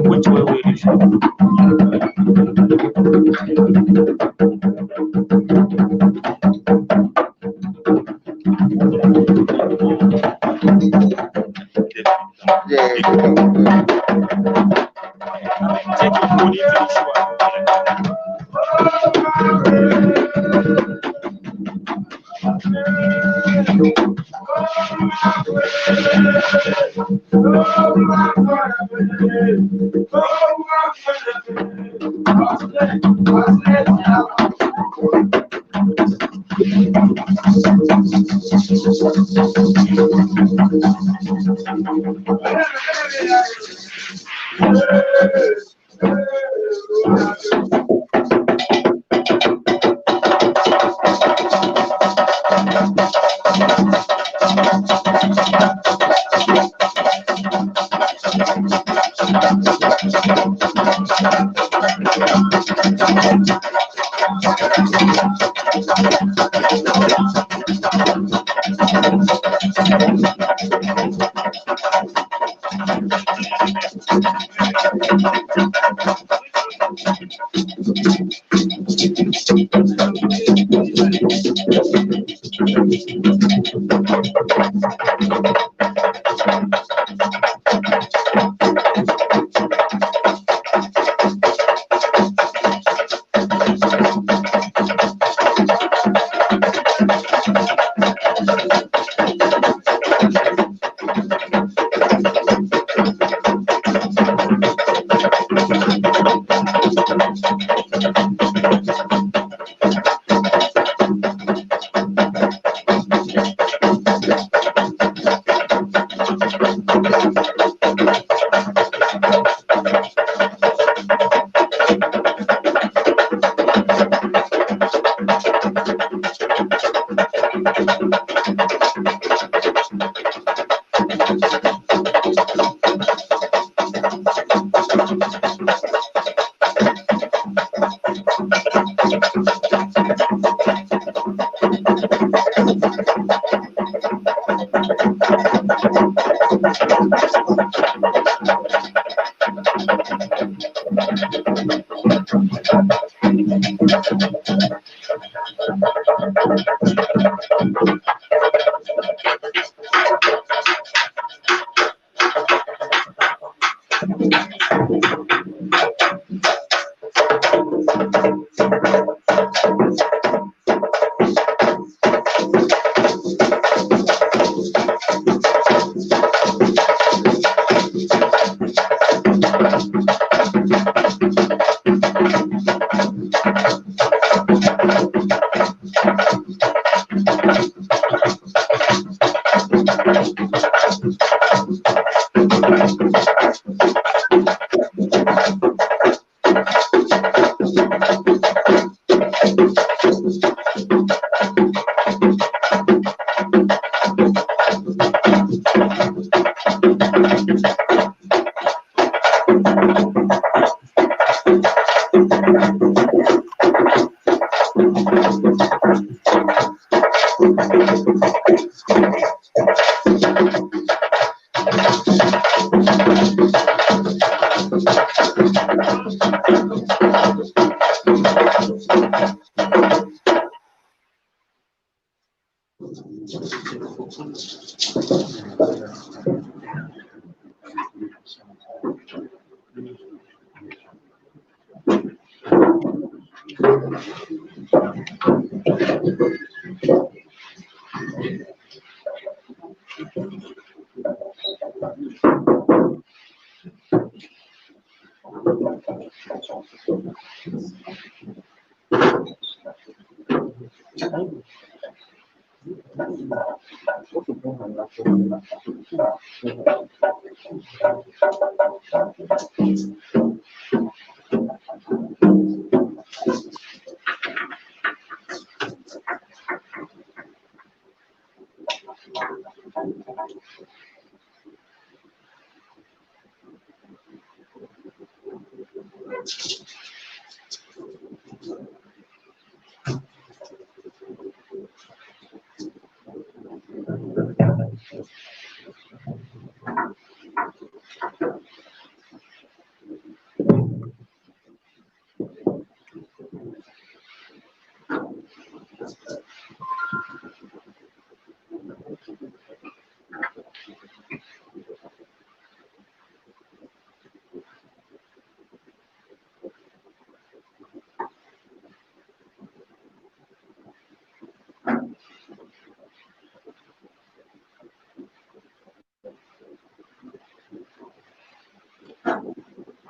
Which way will you show? Yeah. Take your phone into the show.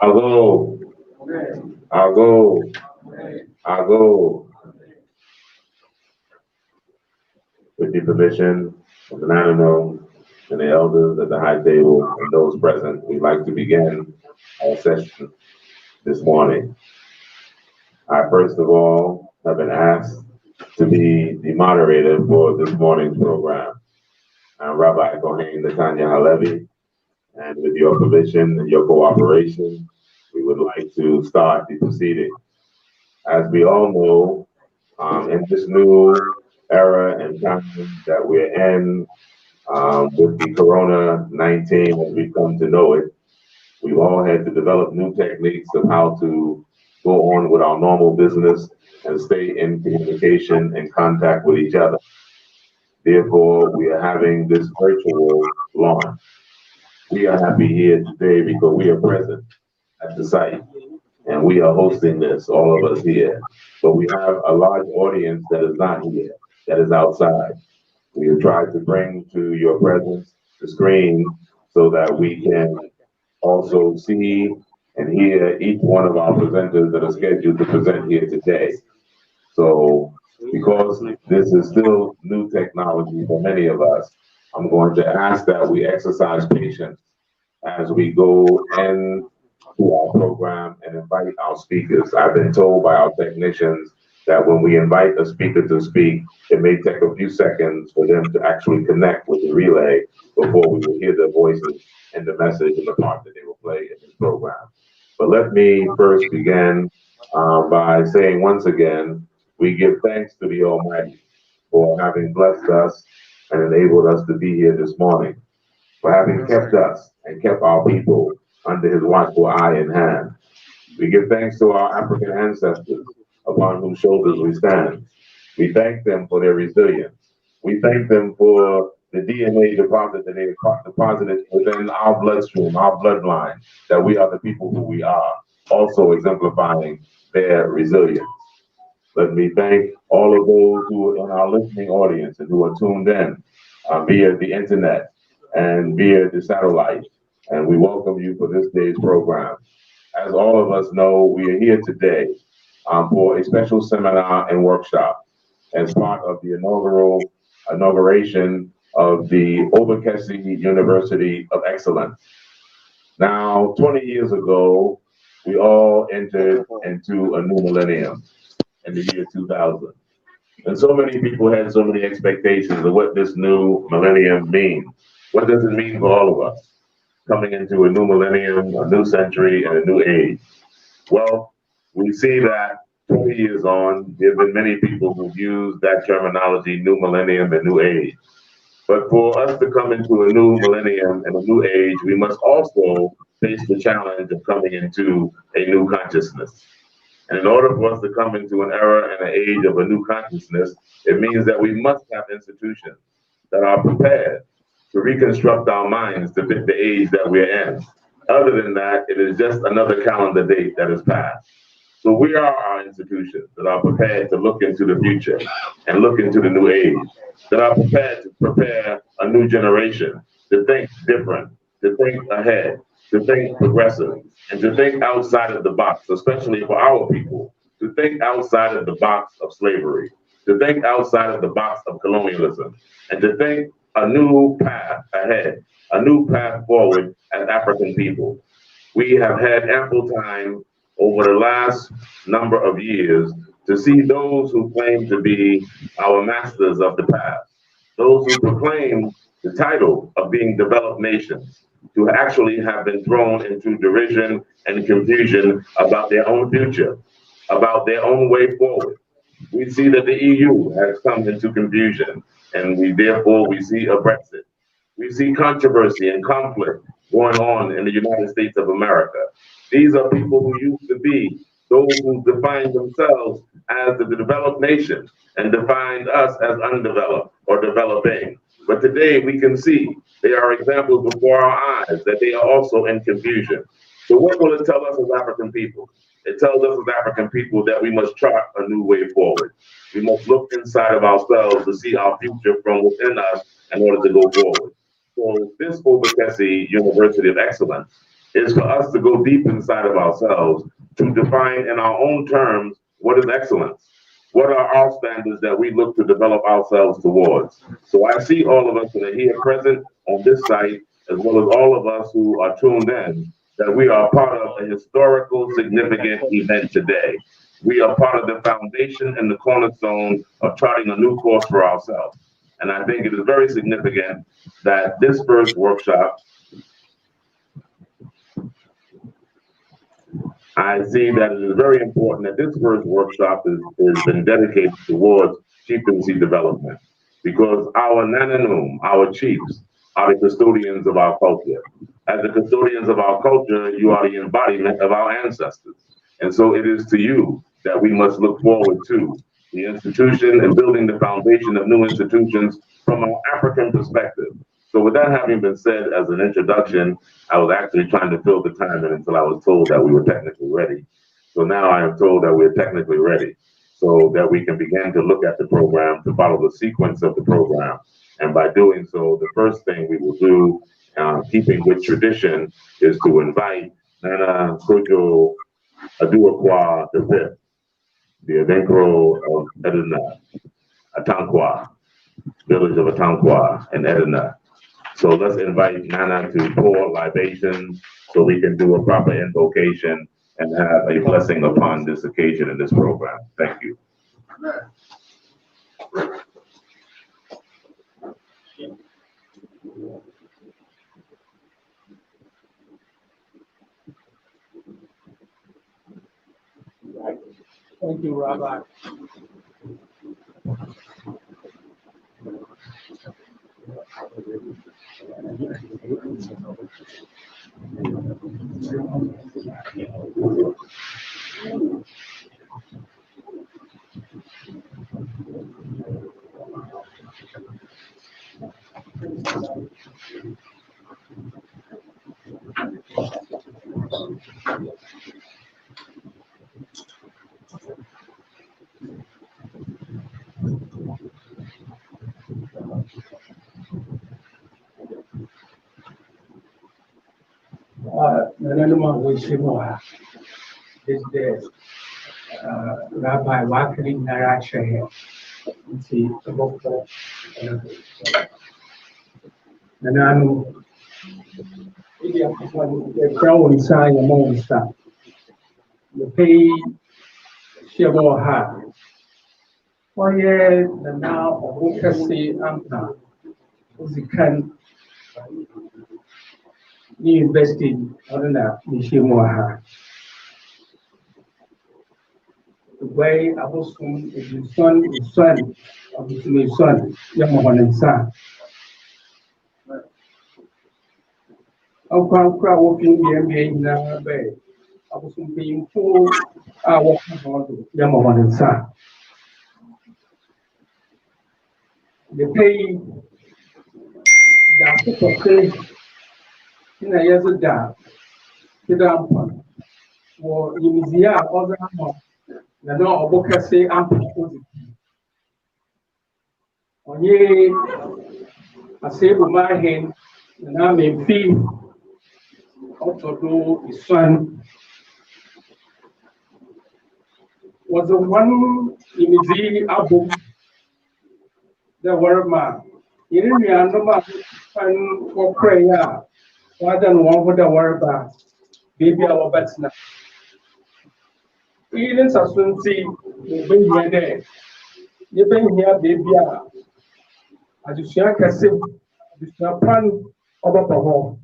I'll go. I'll go. I'll go. With the permission of the Nanano and the elders at the high table and those present, we'd like to begin our session this morning. I first of all have been asked to be the moderator for this morning's program. I'm Rabbi Kohen Netanya Halevi, and with your permission and your cooperation, we would like to start the proceeding. As we all know, in this new era and time that we're in, with the Corona-19 as we come to know it, we've all had to develop new techniques of how to go on with our normal business and stay in communication and contact with each other. Therefore, we are having this virtual launch. We are happy here today because we are present at the site and we are hosting this, all of us here. But we have a large audience that is not here, that is outside. We have tried to bring to your presence the screen so that we can also see and hear each one of our presenters that are scheduled to present here today. So because this is still new technology for many of us, I'm going to ask that we exercise patience as we go into our program and invite our speakers. I've been told by our technicians that when we invite a speaker to speak, it may take a few seconds for them to actually connect with the relay before we will hear their voices and the message and the part that they will play in this program. But let me first begin by saying once again, we give thanks to the Almighty for having blessed us and enabled us to be here this morning, for having kept us and kept our people under his watchful eye and hand. We give thanks to our African ancestors upon whose shoulders we stand. We thank them for their resilience. We thank them for the DNA deposit that they deposited within our bloodstream, our bloodline, that we are the people who we are, also exemplifying their resilience. Let me thank all of those who are in our listening audience and who are tuned in via the internet and via the satellite. And we welcome you for this day's program. As all of us know, we are here today for a special seminar and workshop as part of the inauguration of the Obokese University of Excellence. Now, 20 years ago, we all entered into a new millennium in the year 2000. And so many people had so many expectations of what this new millennium means. What does it mean for all of us? Coming into a new millennium, a new century, and a new age. Well, we see that 20 years on, there have been many people who've used that terminology, new millennium and new age. But for us to come into a new millennium and a new age, we must also face the challenge of coming into a new consciousness. And in order for us to come into an era and an age of a new consciousness, it means that we must have institutions that are prepared to reconstruct our minds to fit the age that we're in. Other than that, it is just another calendar date that has passed. So we are our institutions that are prepared to look into the future and look into the new age, that are prepared to prepare a new generation to think different, to think ahead, to think progressive, and to think outside of the box, especially for our people, to think outside of the box of slavery, to think outside of the box of colonialism, and to think a new path ahead, a new path forward as African people. We have had ample time over the last number of years to see those who claim to be our masters of the past, those who proclaim the title of being developed nations, to actually have been thrown into derision and confusion about their own future, about their own way forward. We see that the EU has come into confusion, and we see a Brexit. We see controversy and conflict going on in the United States of America. These are people who used to be those who defined themselves as the developed nation and defined us as undeveloped or developing. But today we can see they are examples before our eyes that they are also in confusion. So what will it tell us as African people? It tells us as African people that we must chart a new way forward. We must look inside of ourselves to see our future from within us in order to go forward. So this Obokese University of Excellence is for us to go deep inside of ourselves to define in our own terms what is excellence. What are our standards that we look to develop ourselves towards? So I see all of us that are here present on this site, as well as all of us who are tuned in, that we are part of a historical, significant event today. We are part of the foundation and the cornerstone of charting a new course for ourselves. And I think it is very significant that this first workshop, I see that it is very important that this first workshop is been dedicated towards chieftaincy development, because our Nananum, our chiefs, are the custodians of our culture. As the custodians of our culture, you are the embodiment of our ancestors. And so it is to you that we must look forward to the institution and building the foundation of new institutions from an African perspective. So with that having been said as an introduction, I was actually trying to fill the time in until I was told that we were technically ready. So now I am told that we're technically ready so that we can begin to look at the program, to follow the sequence of the program. And by doing so, the first thing we will do, keeping with tradition, is to invite Nana Kojo Aduakwa V, the Adenkro of Edina, Atankwa, village of Atankwa in Edina. So let's invite Nana to pour libations so we can do a proper invocation and have a blessing upon this occasion in this program. Thank you. Thank you, Rabbi. This day, Rabbi Wakili Narache, see the book of Nananu. The crown inside the monster. The pay Shabo Ha. For years, the now Obokese Ampa, who can invest in other Nishimoha. The way I was from his son, of his son, Yamahan and son. I'll crowd walking the NBA in the bay. I was being full, I walked on Yamahan and son. The pay that people say in a year's a dab, the damp one. or Yimizia, other na no Obokese and Onye Asebo Mahin, and I may feel also his son was the one Yimizi Abu, the word man. You didn't remember for prayer, rather than one with the word about baby our bets now. Even Sasunti, you've been there. You've been here, baby. As you share, Cassim, you share pan over the home.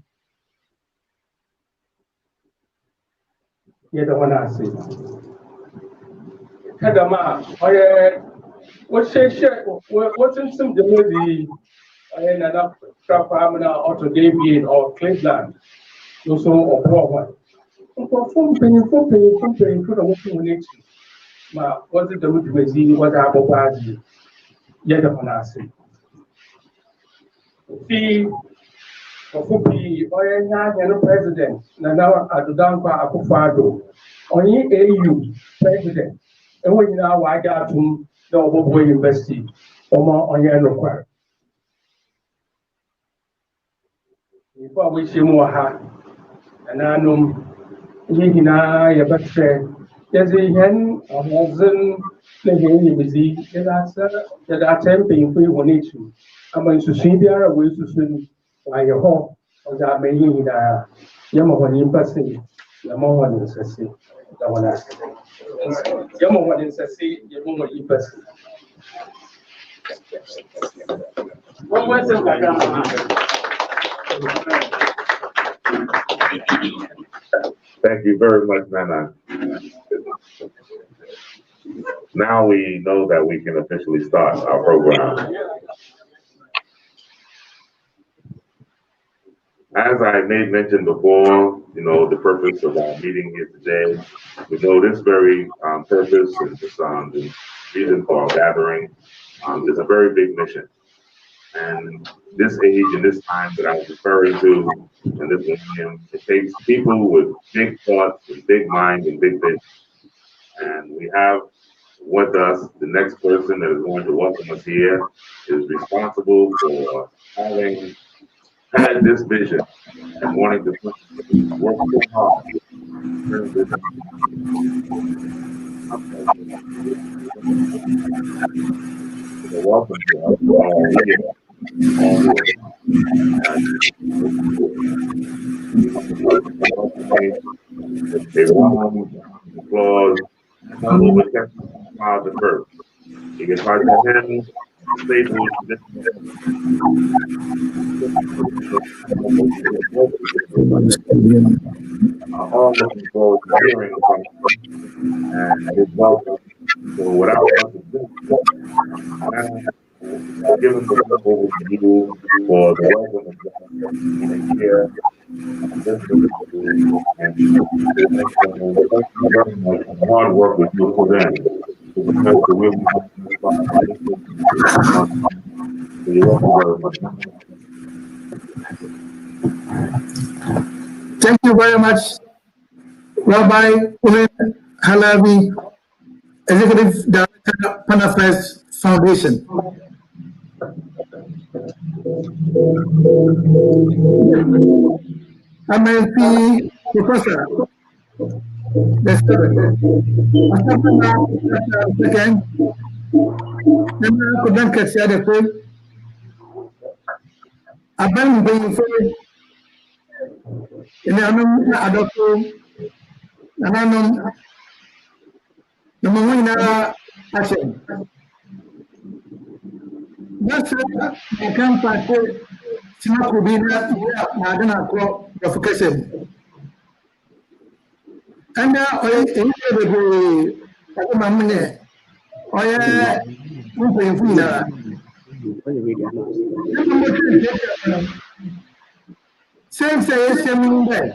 You're the one I see. Kadama, what's in some delivery? And another trap or David or Cleveland, also or Broadway. For paying for the working nature. What is the motivation? What about you? Yet upon us. See, Ofupi, Oya president, Nana Adudanka Akufado, only AU president, and when you know I got to the Obokese University, Oma Oya Loquar. Before we see more ha, and I know Yina, your best friend, there's a hen, a dozen, the hen with the attempting free one each. I'm going to see there a way to swim by your home, or that may in the Yamaha in person, Yamaha in Sassi, the one I say. Yamaha in Sassi, Yamaha in person. What was Thank you very much, Nana. Now we know that we can officially start our program. As I made mention before, the purpose of our meeting here today, we know this very purpose and this reason for our gathering is a very big mission. And this age and this time that I was referring to, and this millennium, it takes people with big thoughts and big minds and big vision. And we have with us the next person that is going to welcome us here is responsible for having had this vision and wanting to work so hard. Welcome to us all here. A round of applause. All over the first. You can find that him, stable. All looking forward to hearing from him and his welcome. So without further ado, give him the over to you for the welcome and here. Hard work with you for them. Thank you very much, Rabbi Ulin Halabi, Executive Director, Pan-Africanist Foundation. MLP Professor, the second, then could say the first. I've been being free in the adoption, and I know the Mawina action. That's I can't pass it. Sima kubina madana ko Obokese. And oye the ako mamne oye mpe funa. Same say same there.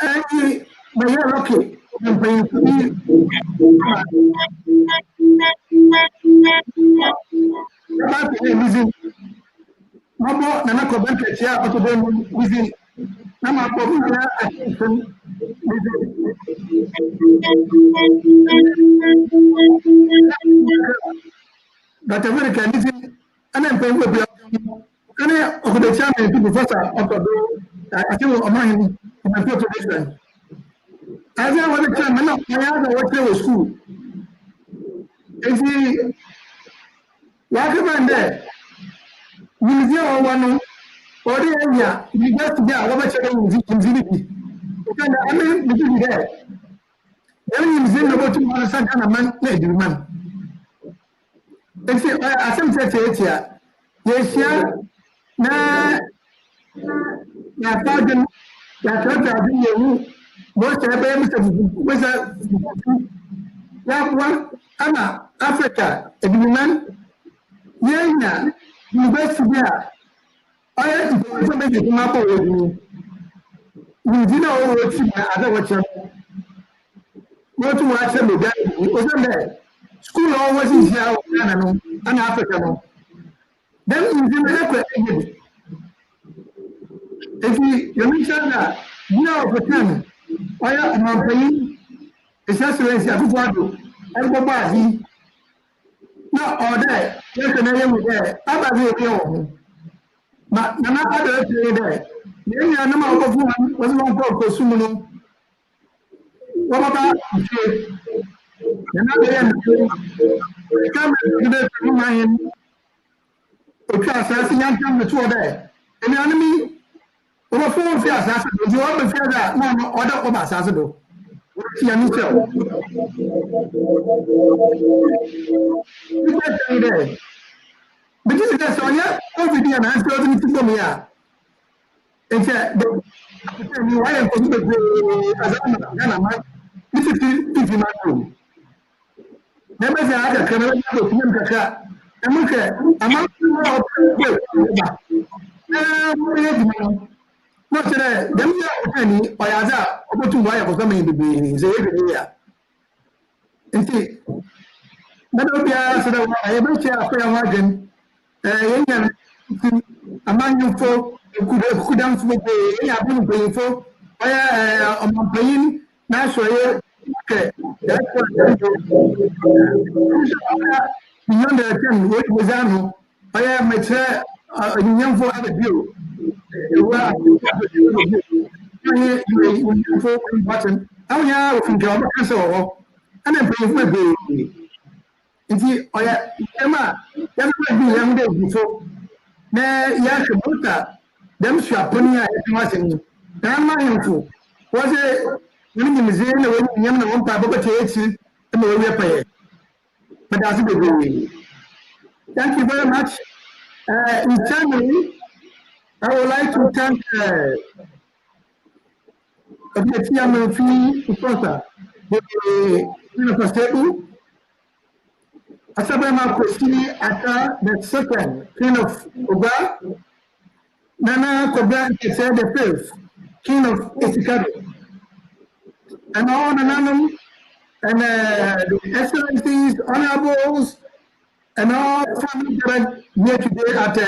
And my lucky Mabo nana ko banke chia auto dem within nama ko na attention Dr. America, and I'm paying for the and I of the chairman to professor of the I think of mine in my tradition. As I was a chairman, I had a work school. If he recommend there, museum one or the area, you just get a lot of vicinity. Because I mean, there. Then you see about to one second a man, lady man. If you are some church here, yes, yeah, na pardon, ya church are doing you. Most of them was a one, Anna, Africa, a man, yeah, university there. I had to make it up with you. We didn't know what you other what you go to watch them. It wasn't there. School always is here, and Africa. Then in the if you mention that, now for time, I am a paying, it's just a race of water, and go by. Not all day, yes, and I am there. I'm a real but Nana other there. Then I know of one was one for Sumo. What about another end? Come to the mind. Because as a young time, the two there. And the enemy over 4 years, as you want to feel that no other of us as a do. See, I need to. But this is the Sonia, over the answer to come here. And said, why am I this is 50 miles. Never say I had a Canadian document. I'm okay. I'm not not today. Them are or as a to why I was coming to be here. And see, that will be answered. I am sure I feel margin. Among you folk, could dance with the Abin paying for among paying naturally. Okay, that's what beyond the 10 what was on. I am a chair, a young for other view. Button. Oh, yeah, from Java, and then pay for baby. If you are Emma, that might be young days before. Now, yes, them sharpening at Martin. Now, my info was it when the museum when young one Papa takes it and we pay. But that's a good way. Thank you very much. In summary, I would like to thank the chairman fee sponsor, the University. Asabama Kwesi Ata the second, King of Oba, Nana Kobra said the fifth, King of Isikado, and all the Nanum, and the excellencies, honorables, and all family that are here today at the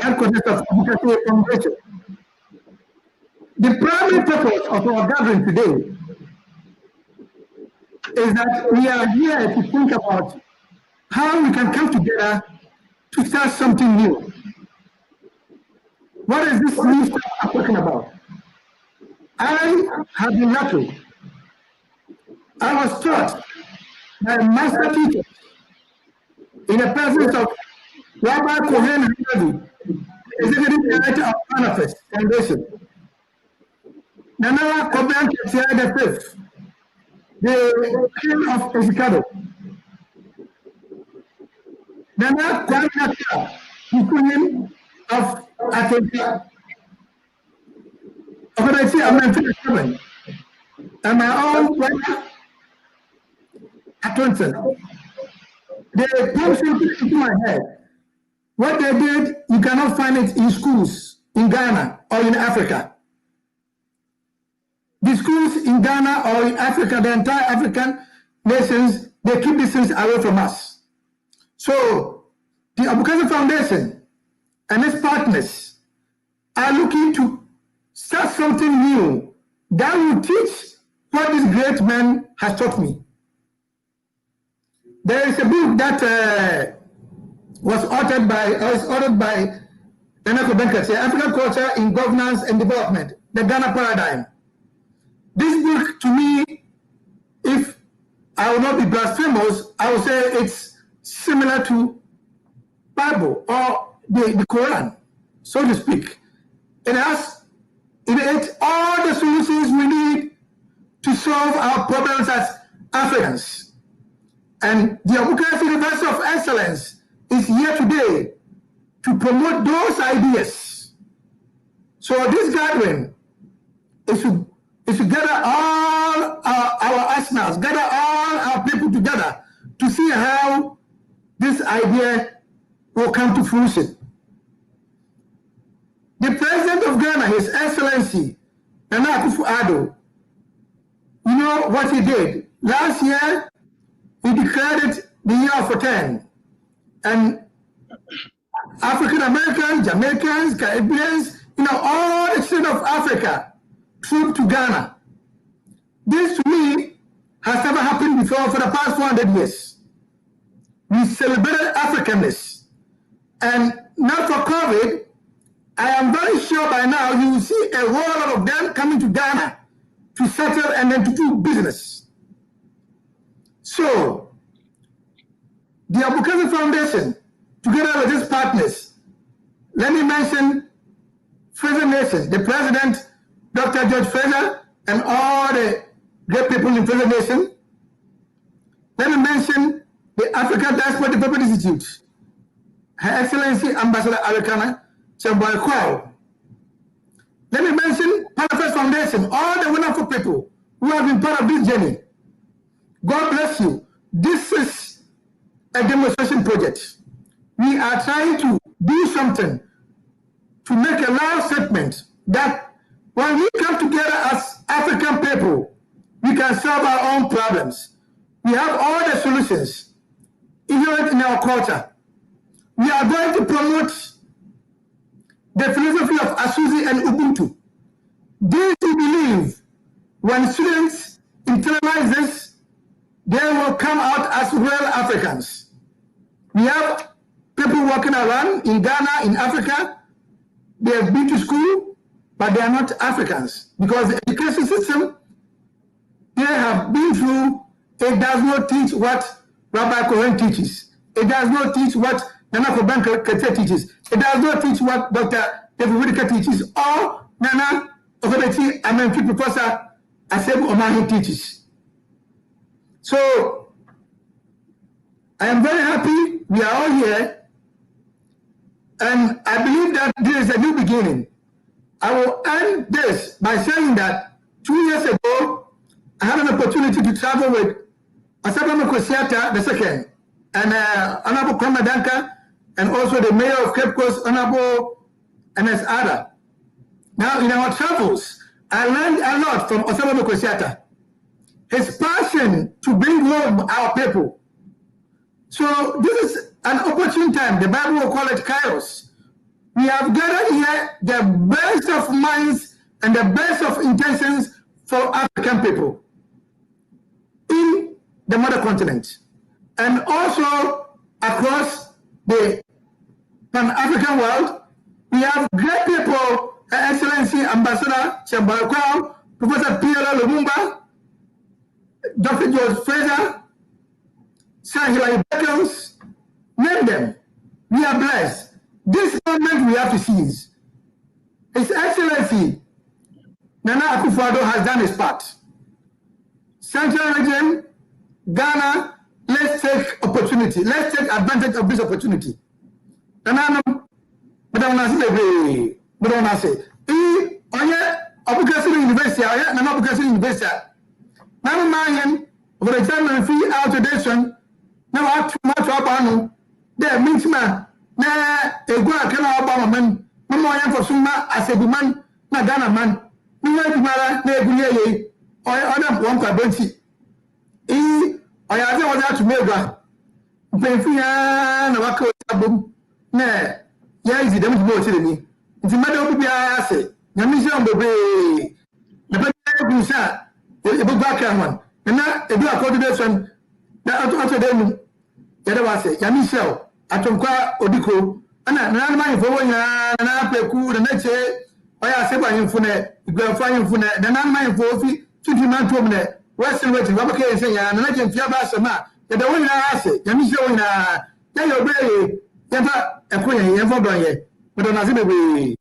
headquarters of Obokese Foundation. The primary purpose of our gathering today is that we are here to think about how we can come together to start something new. What is this new stuff I'm talking about? I have been lucky. I was taught by a master teacher in the presence of Rabbi Cohen Hanavi, Executive Director of Manifest Foundation. Nana Koban Ketia the fifth, the King of Isikado. Nana Kwanaka, the Queen of Atentia. Of what I say, I'm 97. And my own brother, Attention. They pumped something into my head. What they did, you cannot find it in schools in Ghana or in Africa. The schools in Ghana or in Africa, the entire African nations, they keep these things away from us. So the Obokese Foundation and its partners are looking to start something new that will teach what this great man has taught me. There is a book that was authored by Obokese, African Culture in Governance and Development, the Ghana Paradigm. This book, to me, if I will not be blasphemous, I will say it's similar to Bible or the Quran, so to speak. It has all the solutions we need to solve our problems as Africans. And the Obokese University of Excellence is here today to promote those ideas. So this gathering is to gather all our arsenals, gather all our people together to see how this idea will come to fruition. The President of Ghana, His Excellency, Nana Akufo-Addo, you know what he did? Last year, he declared it the year of 10. And African Americans, Jamaicans, Caribbeans, all the state of Africa trooped to Ghana. This, to me, has never happened before for the past 400 years. We celebrated Africanness. And now for COVID, I am very sure by now you will see a whole lot of them coming to Ghana to settle and then to do business. So, the Obokese Foundation, together with its partners, let me mention Fraser Nation, the president, Dr. George Fraser, and all the great people in Fraser Nation. Let me mention the African Diaspora Development Institute, Her Excellency Ambassadorial. Let me mention Pan-Africanist Foundation, all the wonderful people who have been part of this journey. God bless you. This is a demonstration project. We are trying to do something to make a loud statement that when we come together as African people, we can solve our own problems. We have all the solutions inherent in our culture. We are going to promote the philosophy of Asuzi and Ubuntu. This we believe, when students internalize this, they will come out as real Africans. We have people walking around in Ghana, in Africa. They have been to school, but they are not Africans because the education system they have been through, it does not teach what Rabbi Cohen teaches. It does not teach what Nana Obokese teaches. It does not teach what Dr. David Whitaker teaches or Nana Obokese, Professor Asebu Omahi teaches. So, I am very happy we are all here, and I believe that this is a new beginning. I will end this by saying that 2 years ago, I had an opportunity to travel with Obokese II, and Honorable Kwame, and also the mayor of Cape Coast, Honorable Ernest Ada. Now, in our travels, I learned a lot from Obokese. His passion to bring home our people. So this is an opportune time. The Bible will call it Kairos. We have gathered here the best of minds and the best of intentions for African people in the mother continent and also across the Pan-African world. We have great people, Her Excellency Ambassador Chambarakwao, Professor Pierre Lumumba, Dr. George Fraser, Sir Hilary Beckles, name them. We are blessed. This moment we have to seize. His Excellency Nana Akufo-Addo has done his part. Central region, Ghana, let's take opportunity. Let's take advantage of this opportunity. Nana, Madam Nasi, Obokese University, Nana Obokese University. Now, Mayan, for example, free autodation, now up to much up there means man, na a gua can Obama man, no more for Suma as a woman, na Ghana man, no way to Mara, ne or other one cabinci. I was out to Mega, Penfia, Nawako, Boom, ne, yeah, is it them to go to me. It's a matter of the assay. The mission of the do that. You back one. And now they do a coordination. That after them, the other was it. Yamisel, Atomka, Odiko, and I'm mind for one, and I play cool the next day. I say by him for net, you go find him for net, then I'm mind for 50 man to minute. Western West, Obokese saying, and I can feel about some. The way I say, Yamisel, you're very, never a queen, never done yet. But on a way.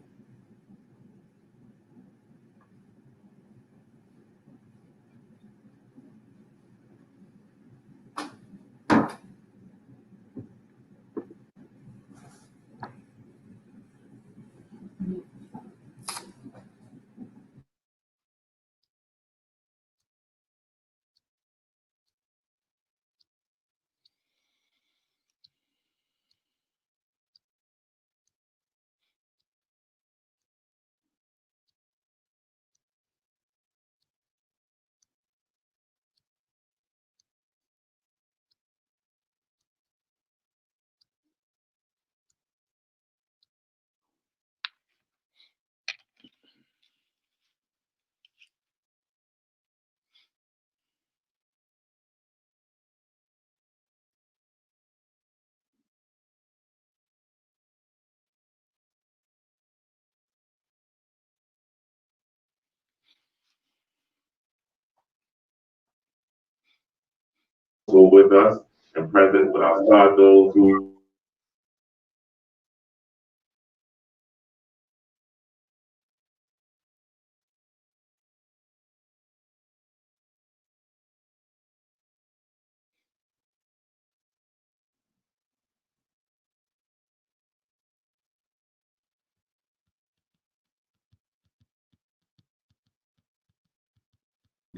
With us and present with our star, those who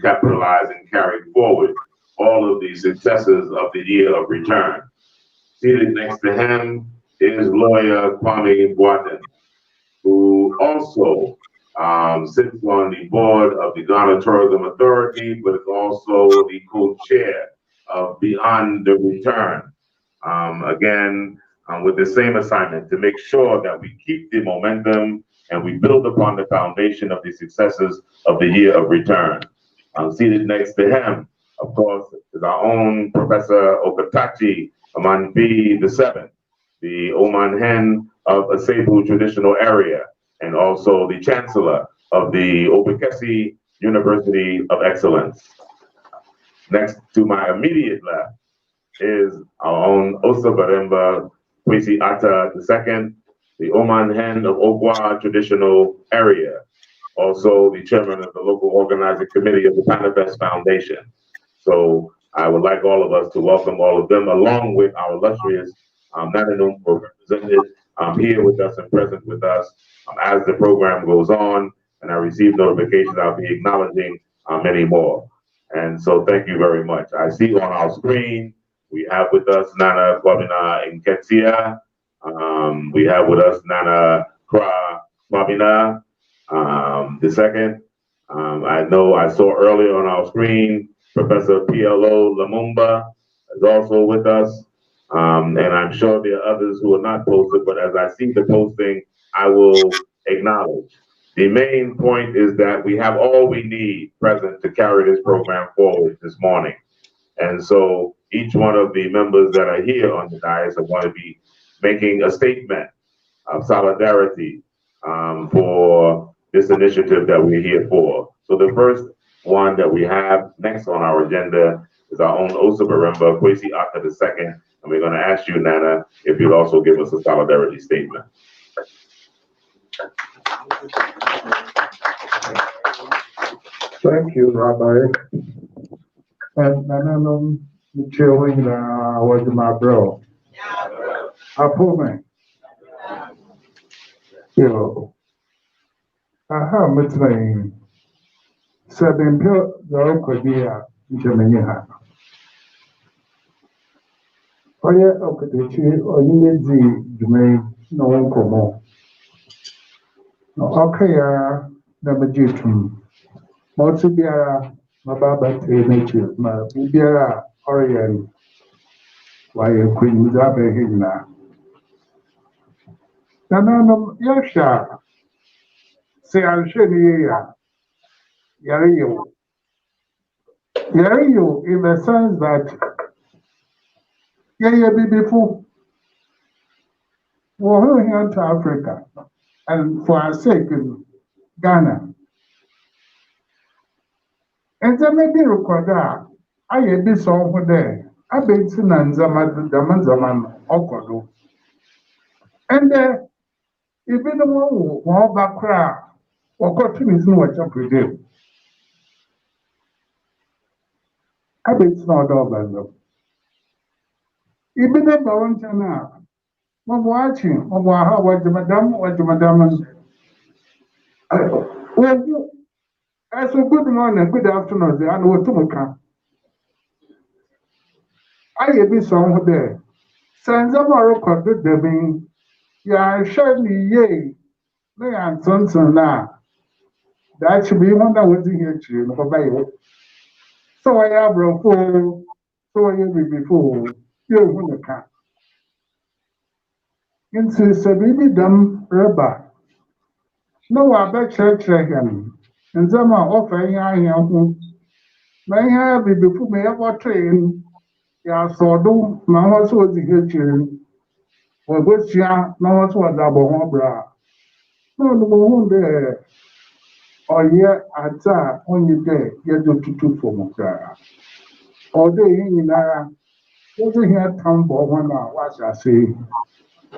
capitalize and carry forward all of the successes of the year of return. Seated next to him is lawyer Kwame Boateng, who also sits on the board of the Ghana Tourism Authority, but is also the co-chair of Beyond the Return. With the same assignment to make sure that we keep the momentum and we build upon the foundation of the successes of the year of return. Seated next to him, of course, is our own Professor Okatachi Amanbi II, the Oman Hen of Asebu traditional area, and also the Chancellor of the Obokese University of Excellence. Next to my immediate left is our own Osabaremba Kwesi Atta II, the Oman Hen of Ogwa traditional area, also the chairman of the local organizing committee of the Panafest Foundation. So I would like all of us to welcome all of them, along with our illustrious Nananum represented here with us and present with us as the program goes on. And I received notifications I'll be acknowledging many more. And so thank you very much. I see on our screen, we have with us Nana Kwabina Nketia. We have with us Nana Kra Kwabina II. I know I saw earlier on our screen, Professor PLO Lumumba is also with us. And I'm sure there are others who are not posted, but as I see the posting, I will acknowledge. The main point is that we have all we need present to carry this program forward this morning. And so each one of the members that are here on the dais are going to be making a statement of solidarity for this initiative that we're here for. So the first one that we have next on our agenda is our own Osabaremba Kwesi Atta II. And we're going to ask you, Nana, if you'd also give us a solidarity statement. Thank you, Rabbi. And Nana, was my bro. Apome. Yo, I have met my 7 pills. Could be a Germany. Oh, yeah, okay, or you need the German, no one come on. Okay, never due to Motibiara, my Baba, nature, my Bibiara, Orion. Why you couldn't without him now? No, Yasha. Say, I'll show you. you in the sense that be before we're here to Africa and for our sake in Ghana. And then maybe record I be so over there. I been seen and Zaman Okodo. And even the one back or cotton is no what up with them. I been not over them. Even the Bawantana, I'm watching, what the madam, well, as a good morning, good afternoon, the annual Tumaka. I be some there. Sends a Morocco did the being, ya surely ye, they are sons now. That should be one that was here to you for by. So I have before, so I have before, you want to come. Into Sabini Dam Rubber. No, I bet church him. And some are offering him. May have it before me ever train. Ya so do, my house was here to you. Well, which ya, no one was double bra. No, the moon there. Or yet, at that, only day, you do to for Mokara. All day in Nara, doesn't hear tumble 1 hour, what I say.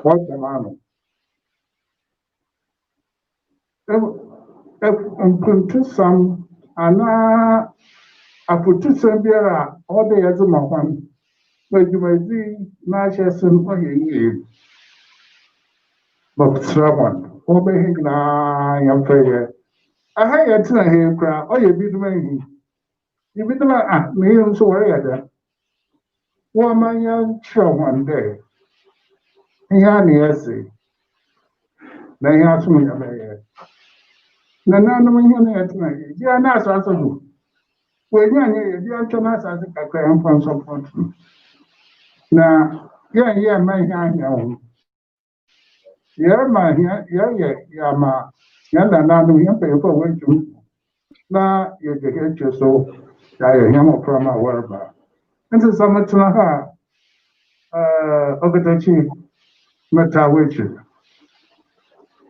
What the man? If some, and now I put to some beer all day as a man. But you may see, Nasha soon for you. But someone, obey him, I am fair. I had to hear cry, oh, you beat me. You beat me, so worry at that. One man young show one day. He had the essay. They asked me about it. None of me here tonight. You are not as a when you are to us as a cram from some point. Now, yeah, my hand. Yeah, my, yeah, ma. Yanda na no him pay for way to na you get you so I am from our work. And so some to ha Obokese meta which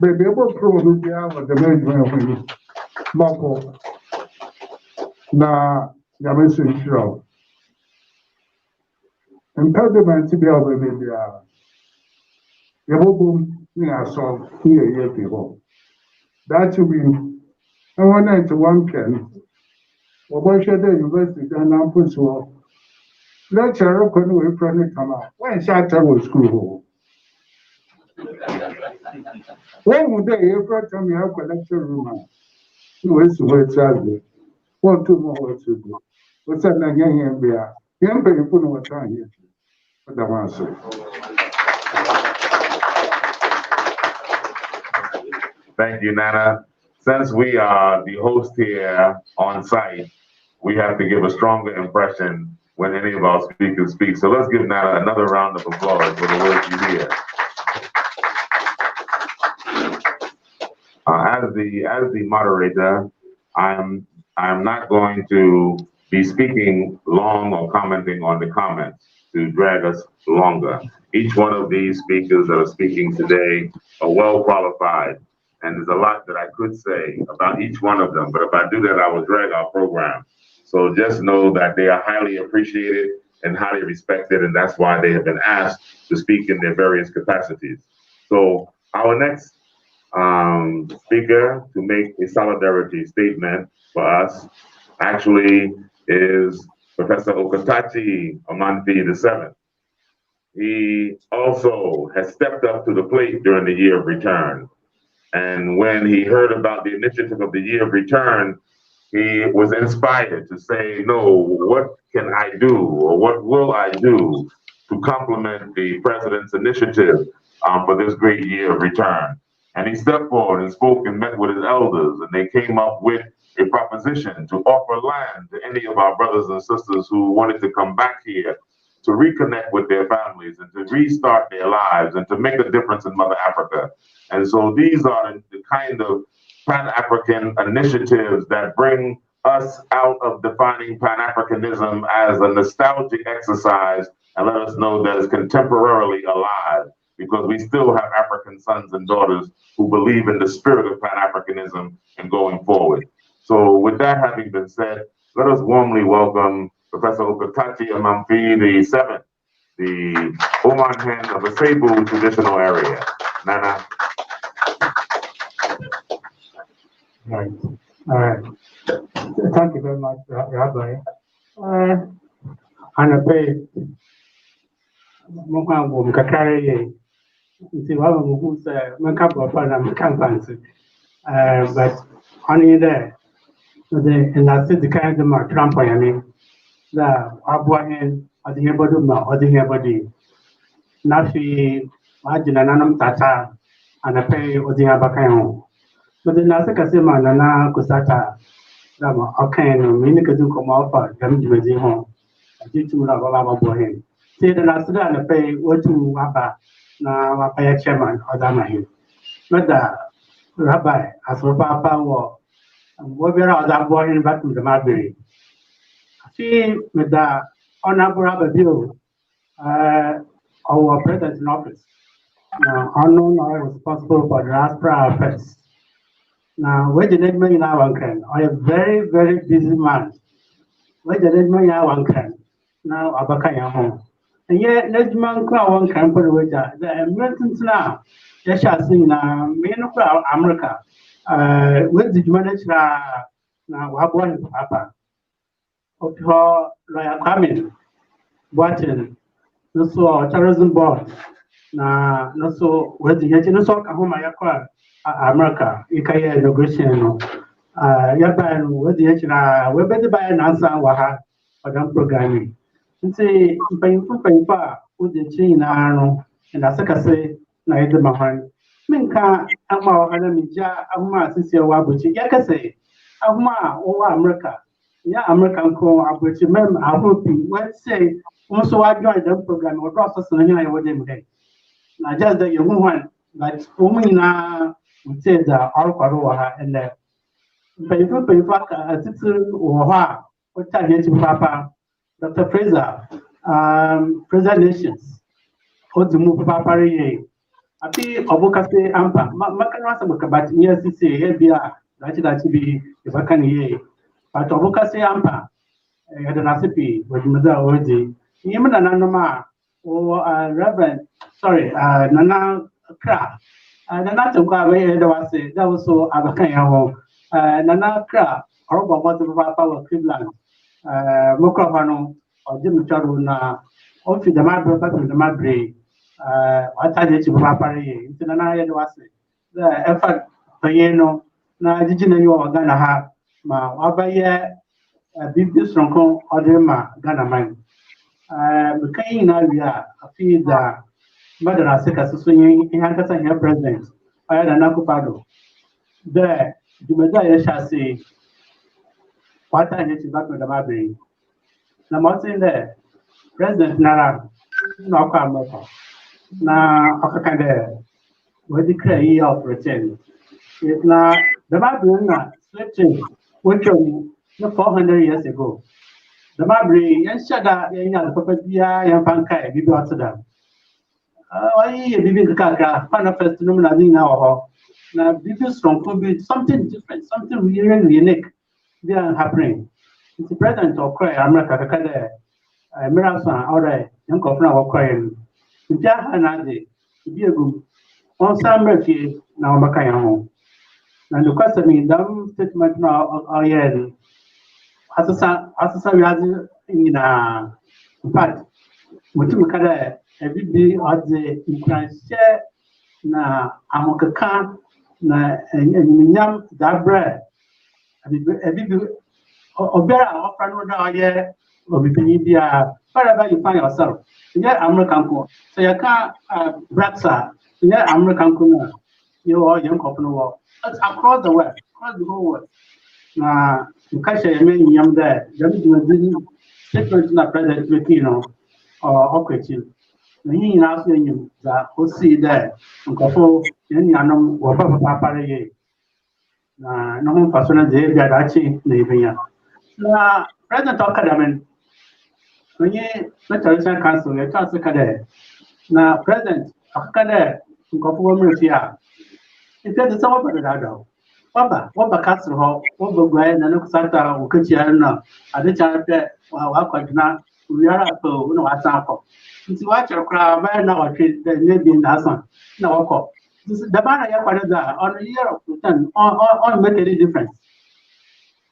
baby able pro do dia with the maid when moko na ya mesu show impediment to be over baby ya boom ni aso here people that should be I want to one can Obokese University Ghana put so lecturer couldn't wait for any come out. When shot was school. One day, you brought me up a lecture room. You was to wait travel. 1 2 more words to do. What's that? Young beer. Young people put no time here. What the answer. Thank you, Nana. Since we are the host here on site, we have to give a stronger impression when any of our speakers speak. So let's give Nana another round of applause for the words you hear. As the moderator, I'm not going to be speaking long or commenting on the comments to drag us longer. Each one of these speakers that are speaking today are well qualified, and there's a lot that I could say about each one of them, but if I do that, I will drag our program. So just know that they are highly appreciated and highly respected, and that's why they have been asked to speak in their various capacities. So our next speaker to make a solidarity statement for us actually is Professor Okatachi Amanfi II. He also has stepped up to the plate during the Year of Return. And when he heard about the initiative of the Year of Return, he was inspired to say, no, what can I do or what will I do to complement the president's initiative for this great Year of Return? And he stepped forward and spoke and met with his elders, and they came up with a proposition to offer land to any of our brothers and sisters who wanted to come back here to reconnect with their families and to restart their lives and to make a difference in Mother Africa. And so these are the kind of Pan-African initiatives that bring us out of defining Pan-Africanism as a nostalgic exercise and let us know that it's contemporarily alive, because we still have African sons and daughters who believe in the spirit of Pan-Africanism and going forward. So with that having been said, let us warmly welcome Professor Obokese Amamfi the Seventh, the Oman Hen of the Seibu traditional area. Nana. Right. Thank you very much, Rabbi. And I pay Mokam Kakari. See what who's a couple of campaigns, but only there. And I said the kind of my Trump, I mean, the Abuahan, or the Heboduma, or the Hebodi. Nafi, Margin and Anam Tata, and I pay or the Abakayon. But the Nasakasima, Nana Kusata, Rama, okay, no, Minikadu come off, Gamji home. I did to Rabba Bohem. Say the Nasada and I pay what to Wapa, now I pay a chairman or Damahi. But the Rabbi, as for Papa, what we are that boy in back to the Marbury. See, with the honorable Rabbi Bill, our president in office, unknown or responsible for the diaspora affairs. Now, where the next man in our can, I am very, very busy man. Where the next man in our can, now Abakaya home. And yet, next man one can put away the Americans now. They shall sing now, men of America. Where did you manage now? What one Papa? Of her lawyer coming, watching, no so terrorism board. Na no so where the no so home America, Ikaya inauguration. Yaban where the we better buy an answer waha for them programming. And say, Paypa, with the chain arno, and as I say, Naida Mahan. Minka, Ama, Adamija, Ama, Sisia Wabuchi, Yakase, Ama, or America. Yeah, American call, Abuchi, mem, I hope you would say, also I joined the program or process and I would them day. Now, just the young one, but only now we say the Archaeological and the Paypa, a citizen or what time you Papa, Dr. Fraser, Fraser Nations, or to move Papa. I think Obokese Ampa, Makanasa Makabat, yes, here be that be if I can hear. But Obokese Ampa, had an recipe with Mother already. Even an anoma or Reverend, sorry, Nana Kra. Nana to go away, there was that was so Abakaya, Nana Kra, or about the power Cleveland, Mokavano, or Jim Charuna, or to the Madrid, the Madrid. I tried to Papari, into the night was the effort, Payeno, now did you know you are gonna have my Abaya, a big strong or the Ghana mine. McCain, we are a feed the Madrasaka swinging in Hankasa here president. I had an Akupado. There, the Medaya shall say, what I hate back with the Mabry. Now, what's in there? President Nara, no come. Now, Akakande, what declare ye of return? It's now the Bible switching, which was 400 years ago. The Mabry, and Shada, the Papadia, and Pankai, we got to them. I believe the Kaka, Panafest, now, now, this strong could be something different, something really unique. They are happening. It's the president of America, Mirasan, all right, young Kofna of Korean. Jahanade, be a good on some mercy now, Makayamo. And the question in them statement now, oh, yeah, as a in fact, what you can every day of the Ukraine share na Amokaka na Yam that bread. Every Obera offer no yeah, or be wherever you find yourself. Yeah, American co. So you can't Braxa, yeah, American co. You are young couple. That's across the world, across the whole world. Now, you can't say, I mean, I'm there. Let me do a statement to president Makino or Okwechi. He now saying that who see there, and Kofo, any anom or Papa. no persona de Gadachi, Navia. President Academy, when you Metropolitan Council, a chance to now, President Academy, Gofu, it says some of the Waba Castle, Waba Gwen, and Santa, Ukichiana, at the chance that Wakadna, we are up to no example. It's what your crowd, man, now treat the Navy in Hassan. No, the man I have on a year of 10 on make any difference.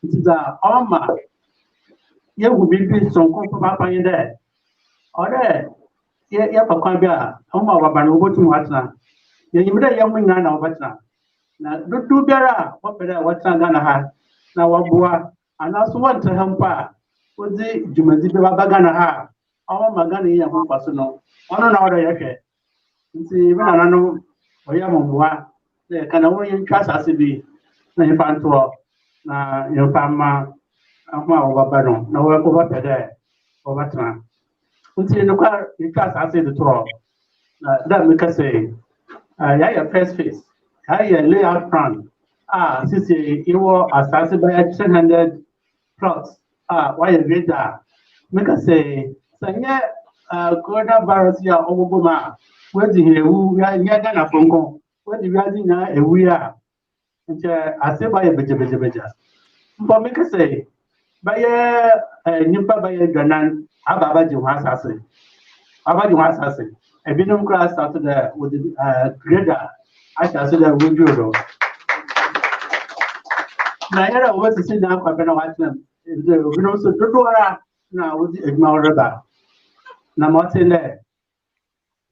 It is a Oma. You will be some Papa in there. Or there, yeah, Papa, Oma Wabano to Watna. You immediately young man of Watna. Now, do better, what better, what's not gonna have. Now, Wabua, and also want to help her. Was the Jumaziba Bagana ha? All Magani and personal. On another yake. See, when I know Oyamua, the Canadian trust as it be. Na Pantua, na Yopama, over Baron, no work over there, over time. Until you car, you can't answer the tour. That we can say, I first face, I lay out front. Since you were assassinated by 700 plots, why you read that? Make us say, Sanya, coronavirus here over Boma, where the we are near Ghana from Congo, where the we are. I say by a beja. But make us say, by a Nimpa by a Ganan, Abaji was assay. Abaji was assay. A binum class after the with the grader, I shall say that we do. Now, was to sit down for Bena Watson. We also do now with the Ignorable. Now, what's in there?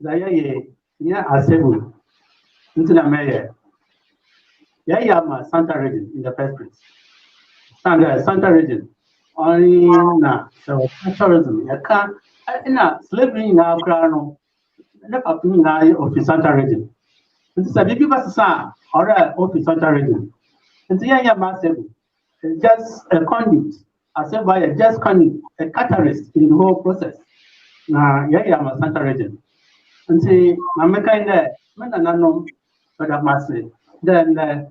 Yeah, I say, into the mayor. Yeah, Santa region in the first place. Santa region. Only now, so tourism. You can't, slavery now, crown, never being now of the Santa region. It's a big son or of the Santa region. And the young massive, just a conduit, I said by a just conduit, a catalyst in the whole process. Now, yeah, Santa region. And see, I'm a kind of man and unknown, but I must say. Then, a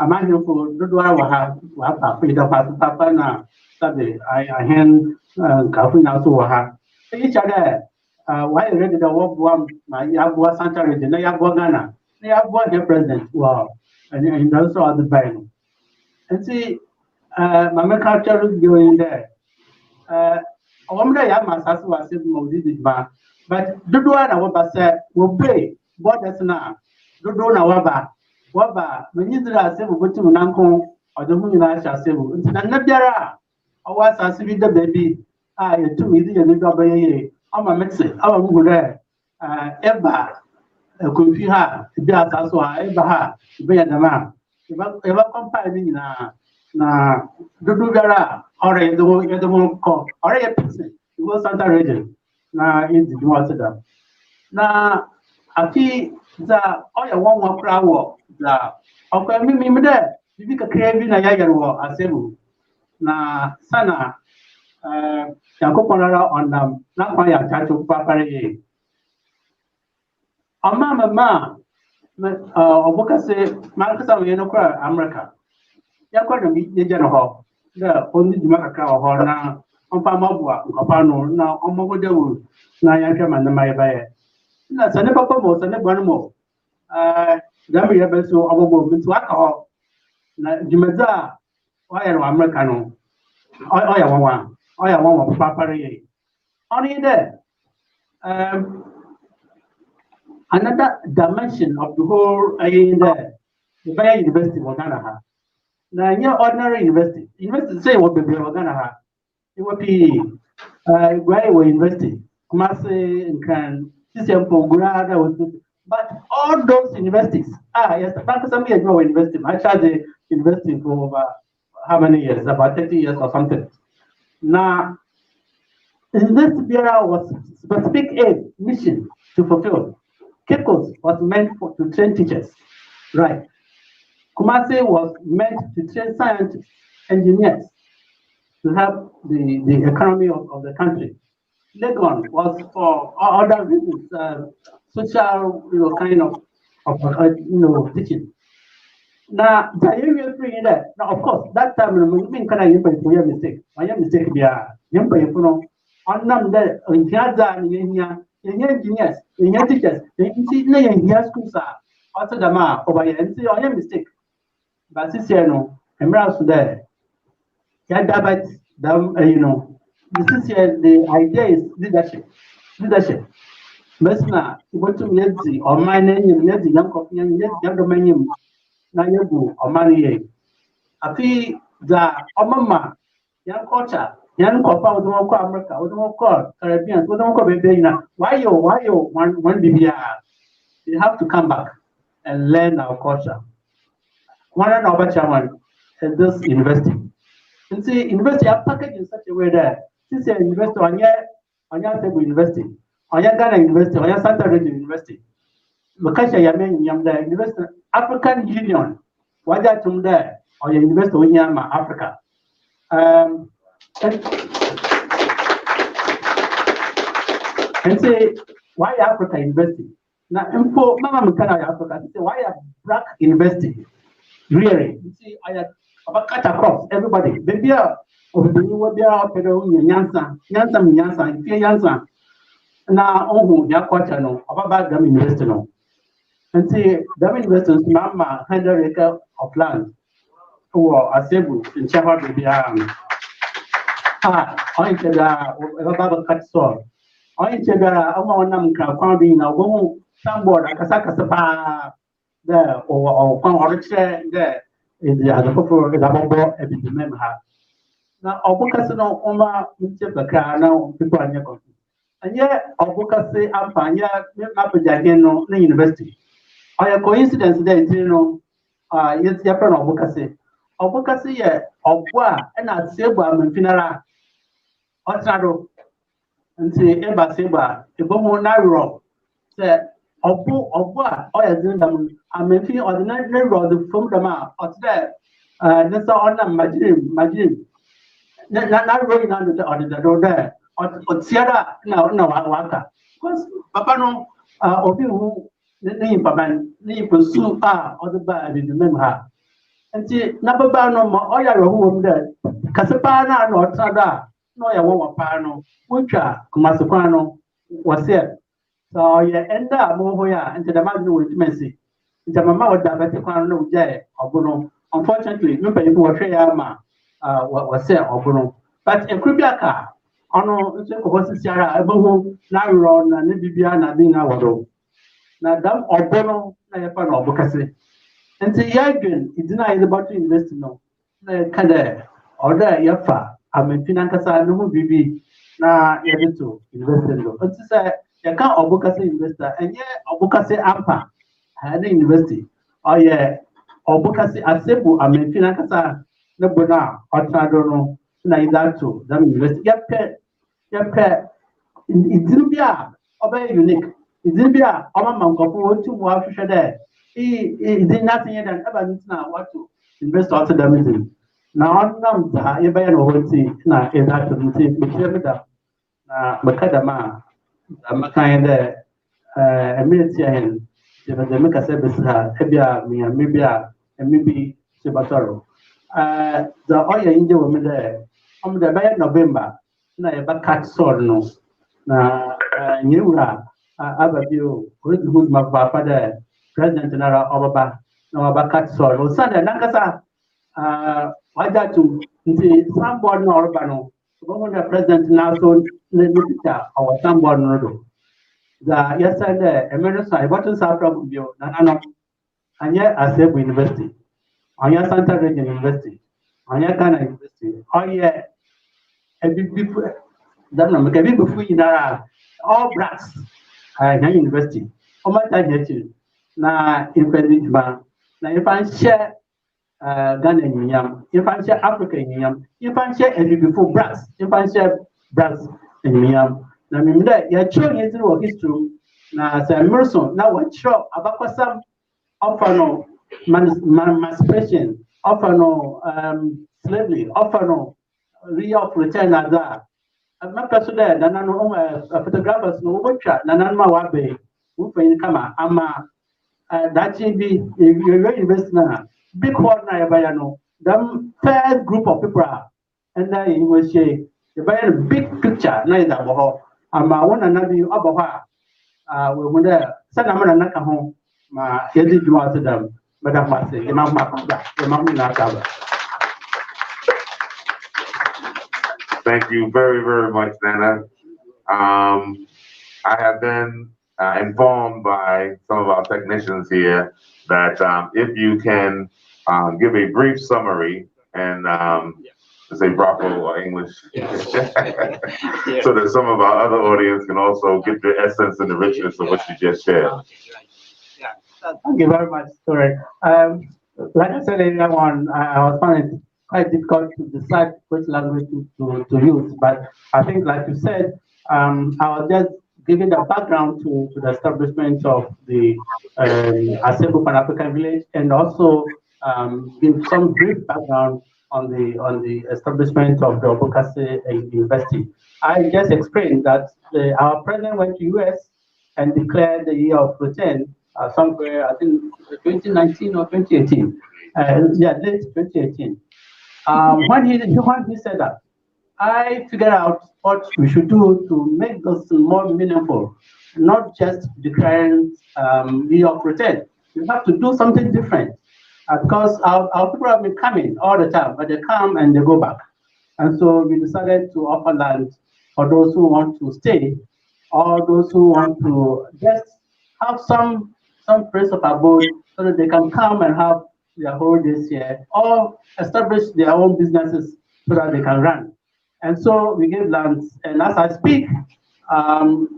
man who do I have Papa now, Saturday, I hand Kafin out to her. Each other, why ready the work one, my Yabua Santa region, Yabua Ghana, they have one the president, wow, and also other bank. And see, my culture is going there. I wonder, Yamas was said, but the one I was said, will pay, what that's now. Do na waba menyidra se bubuti munanko odohu nyina sha se bu nti na biara awa sase bi da baby yetu mi di ye do abaye ama metse ama mugure eba konfi ha bi asaso ha eba ha be ya dama eba compare ni na do biara ore do ko ore ye pese wo Santa region na indi do waseda na aki za oya one crowd za okwa mimi de bibi ka krebi na yagar wo asebu na sana yakoponara onam na kwa ya chacho papare mama Obokese markasa we no kwa America yakwa no bi je no ho da oni di maka ka ho na onpa mabua nkapa no na omogode wo na yanke manama baye na sane papa mo sane bwana mo Jambi ya beso abobo bitu aka na jimeza waya wa America no oya wanwa papare ye only there another dimension of the whole in there the Bayer University of Ghana ha na nya ordinary university say what be Ghana ha it will be where we university kuma say can system for grad but all those universities, yes, some years ago university. I tried the university for over how many years? About 30 years or something. Now, this bureau was specific aim, mission to fulfill. Cape Coast was meant to train teachers, right? Kumasi was meant to train scientists, engineers, to help the economy of the country. Legon was for other reasons, social, kind of teaching. Now, now, of course, that time, I can I pay for your mistake. I am mistake, yeah. You pay for no. On them there, in Gaza, in engineers, in teachers, in see, in here schools are. Also, the ma over here, and see, I am mistake. But this year, no, I'm around there. Yeah, that, you know, this is here, the idea is leadership. Leadership. Mesna, what to Yezi, or my name, Yezi, young coffee, and Yezi, young dominion. Na yegu omani ye afi za omama yan culture yan kopa odo ko America odo ko Caribbean odo ko bebe na why you one bibia you have to come back and learn our culture one and over chairman at this university and see university are packaged in such a way that since you university on Sebu University on Ghana University on Santa Rosa University Lokasha Yamen Yamda University African Union, Waja Tumda, or University of Yama, Africa. And say, why Africa University? Now, info, Mama Mukana Africa, say, why a black university? Really? You see, I have cut across everybody. Baby, of the new Wabia, Pedro, Yansan, if you're Yansan. Now, oh, Yaquata, no, about them university, no. And see, the investors, Mama, 100 acres of land for a Cebu in Chava Baby. I said, Baba cut soil. I said, I want them crowding a woman, somewhat like a Sakasapa there or Conrad there is the other for the Bobo and the member. Now, Obokese no Oma, Chipaka now, people are near. And yet, Obokese, Ampania, Mapajageno, the university. A coincidence that you know, yes, your friend Obokese. Obokese, yeah, Obwa, and I say, well, I'm funeral. Otrado, and say, Eba Seba, the Bomo Nairo, say, Obwa, or as in them, I'm in the ordinary road from the map, or there, that's all on Majim. Not rolling under the door there, or Sierra, no, Waka. Because Papa no, Obi who. Ni pursue or the bad in the member. And see, number no more, all your home there. Casapana no Trada, no, ya won't pano, Mucha, Kumasupano was here. So you end up over here into the mountain with Messi. The mamma would have better no jay or Bruno. Unfortunately, no pay for Shayama was there or Bruno. But a Kubiaka, ono, was Sierra, Ebo, Naron, and Bibiana, Dina Wado. Now, them Obono, Nayapan Obokese. And say, Yagan, it's not about to invest in no. Kade, or there, Yafa, I mean, Financasa, no Bibi, na Yaditu, invest in no. But to say, you can't Obokese investor, and yet Obokese Ampa, had an university. Oh, yeah, Obokese Asebu, I mean, Financasa, no Bona, or Tradono, Naidatu, them invest. Yep, it didn't be very unique. It's be a man go to more fish there. He did nothing than ever now what to invest also the meeting. Now, I'm buy an old tea, now is that to see Macadama, a kind a minute here, the make a service, Hebia, me, and maybe Sebatoro. The oil India woman there, on the by November, now a back cat sword no. Now, new Ababio, who's my father, President Nara Obaba, no Abakat Sol, or Sunday Nakasa, why that to someone or Urbano, the President now so Nipita, or someone Rodo. The yesterday, Emerson, what is our problem? Nano, and yet I said University, on your Santa Region University, on your Ghana University, oh yeah, a big before that, no, make a big before you are all brats. University. How much I get you? Na independent bank. Na if I share Ghana in Yam, if I share Africa in Yam, if I share every before brass, if I share brass in Yam. Na me that your children is through history. Na say Emerson. Now what show about some offer no emancipation, offer no slavery, offer no real return as that. I'm not there. Nano photographers no watcha. Nanama wabe. Who pay kama ama that be you're investing now. big hall na bayano. The first group of people are, and then he will say the very big picture. Na is about ama one another you about we wonder. Sana mana na kaho ma yedi juma to them. Madam Masi, Imam Makunda, Imam Nakaba. Thank you very, very much, Nana. I have been informed by some of our technicians here that if you can give a brief summary and say Bravo or English, so that some of our other audience can also get the essence and the richness of what you just shared. Thank you very much, Sorry. Like I said earlier on, I was finding it quite difficult to decide which language to use. But I think, like you said, I was just giving the background to the establishment of the Asebu Pan-African Village, and also give some brief background on the establishment of the Obokese University. I just explained that our president went to US and declared the year of return somewhere, I think 2019 or 2018. Late 2018. When he said that, I figured out what we should do to make this more meaningful, not just declaring the year of return. We have to do something different because our people have been coming all the time, but they come and they go back. And so we decided to offer land for those who want to stay, or those who want to just have some place of abode so that they can come and have their holidays here, or establish their own businesses so that they can run. And so we gave lands, and as I speak,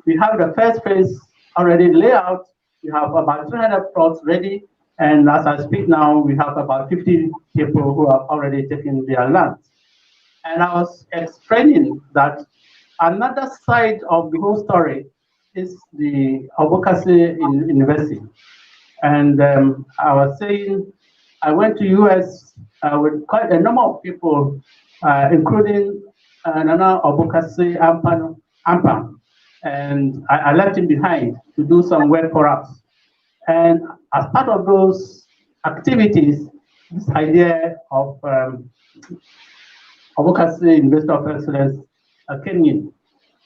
we have the first phase already laid out. We have about 300 plots ready, and as I speak now, we have about 50 people who have already taken their lands. And I was explaining that another side of the whole story is the Obokese University. And I was saying, I went to US with quite a number of people, including Nana Obokese Ampam, and I left him behind to do some work for us. And as part of those activities, this idea of Obokese University of Excellence came in.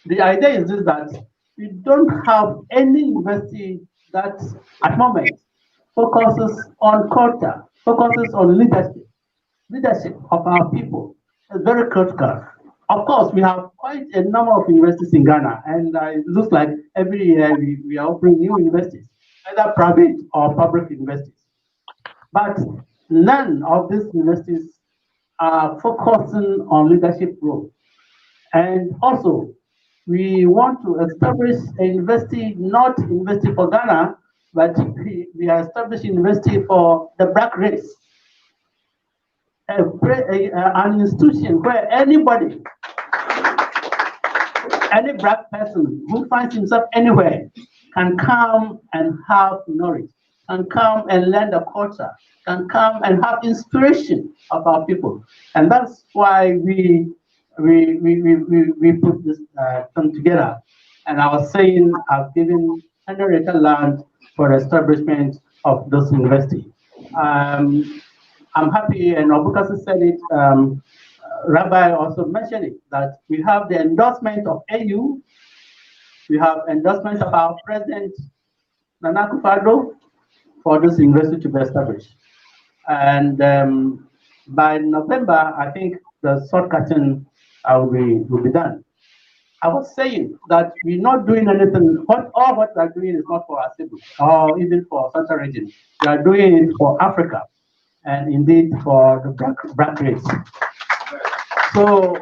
The idea is this, that we don't have any university that at the moment focuses on culture, focuses on leadership of our people. It's very critical. Of course, we have quite a number of universities in Ghana, and it looks like every year we are opening new universities, either private or public universities. But none of these universities are focusing on leadership role. And also, we want to establish a university, not university for Ghana, but we are establishing university for the black race. An institution where anybody, any black person who finds himself anywhere can come and have knowledge, can come and learn the culture, can come and have inspiration of our people. And that's why we put this thing together. And I was saying, I've given 100 acre land for the establishment of this university. I'm happy, and Obokese said it, Rabbi also mentioned it, that we have the endorsement of AU, we have endorsement of our president, Nana Akufo-Addo, for this university to be established. And by November, I think the short curtain will be done. I was saying that we're not doing anything, all what we're doing is not for Asebu or even for Central region. We are doing it for Africa, and indeed for the black race. So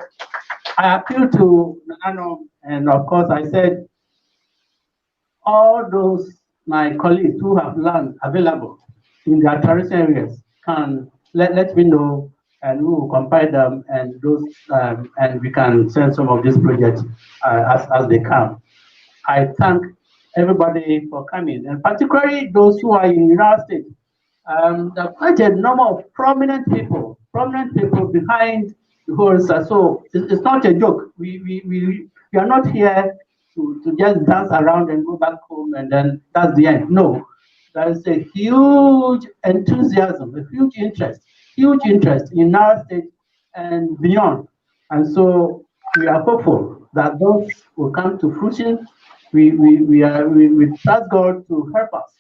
I appeal to Nano, and of course I said, all those my colleagues who have land available in their traditional areas can let me know, and we will compile them, and those and we can send some of these projects as they come. I thank everybody for coming, and particularly those who are in the United States. There are quite a number of prominent people behind the whole. So it's not a joke. We are not here to just dance around and go back home and then that's the end. No, there is a huge enthusiasm, a huge interest in our state and beyond. And so we are hopeful that those will come to fruition. We trust God to help us,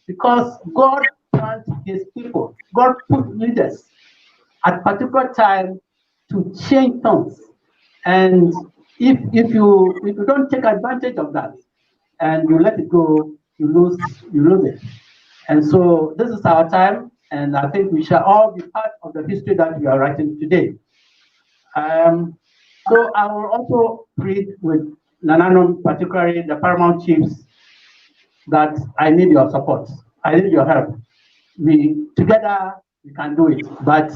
because God plants his people. God put leaders at particular time to change things. And if you don't take advantage of that and you let it go, you lose it. And so this is our time, and I think we shall all be part of the history that we are writing today. So I will also plead with Nananom, particularly the paramount chiefs, that I need your support. I need your help. Together we can do it, but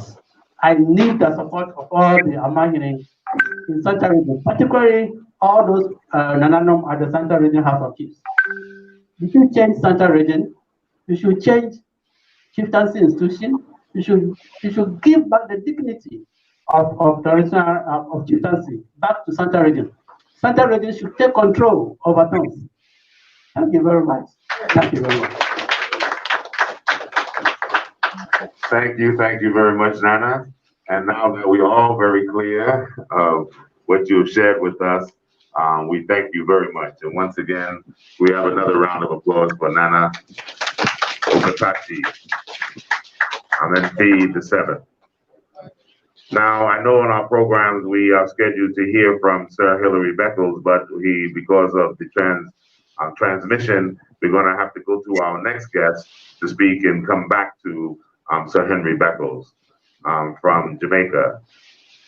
I need the support of all the Amahiri in Central Region, particularly all those Nananom at the Central Region House of Chiefs. We should change Central Region. We should change Chieftaincy institution. We should give back the dignity of traditional of Chieftaincy back to Central Region. Central Region should take control over things. Thank you very much. Thank you very much. Thank you very much, Nana. And now that we're all very clear of what you have shared with us, we thank you very much. And once again, we have another round of applause for Nana Obokese, MP the 7th. Now, I know in our programs we are scheduled to hear from Sir Hilary Beckles, but because of the transmission, we're going to have to go to our next guest to speak and come back to Sir Henry Beckles from Jamaica.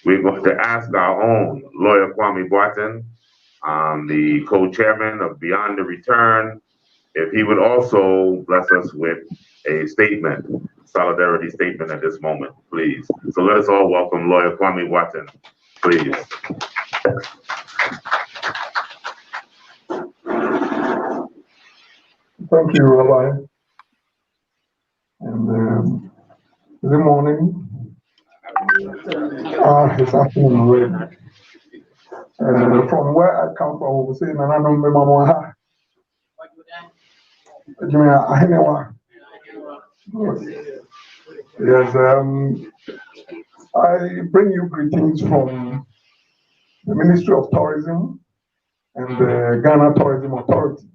We're going to ask our own lawyer Kwame Boateng, the co-chairman of Beyond the Return, if he would also bless us with a statement, solidarity statement at this moment, please. So let us all welcome lawyer Kwame Boateng, please. Thank you, Rabbi. And good morning. It's afternoon already. From where I come from, we say, Nana no me mamoha. Yes, I bring you greetings from the Ministry of Tourism and the Ghana Tourism Authority.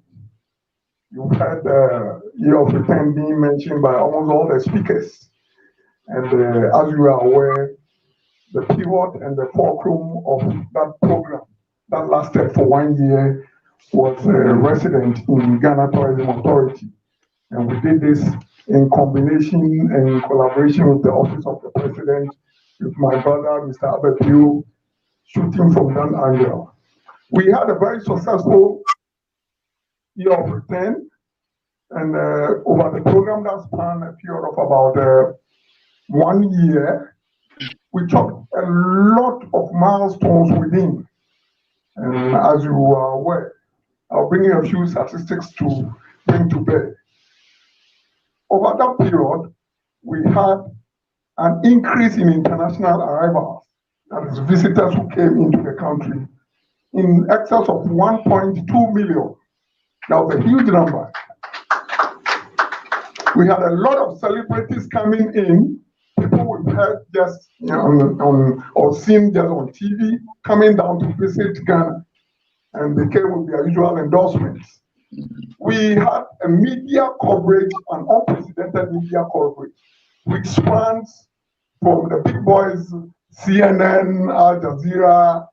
You've had the year of return being mentioned by almost all the speakers. And as you are aware, the pivot and the fulcrum of that program that lasted for 1 year was a resident in Ghana Tourism Authority. And we did this in combination and in collaboration with the Office of the President, with my brother, Mr. Abedul, shooting from that angle. We had a very successful year of return, and over the program that spanned a period of about 1 year, we took a lot of milestones within. And as you are aware, I'll bring you a few statistics to bring to bear. Over that period, we had an increase in international arrivals, that is visitors who came into the country, in excess of 1.2 million. That was a huge number. We had a lot of celebrities coming in, people we've heard just or seen just on TV, coming down to visit Ghana, and they came with their usual endorsements. We had a media coverage, an unprecedented media coverage, which spans from the big boys, CNN, Al Jazeera,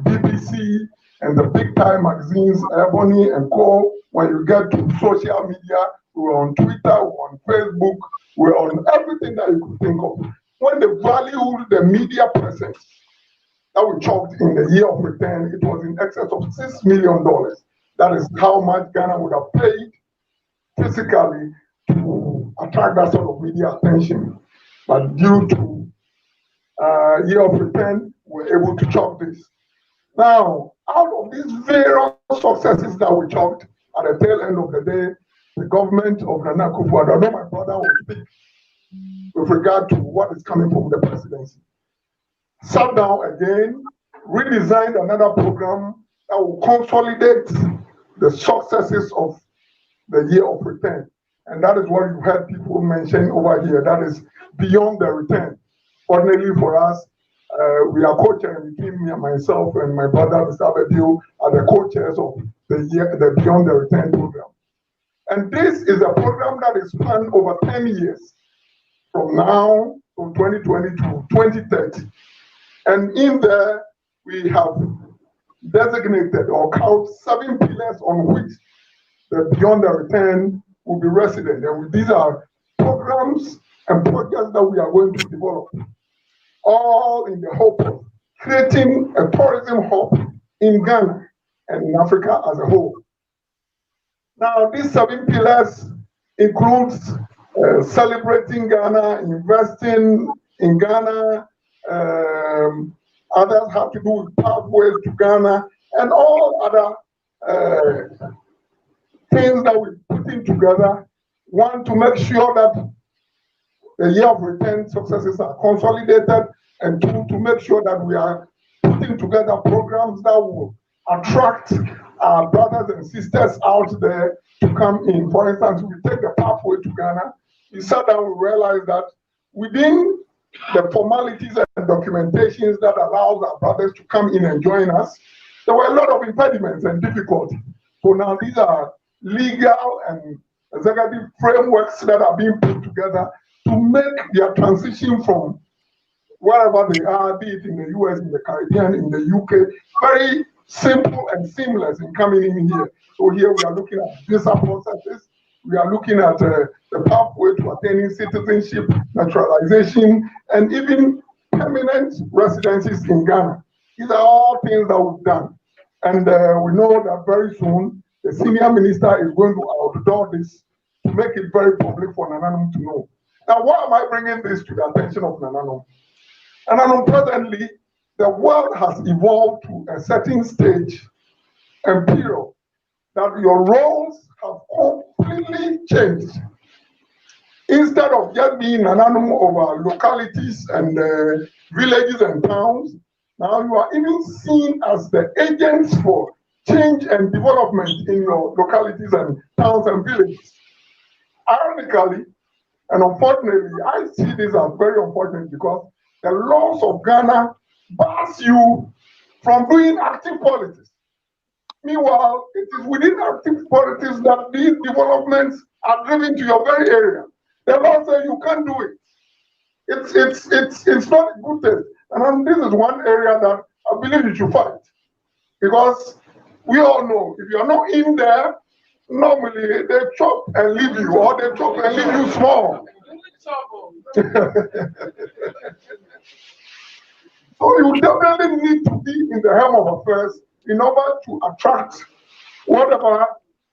BBC, and the big time magazines, Ebony and Co. When you get to social media, we're on Twitter, we're on Facebook, we're on everything that you could think of. When they valued the media presence that we chalked in the year of return, it was in excess of $6 million. That is how much Ghana would have paid physically to attract that sort of media attention. But due to year of return, we're able to chalk this. Now, out of these various successes that we chalked at the tail end of the day, the government of Nana Akufo-Addo, I know my brother will speak with regard to what is coming from the presidency, sat down again, redesigned another program that will consolidate the successes of the year of return. And that is what you heard people mention over here. That is beyond the return. Fortunately for us, we are co-chairing between me and myself and my brother, Mr. Abedio, are the co-chairs of the Beyond the Return program. And this is a program that is planned over 10 years, from now to 2020 to 2030. And in there, we have designated or count 7 pillars on which the Beyond the Return will be resident. And these are programs and projects that we are going to develop, all in the hope of creating a tourism hub in Ghana and in Africa as a whole. Now, these 7 pillars includes celebrating Ghana, investing in Ghana, others have to do with pathways to Ghana, and all other things that we're putting together. One, to make sure that the year of return successes are consolidated, and 2, to make sure that we are putting together programs that will attract our brothers and sisters out there to come in. For instance, we take the pathway to Ghana. We sat down, we realized that within the formalities and documentations that allows our brothers to come in and join us, there were a lot of impediments and difficulties. So now these are legal and executive frameworks that are being put together to make their transition from wherever they are, be it in the US, in the Caribbean, in the UK, very simple and seamless in coming in here. So here we are looking at visa processes, we are looking at the pathway to attaining citizenship, naturalization, and even permanent residencies in Ghana. These are all things that we've done. And we know that very soon, the senior minister is going to outdoor this to make it very public for Nananum to know. Now, why am I bringing this to the attention of Nananum? Nananum, presently, the world has evolved to a certain stage and period that your roles have completely changed. Instead of just being Nananum over localities and villages and towns, now you are even seen as the agents for change and development in your localities and towns and villages. Ironically, and unfortunately, I see this as very unfortunate because the laws of Ghana bars you from doing active politics. Meanwhile, it is within active politics that these developments are driven to your very area. The law says you can't do it. It's not a good thing. And this is one area that I believe you should fight. Because we all know, if you're not in there, normally they chop and leave you, or they chop and leave you small. So you definitely need to be in the helm of affairs in order to attract whatever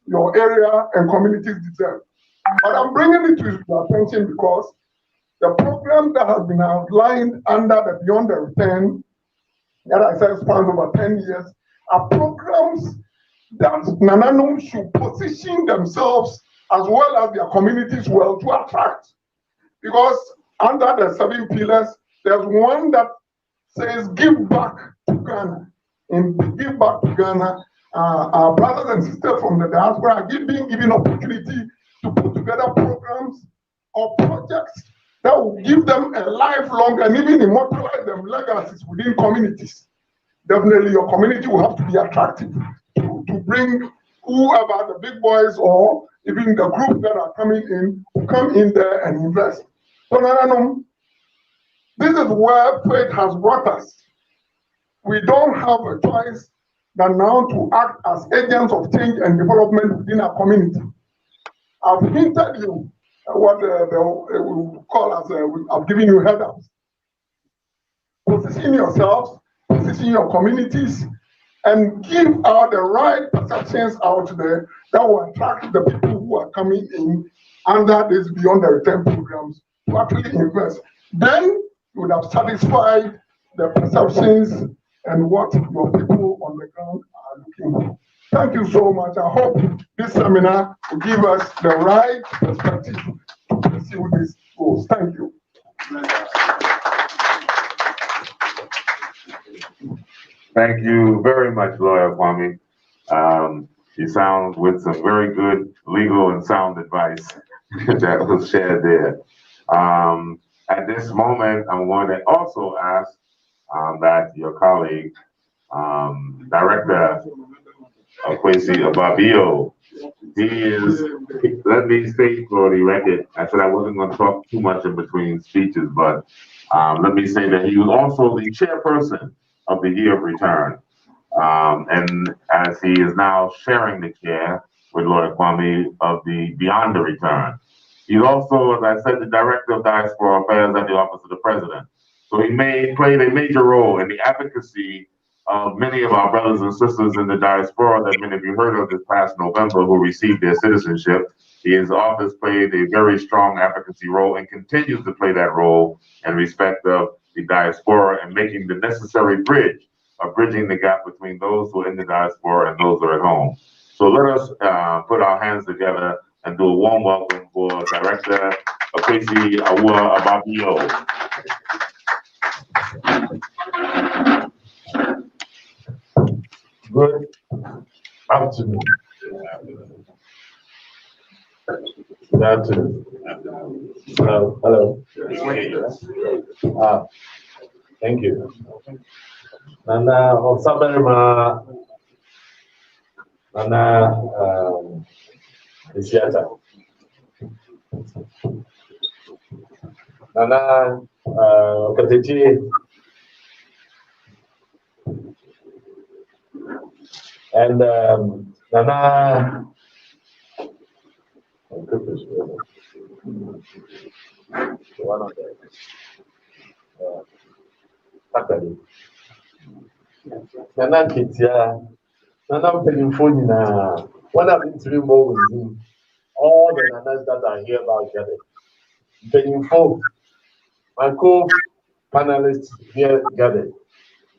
your area and communities deserve. But I'm bringing it to your attention because the program that has been outlined under the Beyond the Return, that I said spans over 10 years, are programs that Nananum should position themselves as well as their communities well to attract. Because under the 7 pillars, there's one that says give back to Ghana. In give back to Ghana, our brothers and sisters from the diaspora are being given opportunity to put together programs or projects that will give them a lifelong and even immortalize them legacies within communities. Definitely your community will have to be attractive to bring whoever, the big boys or even the group that are coming in, to come in there and invest. So Nananum, this is where faith has brought us. We don't have a choice than now to act as agents of change and development within our community. I've hinted you what we call as I've given you head-ups. Position yourselves, position your communities, and give out the right perceptions out there that will attract the people who are coming in under this Beyond the Return programs to actually invest. Then you would have satisfied the perceptions and what your people on the ground are looking for. Thank you so much. I hope this seminar will give us the right perspective to pursue these goals. Thank you. Thank you very much, Lawyer Kwame. You sound with some very good legal and sound advice. that was shared there. At this moment, I'm going to also ask that your colleague, Director Obokese Ababio, he is, let me say for the record, I said I wasn't going to talk too much in between speeches, but let me say that he was also the chairperson of the Year of Return. And as he is now sharing the chair with Lord Kwame of the Beyond the Return. He's also, as I said, the Director of Diaspora Affairs at the Office of the President. So he played a major role in the advocacy of many of our brothers and sisters in the diaspora that many of you heard of this past November who received their citizenship. His office played a very strong advocacy role and continues to play that role in respect of the diaspora and making the necessary bridge of bridging the gap between those who are in the diaspora and those who are at home. So let us put our hands together and do a warm welcome for Director Obokese Ababio. Good afternoon. Good afternoon. Hello. Thank you. Nana Osaberima, Nana Isiata, Nana Katechi, and Nana one of them. Nana Kitia, Nana Pelinfonina, one of the three more with him. All the nanas that are here about gathered. Pelinfo, my co-panelists here gathered.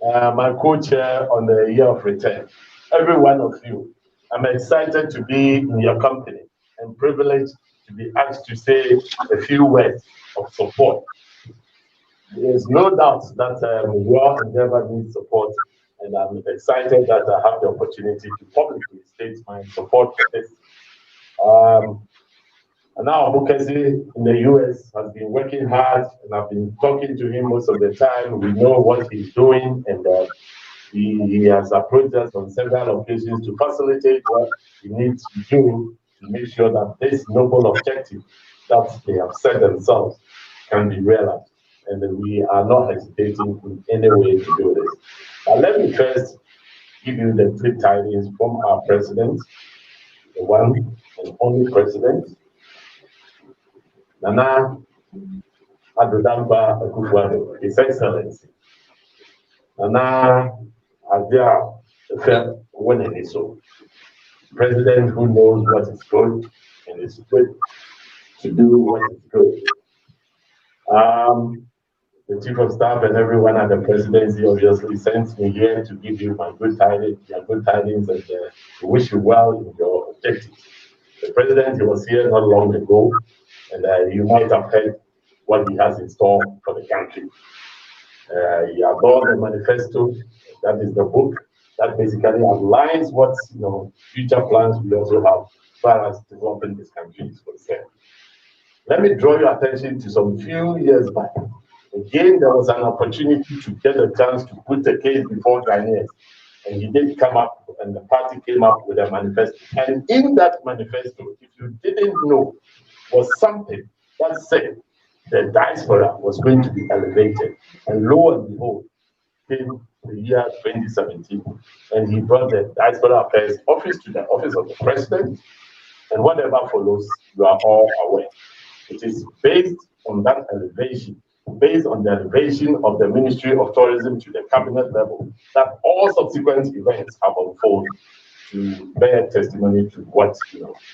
My co-chair on the Year of Return. Every one of you, I'm excited to be in your company and privileged to be asked to say a few words of support. There's no doubt that your endeavor needs support, and I'm excited that I have the opportunity to publicly state my support for this. And now Obokese in the US has been working hard, and I've been talking to him most of the time. We know what he's doing, and he has approached us on several occasions to facilitate what he needs to do to make sure that this noble objective that they have set themselves can be realized. And we are not hesitating in any way to do this. But let me first give you the good tidings from our president, the one and only president, Nana Adodampa Akufo-Addo, His Excellency. Nana Adia Weneniso, president who knows what is good and is good to do what is good. The Chief of Staff and everyone at the presidency obviously sent me here to give you my good tidings, and to wish you well in your objectives. The president, he was here not long ago, and you might have heard what he has in store for the country. He adored the manifesto, that is the book that basically outlines what future plans we also have as far as developing this country is concerned. Let me draw your attention to some few years back. Again, there was an opportunity to get a chance to put a case before Ghanaians, and he did come up, and the party came up with a manifesto. And in that manifesto, if you didn't know, was something that said the diaspora was going to be elevated. And lo and behold, came the year 2017, and he brought the Diaspora Affairs Office to the office of the president, and whatever follows, you are all aware. It is based on that elevation, based on the elevation of the Ministry of Tourism to the cabinet level, that all subsequent events have unfolded to bear testimony to what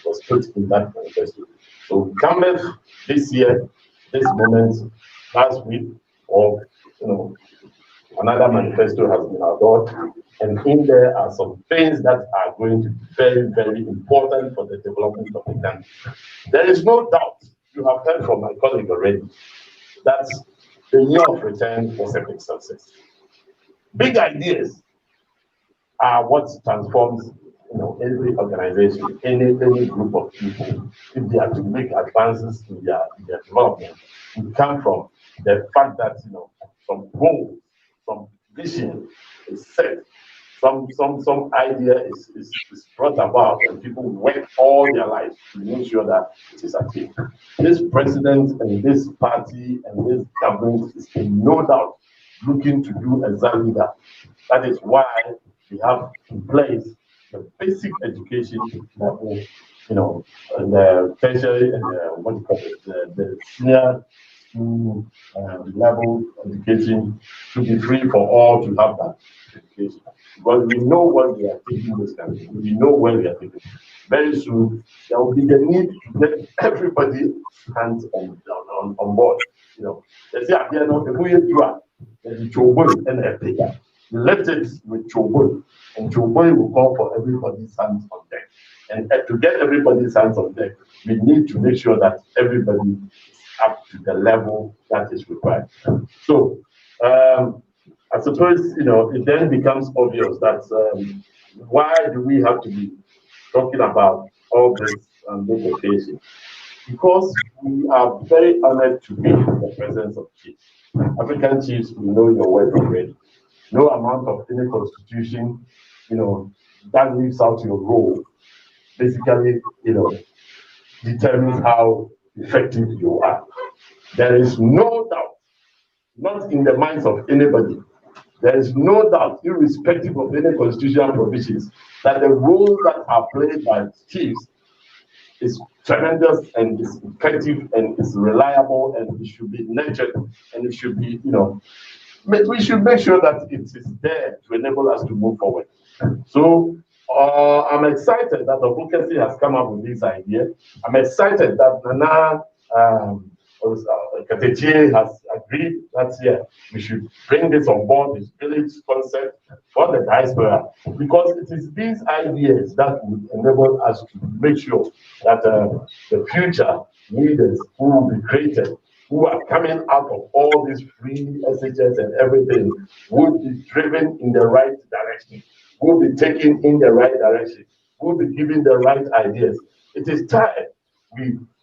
was put in that manifesto. So cometh this year, this moment, last week, or another manifesto has been adored, and in there are some things that are going to be very, very important for the development of the country. There is no doubt, you have heard from my colleague already, that the Year of Return was a big success. Big ideas are what transforms every organization, any group of people, if they are to make advances in their development, it comes from the fact that some goals, some vision is set, some idea is brought about, and people work all their lives to make sure that it is achieved. This president and this party and this government is in no doubt looking to do exactly that. That is why we have in place the basic education that will, and the tertiary and the senior school level education should be free for all to have that education. Because we know what we are taking this country, we know where we are taking. Very soon there will be the need to get everybody hands on board. They say at the end of the day, left it with Chobol, and Chobol will call for everybody's hands on deck. And to get everybody's hands on deck, we need to make sure that everybody is up to the level that is required. So, I suppose, it then becomes obvious that why do we have to be talking about all this this occasion? Because we are very honored to be in the presence of chiefs. African chiefs, we know your work already. No amount of any constitution, that leaves out your role, basically, determines how effective you are. There is no doubt, not in the minds of anybody, there is no doubt, irrespective of any constitutional provisions, that the role that are played by chiefs is tremendous and is effective and is reliable, and it should be nurtured, and it should be, we should make sure that it is there to enable us to move forward. So I'm excited that Obokese has come up with this idea. I'm excited that Nana Kateche has agreed that we should bring this on board, this village concept for the diaspora, because it is these ideas that will enable us to make sure that the future leaders who will be created, who are coming out of all these free SHS and everything, will be driven in the right direction, will be taken in the right direction, will be given the right ideas. It is time.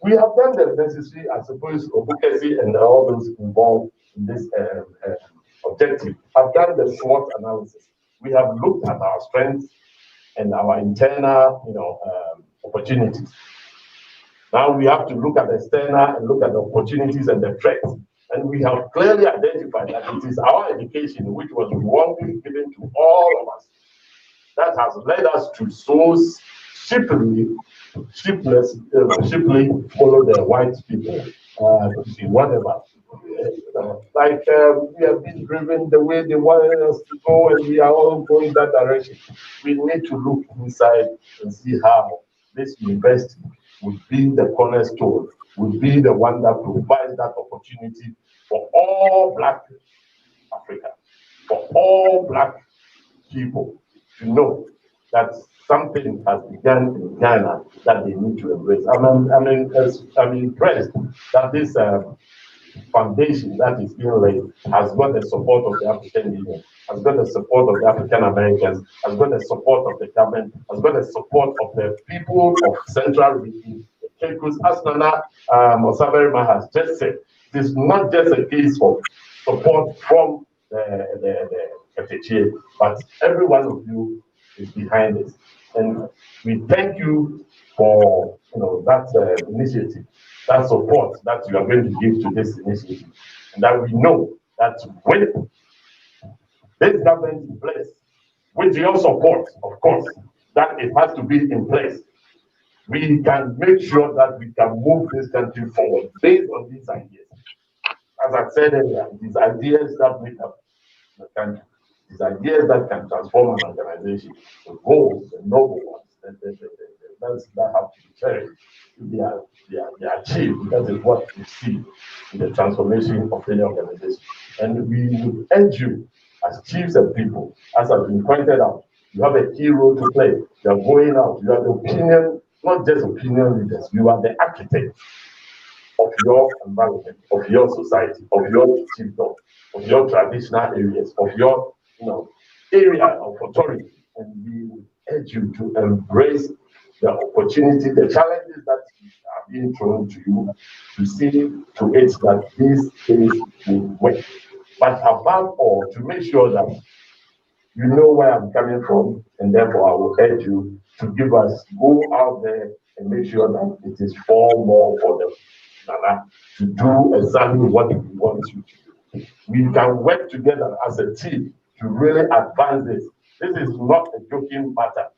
We have done the necessary, I suppose, Obokese and all those involved in this objective have done the SWOT analysis. We have looked at our strengths and our internal, opportunities. Now we have to look at the external and look at the opportunities and the threats. And we have clearly identified that it is our education, which was wrongly given to all of us, that has led us to so sheepishly follow the white people, whatever. We have been driven the way they wanted us to go, and we are all going that direction. We need to look inside and see how this university would be the cornerstone, would be the one that provides that opportunity for all Black Africa, for all Black people to know that something has begun in Ghana that they need to embrace. I'm impressed that this foundation that is being laid has got the support of the African Union, has got the support of the African Americans, has got the support of the government, has got the support of the people of Central Region. Because as Nana Osaberima has just said, it is not just a case of support from the FHA, but every one of you is behind this. And we thank you for that initiative, that support that you are going to give to this initiative, and that we know that with this government in place, with your support, of course, that it has to be in place, we can make sure that we can move this country forward based on these ideas. As I said earlier, these ideas that make up the country, these ideas that can transform an organization, the goals, the noble ones, that have to be cherished. They are achieved. That is what we see in the transformation of any organization. And we would urge you, as chiefs and people, as has been pointed out, you have a key role to play. You are going out. You are the opinion, not just opinion leaders. You are the architect of your environment, of your society, of your chiefdom, of your traditional areas, of your area of authority. And we would urge you to embrace the opportunity, the challenges that are being thrown to you, to see to it that these things will work. But above all, to make sure that you know where I'm coming from, and therefore I will urge you to go out there and make sure that it is far more for the Nana to do exactly what we want you to do. We can work together as a team to really advance this. This is not a joking matter.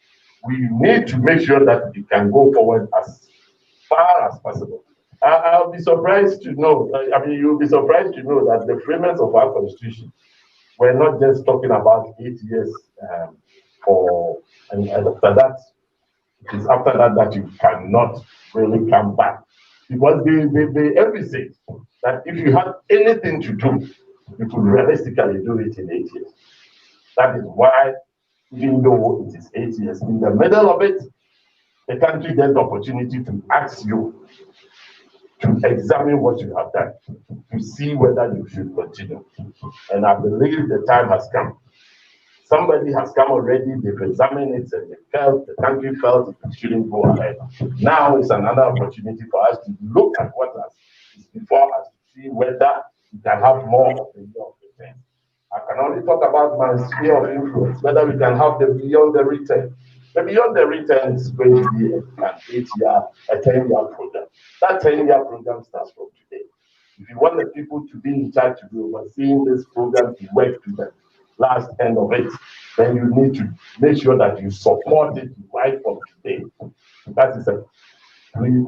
We need to make sure that we can go forward as far as possible. I'll be surprised to know, you'll be surprised to know that the framers of our constitution were not just talking about 8 years and after that, it is after that you cannot really come back. Because they emphasize that if you have anything to do, you could realistically do it in 8 years. That is why, even though it is 8 years, in the middle of it, the country gets the opportunity to ask you to examine what you have done, to see whether you should continue. And I believe the time has come. Somebody has come already, they've examined it, and the country felt it shouldn't go ahead. Now is another opportunity for us to look at what is before us, to see whether we can have more of the return. I can only talk about my sphere of influence, whether we can have the beyond the return. The beyond the return is going to be an 8-year, a 10-year program. That 10-year program starts from today. If you want the people to be in charge to be overseeing this program to work to the last end of it, then you need to make sure that you support it right from today. That is a plea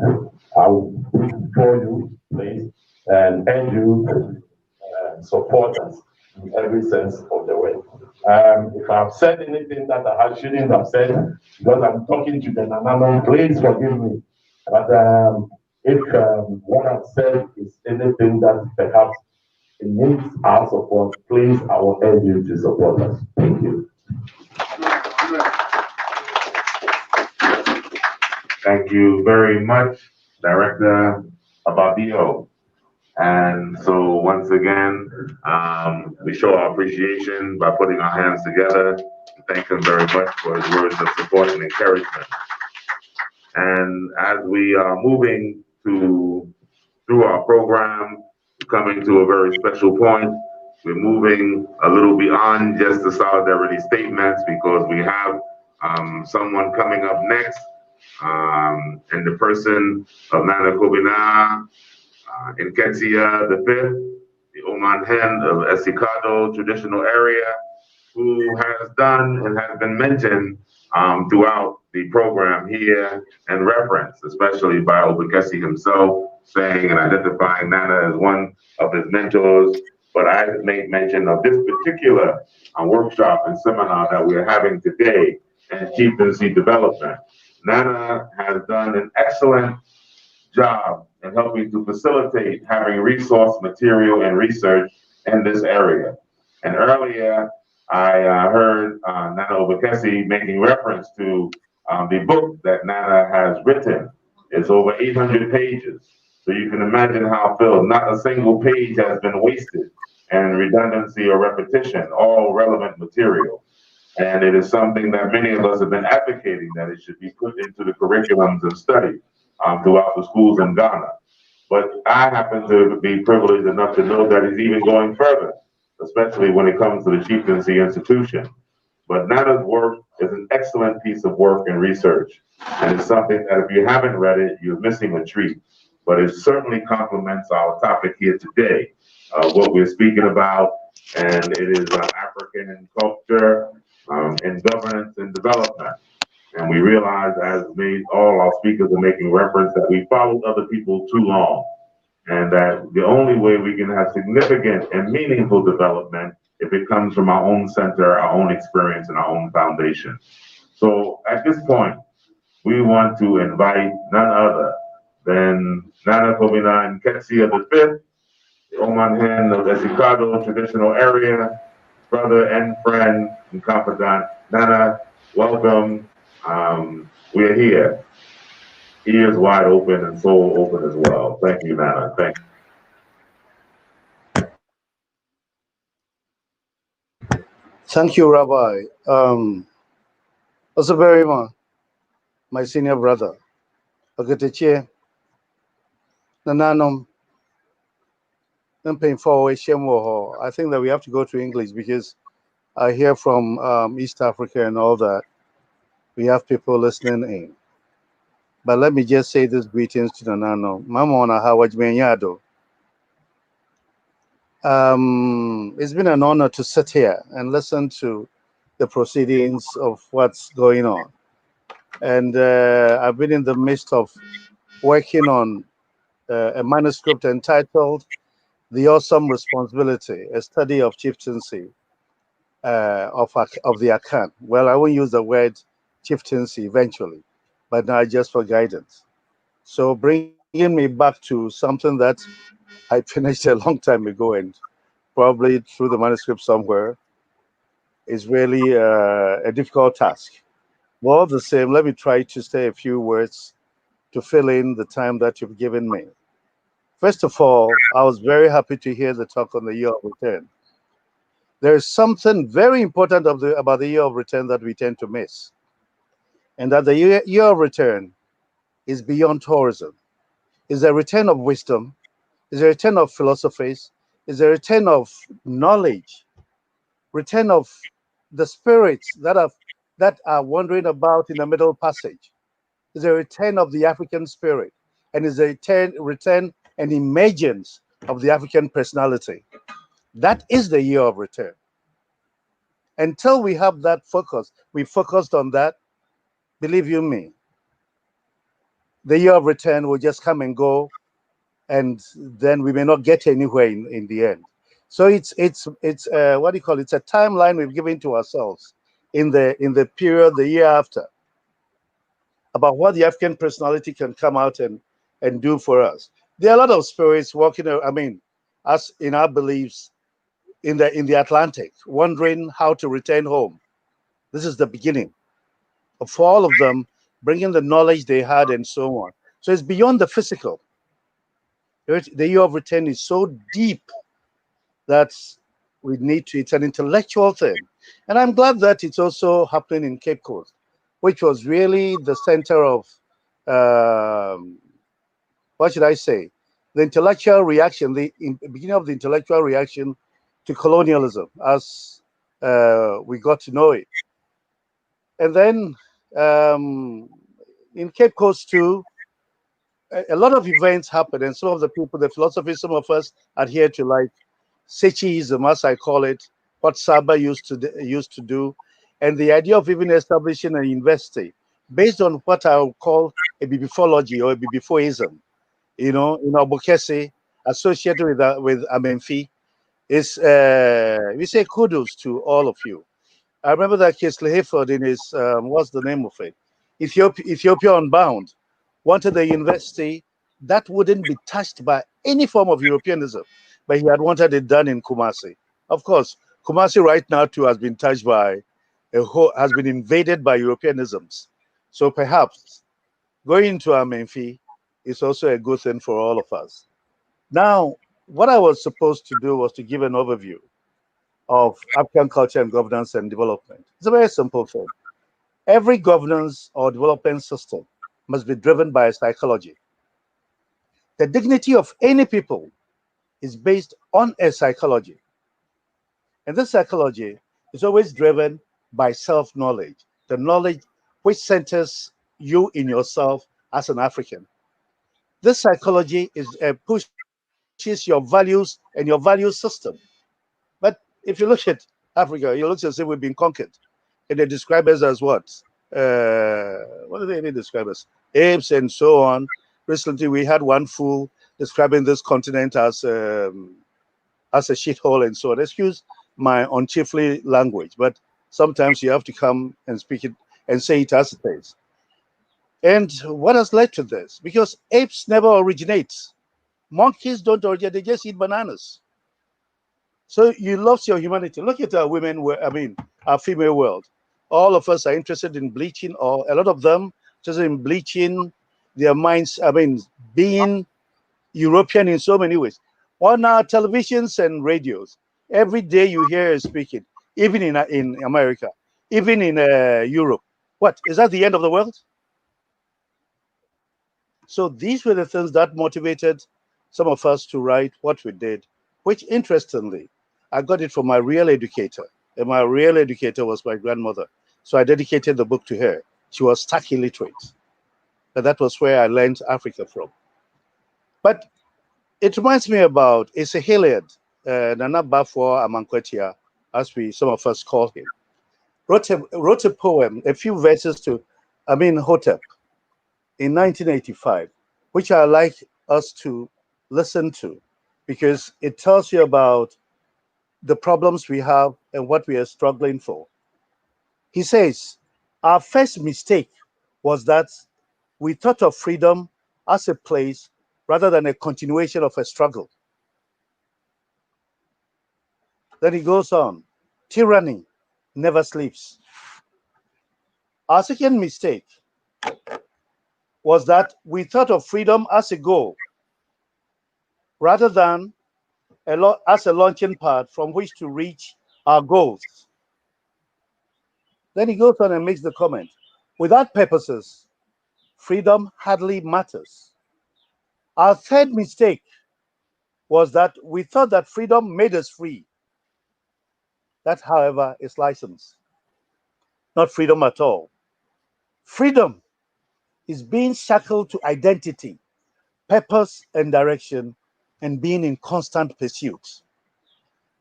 I will put for you, please, and you support us in every sense of the word. If I've said anything that I shouldn't have said, because I'm talking to the Nanano, please forgive me. But if what I've said is anything that perhaps it needs our support, please, I will urge you to support us. Thank you. Thank you very much, Director Abadio. And so once again, we show our appreciation by putting our hands together. Thank him very much for his words of support and encouragement. And as we are moving through our program, coming to a very special point, we're moving a little beyond just the solidarity statements, because we have someone coming up next, in the person of Nana Kobina in Ketsia the Fifth, the Oman Hen of Esikado traditional area, who has done and has been mentioned throughout the program here and referenced, especially by Obokese himself, saying and identifying Nana as one of his mentors. But I made mention of this particular workshop and seminar that we're having today in Chieftaincy development. Nana has done an excellent job in helping to facilitate having resource material and research in this area. And earlier, I heard Nana Obokese making reference to the book that Nana has written. It's over 800 pages. So you can imagine how filled, not a single page has been wasted in redundancy or repetition, all relevant material. And it is something that many of us have been advocating, that it should be put into the curriculums of study throughout the schools in Ghana. But I happen to be privileged enough to know that he's even going further, especially when it comes to the Chieftaincy institution. But Nana's work is an excellent piece of work and research. And it's something that if you haven't read it, you're missing a treat. But it certainly complements our topic here today, what we're speaking about. And it is African culture and governance and development. And we realize, as all our speakers are making reference, that we followed other people too long. And that the only way we can have significant and meaningful development if it comes from our own center, our own experience, and our own foundation. So at this point, we want to invite none other than Nana Kobina and Ketsia the Fifth, the Oman Hen of the Esikado traditional area, brother and friend and confidant. Nana, welcome. We're here. Ears wide open and soul open as well. Thank you, Nana. Thank you. Thank you, Rabbi. Also very much, my senior brother, Ogeteche, Nananom, and paying for Shemo. I think that we have to go to English because I hear from East Africa and all that. We have people listening in. But let me just say this greetings to Nanano. Mamona Hawajmenyado. It's been an honor to sit here and listen to the proceedings of what's going on. And I've been in the midst of working on a manuscript entitled The Awesome Responsibility, a study of chieftaincy of the Akan. Well, I won't use the word chieftaincy eventually, but now just for guidance. So bringing me back to something that I finished a long time ago and probably through the manuscript somewhere is really a difficult task. Well, all the same, let me try to say a few words to fill in the time that you've given me. First of all, I was very happy to hear the talk on the year of return. There is something very important about the year of return that we tend to miss, and that the year of return is beyond tourism. It's a return of wisdom, it's a return of philosophies, it's a return of knowledge, return of the spirits that are wandering about in the Middle Passage. It's a return of the African spirit, and it's a return and emergence of the African personality. That is the year of return. Until we have that focus, we focused on that, believe you me, the year of return will just come and go, and then we may not get anywhere in the end. So it's what do you call it? It's a timeline we've given to ourselves in the period, the year after, about what the African personality can come out and do for us. There are a lot of spirits walking, I mean, us in our beliefs in the Atlantic, wondering how to return home. This is the beginning of all of them bringing the knowledge they had and so on. So it's beyond the physical. The year of return is so deep that we need to, it's an intellectual thing. And I'm glad that it's also happening in Cape Coast, which was really the center of, what should I say, the intellectual reaction, the beginning of the intellectual reaction to colonialism as we got to know it. And then in Cape Coast too, a lot of events happen, and some of the people, the philosophy, some of us adhere to, like Sechiism, as I call it, what Saba used to do, and the idea of even establishing a university based on what I would call a bibifology or a bibifoism, in Obokese, associated with Amenfi, is we say kudos to all of you. I remember that Kesley Hayford in his what's the name of it, Ethiopia Unbound, wanted a university that wouldn't be touched by any form of Europeanism, but he had wanted it done in Kumasi. Of course, Kumasi right now too has been touched by has been invaded by Europeanisms. So perhaps going to Amenfi is also a good thing for all of us. Now, what I was supposed to do was to give an overview of African culture and governance and development. It's a very simple thing. Every governance or development system must be driven by a psychology. The dignity of any people is based on a psychology. And this psychology is always driven by self-knowledge, the knowledge which centers you in yourself as an African. This psychology pushes your values and your value system. But if you look at Africa, you look as if we've been conquered. And they describe us as what? What do they even describe us? Apes and so on. Recently, we had one fool describing this continent as a shithole and so on. Excuse my unchiefly language, but sometimes you have to come and speak it and say it as it is. And what has led to this? Because apes never originate. Monkeys don't originate, they just eat bananas. So you lost your humanity. Look at our women, our female world. All of us are interested in bleaching, or a lot of them just in bleaching their minds, being European in so many ways. On our televisions and radios, every day you hear us speaking, even in America, even in Europe. What, is that the end of the world? So these were the things that motivated some of us to write what we did, which interestingly, I got it from my real educator. And my real educator was my grandmother. So I dedicated the book to her. She was stark illiterate. But that was where I learned Africa from. But it reminds me about a Saheliad, Nana Bafo Amankwetia, as some of us call him. Wrote a poem, a few verses to Amin Hotep in 1985, which I like us to listen to, because it tells you about the problems we have and what we are struggling for. He says, our first mistake was that we thought of freedom as a place rather than a continuation of a struggle. Then he goes on, tyranny never sleeps. Our second mistake was that we thought of freedom as a goal rather than as a launching pad from which to reach our goals. Then he goes on and makes the comment, without purposes, freedom hardly matters. Our third mistake was that we thought that freedom made us free. That, however, is license, not freedom at all. Freedom is being shackled to identity, purpose, and direction, and being in constant pursuit.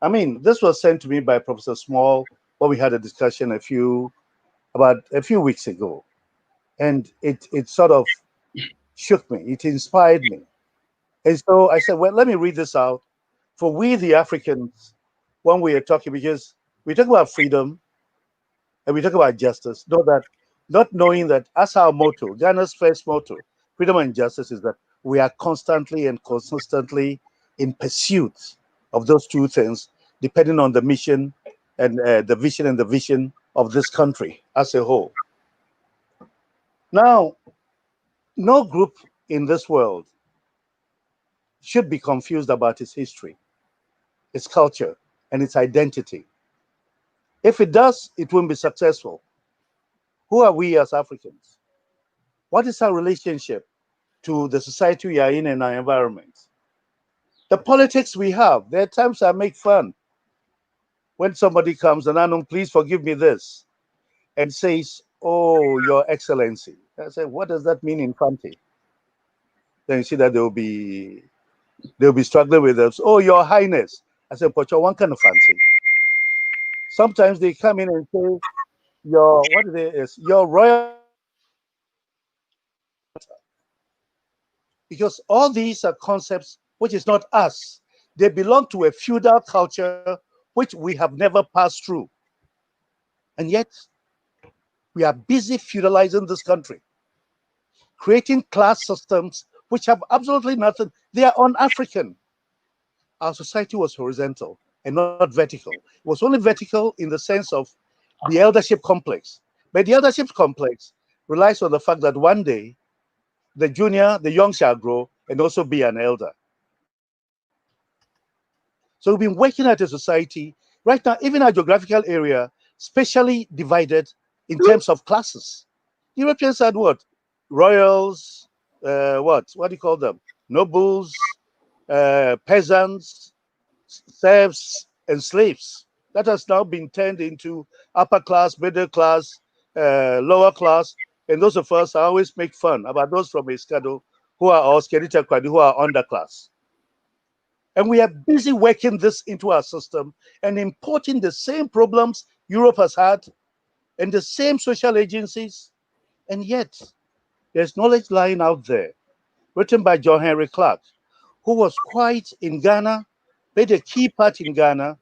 I mean, this was sent to me by Professor Small when we had a discussion about a few weeks ago. And it sort of shook me. It inspired me. And so I said, well, let me read this out for we, the Africans, when we are talking, because we talk about freedom and we talk about justice, not knowing that as our motto, Ghana's first motto, freedom and justice, is that we are constantly and consistently in pursuit of those two things, depending on the mission and the vision of this country as a whole. Now, no group in this world should be confused about its history, its culture, and its identity. If it does, it won't be successful. Who are we as Africans? What is our relationship to the society we are in and our environment? The politics we have, there are times I make fun when somebody comes and Anum, please forgive me this, and says, oh, Your Excellency. I say, what does that mean in Fanti? Then you see that they'll be struggling with us. Oh, Your Highness. I said, but you're one kind of fancy. Sometimes they come in and say, your royal, because all these are concepts which is not us. They belong to a feudal culture which we have never passed through. And yet, we are busy feudalizing this country, creating class systems which have absolutely nothing. They are un-African. Our society was horizontal and not vertical. It was only vertical in the sense of the eldership complex. But the eldership complex relies on the fact that one day, the young shall grow and also be an elder. So we've been working at a society right now, even our geographical area, spatially divided in terms of classes. Europeans had what? Royals, what do you call them? Nobles, peasants, serfs, and slaves. That has now been turned into upper class, middle class, lower class. And those of us always make fun about those from Escado who are underclass. And we are busy working this into our system and importing the same problems Europe has had and the same social agencies. And yet, there's knowledge lying out there, written by John Henry Clark, who was quite in Ghana, played a key part in Ghana,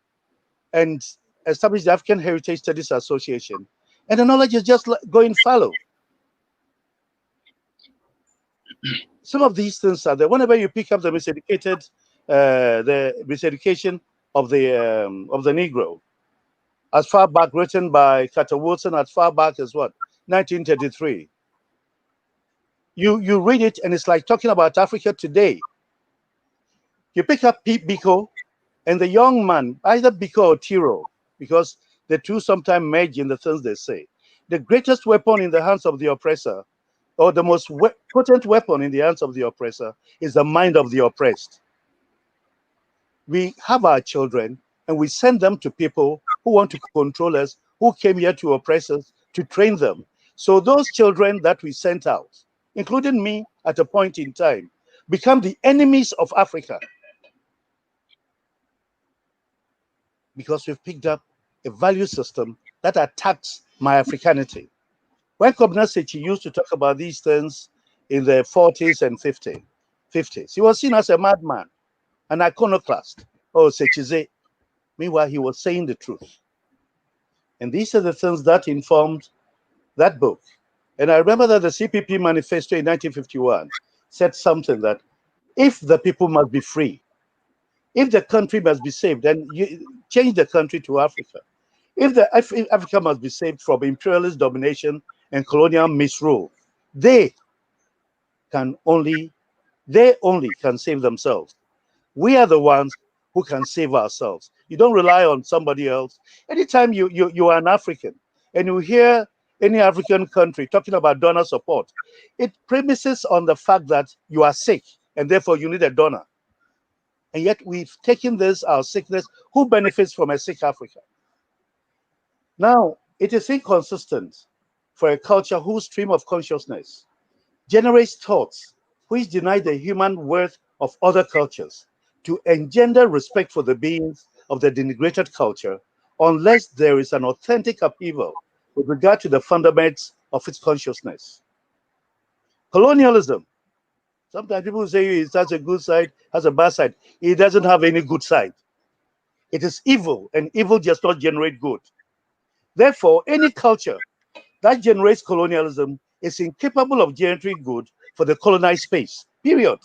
and established the African Heritage Studies Association. And the knowledge is just going fallow. Some of these things are there. Whenever you pick up the miseducation of the Negro, as far back, written by Carter Woodson, as far back as what, 1933. You read it and it's like talking about Africa today. You pick up Pete Biko and the young man, either Biko or Tiro, because the two sometimes merge in the things they say. the greatest weapon in the hands of the oppressor, or the most potent weapon in the hands of the oppressor, is the mind of the oppressed. We have our children and we send them to people who want to control us, who came here to oppress us, to train them. So those children that we sent out, including me at a point in time, become the enemies of Africa because we've picked up a value system that attacks my Africanity. When Kobna Sechi used to talk about these things in the 40s and 50s, he was seen as a madman, an iconoclast. Oh, Sechize. Meanwhile, he was saying the truth. And these are the things that informed that book. And I remember that the CPP manifesto in 1951 said something that if the people must be free, if the country must be saved, then you change the country to Africa. If Africa must be saved from imperialist domination and colonial misrule, they only can save themselves. We are the ones who can save ourselves. You don't rely on somebody else. Anytime you are an African and you hear any African country talking about donor support, it premises on the fact that you are sick and therefore you need a donor. And yet we've taken this, our sickness, who benefits from a sick Africa? Now, it is inconsistent for a culture whose stream of consciousness generates thoughts which deny the human worth of other cultures to engender respect for the beings of the denigrated culture unless there is an authentic upheaval with regard to the fundamentals of its consciousness. Colonialism. Sometimes people say it has a good side, has a bad side. It doesn't have any good side. It is evil, and evil does not generate good. Therefore, any culture that generates colonialism is incapable of generating good for the colonized space, period.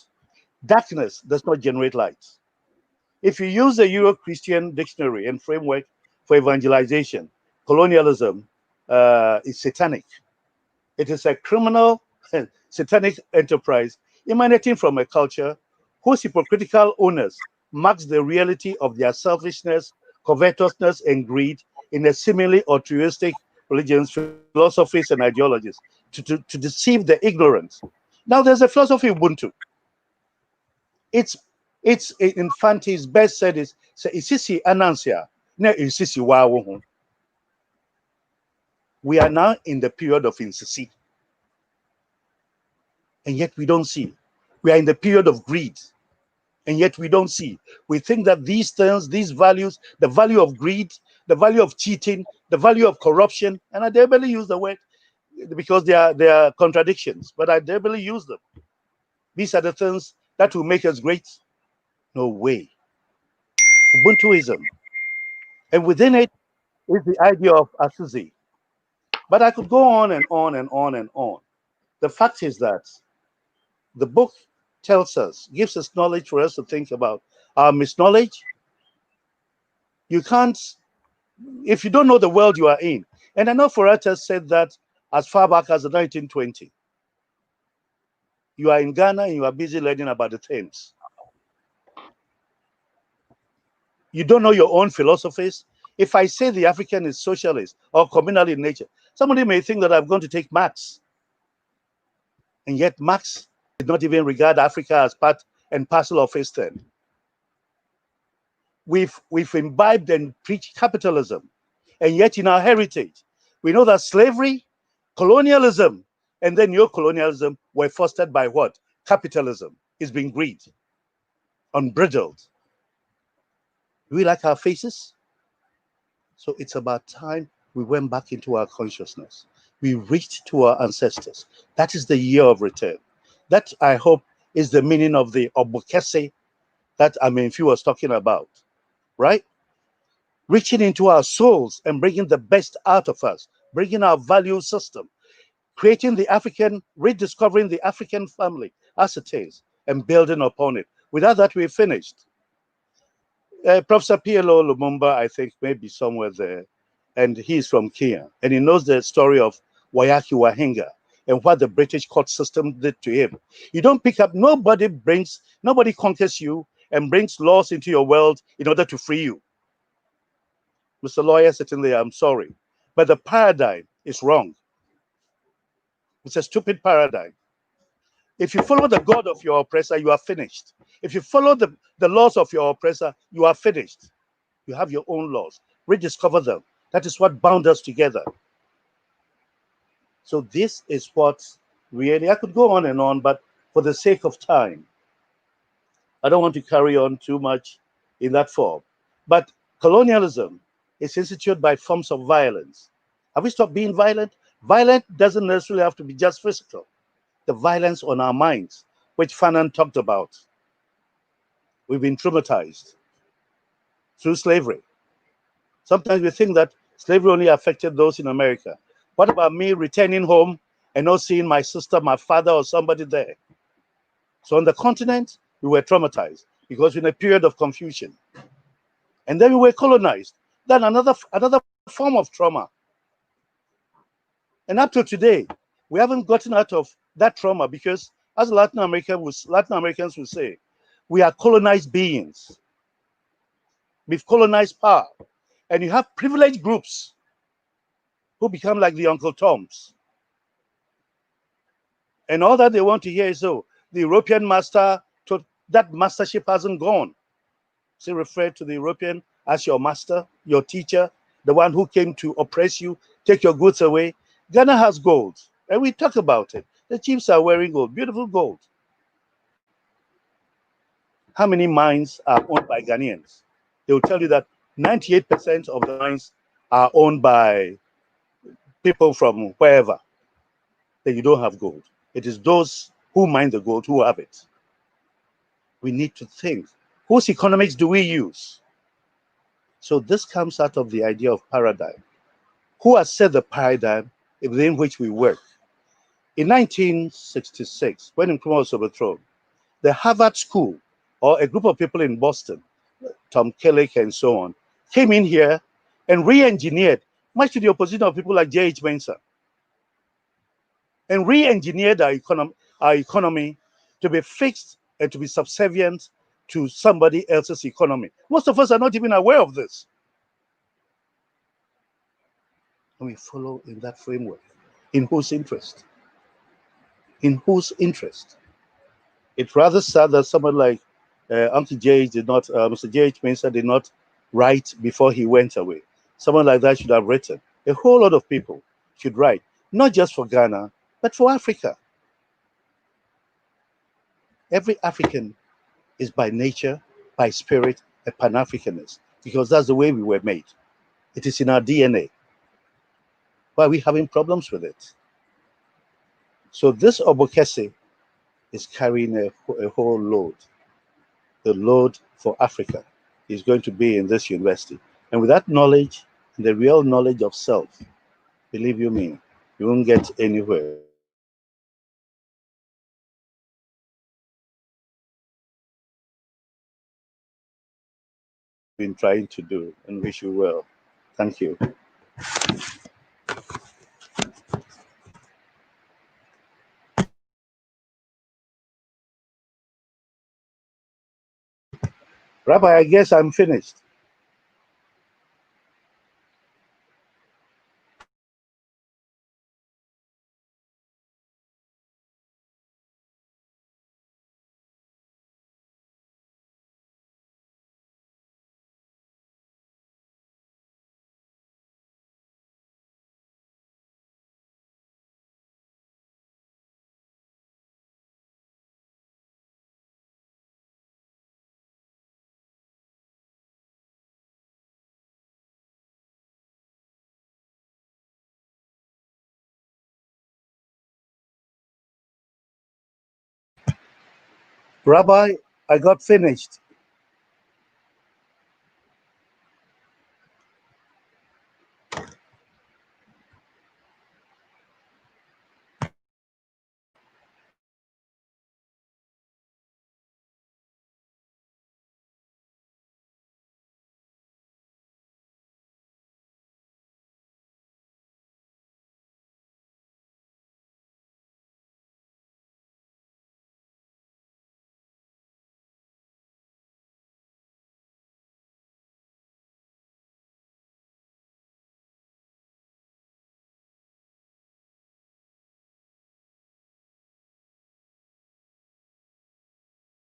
Darkness does not generate light. If you use the Euro-Christian dictionary and framework for evangelization, colonialism is satanic. It is a criminal, satanic enterprise emanating from a culture whose hypocritical owners marks the reality of their selfishness, covetousness, and greed in a seemingly altruistic religions, philosophies, and ideologies to deceive the ignorant. Now, there's a philosophy of Ubuntu. It's in Fanti's best said is isisi anansia na isisi wawo. We are now in the period of insisi, and yet we don't see. We are in the period of greed, and yet we don't see. We think that these things, these values, the value of greed, the value of cheating, the value of corruption, and I deliberately use the word because they are contradictions, but I deliberately use them. These are the things that will make us great. No way. Ubuntuism. And within it is the idea of Asuzi. But I could go on and on and on and on. The fact is that the book tells us, gives us knowledge for us to think about our misknowledge. You can't, if you don't know the world you are in. And I know Forata said that as far back as the 1920s. You are in Ghana and you are busy learning about the Thames. You don't know your own philosophies. If I say the African is socialist or communal in nature, somebody may think that I'm going to take Marx. And yet Marx did not even regard Africa as part and parcel of his thing. We've imbibed and preached capitalism. And yet in our heritage, we know that slavery, colonialism, and then neo-colonialism were fostered by what? Capitalism. It's been greed, unbridled. Do we like our faces? So it's about time we went back into our consciousness. We reached to our ancestors. That is the year of return. That, I hope, is the meaning of the Obokese that Amenfi was talking about, right? Reaching into our souls and bringing the best out of us, bringing our value system, creating the African, rediscovering the African family as it is, and building upon it. Without that, we're finished. Professor PLO Lumumba, I think, may be somewhere there, and he's from Kenya, and he knows the story of Wayaki Wahinga and what the British court system did to him. You don't pick up, nobody conquers you and brings laws into your world in order to free you. Mr. Lawyer, certainly, I'm sorry. But the paradigm is wrong. It's a stupid paradigm. If you follow the God of your oppressor, you are finished. If you follow the laws of your oppressor, you are finished. You have your own laws. Rediscover them. That is what bound us together. So this is what really, I could go on and on, but for the sake of time, I don't want to carry on too much in that form. But colonialism is instituted by forms of violence. Have we stopped being violent? Violent doesn't necessarily have to be just physical. The violence on our minds, which Fanon talked about. We've been traumatized through slavery. Sometimes we think that slavery only affected those in America. What about me returning home and not seeing my sister, my father, or somebody there? So on the continent, we were traumatized because we're in a period of confusion. And then we were colonized. Then another form of trauma. And up to today, we haven't gotten out of that trauma because, as Latin Americans will say, we are colonized beings. We've colonized power. And you have privileged groups who become like the Uncle Toms. And all that they want to hear is, oh, the European master, that mastership hasn't gone. So refer to the European as your master, your teacher, the one who came to oppress you, take your goods away. Ghana has gold, and we talk about it. The chiefs are wearing gold, beautiful gold. How many mines are owned by Ghanaians? They will tell you that 98% of the mines are owned by people from wherever. Then you don't have gold. It is those who mine the gold who have it. We need to think, whose economics do we use? So this comes out of the idea of paradigm. Who has set the paradigm within which we work? In 1966, when Nkrumah was overthrown, the Harvard School, or a group of people in Boston, Tom Kellick and so on, came in here and re-engineered, much to the opposition of people like J.H. Mensah, and re-engineered our economy to be fixed and to be subservient to somebody else's economy. Most of us are not even aware of this. And we follow in that framework. In whose interest? In whose interest? It's rather sad that someone like Uncle J did not, Mr. J.H. Mensah did not write before he went away. Someone like that should have written. A whole lot of people should write, not just for Ghana, but for Africa. Every African is by nature, by spirit, a pan-Africanist, because that's the way we were made. It is in our DNA. Why are we having problems with it? So this Obokese is carrying a whole load. The load for Africa is going to be in this university. And with that knowledge, the real knowledge of self, believe you me, you won't get anywhere. Been trying to do, and wish you well. Thank you. Rabbi, I guess I'm finished. Rabbi, I got finished.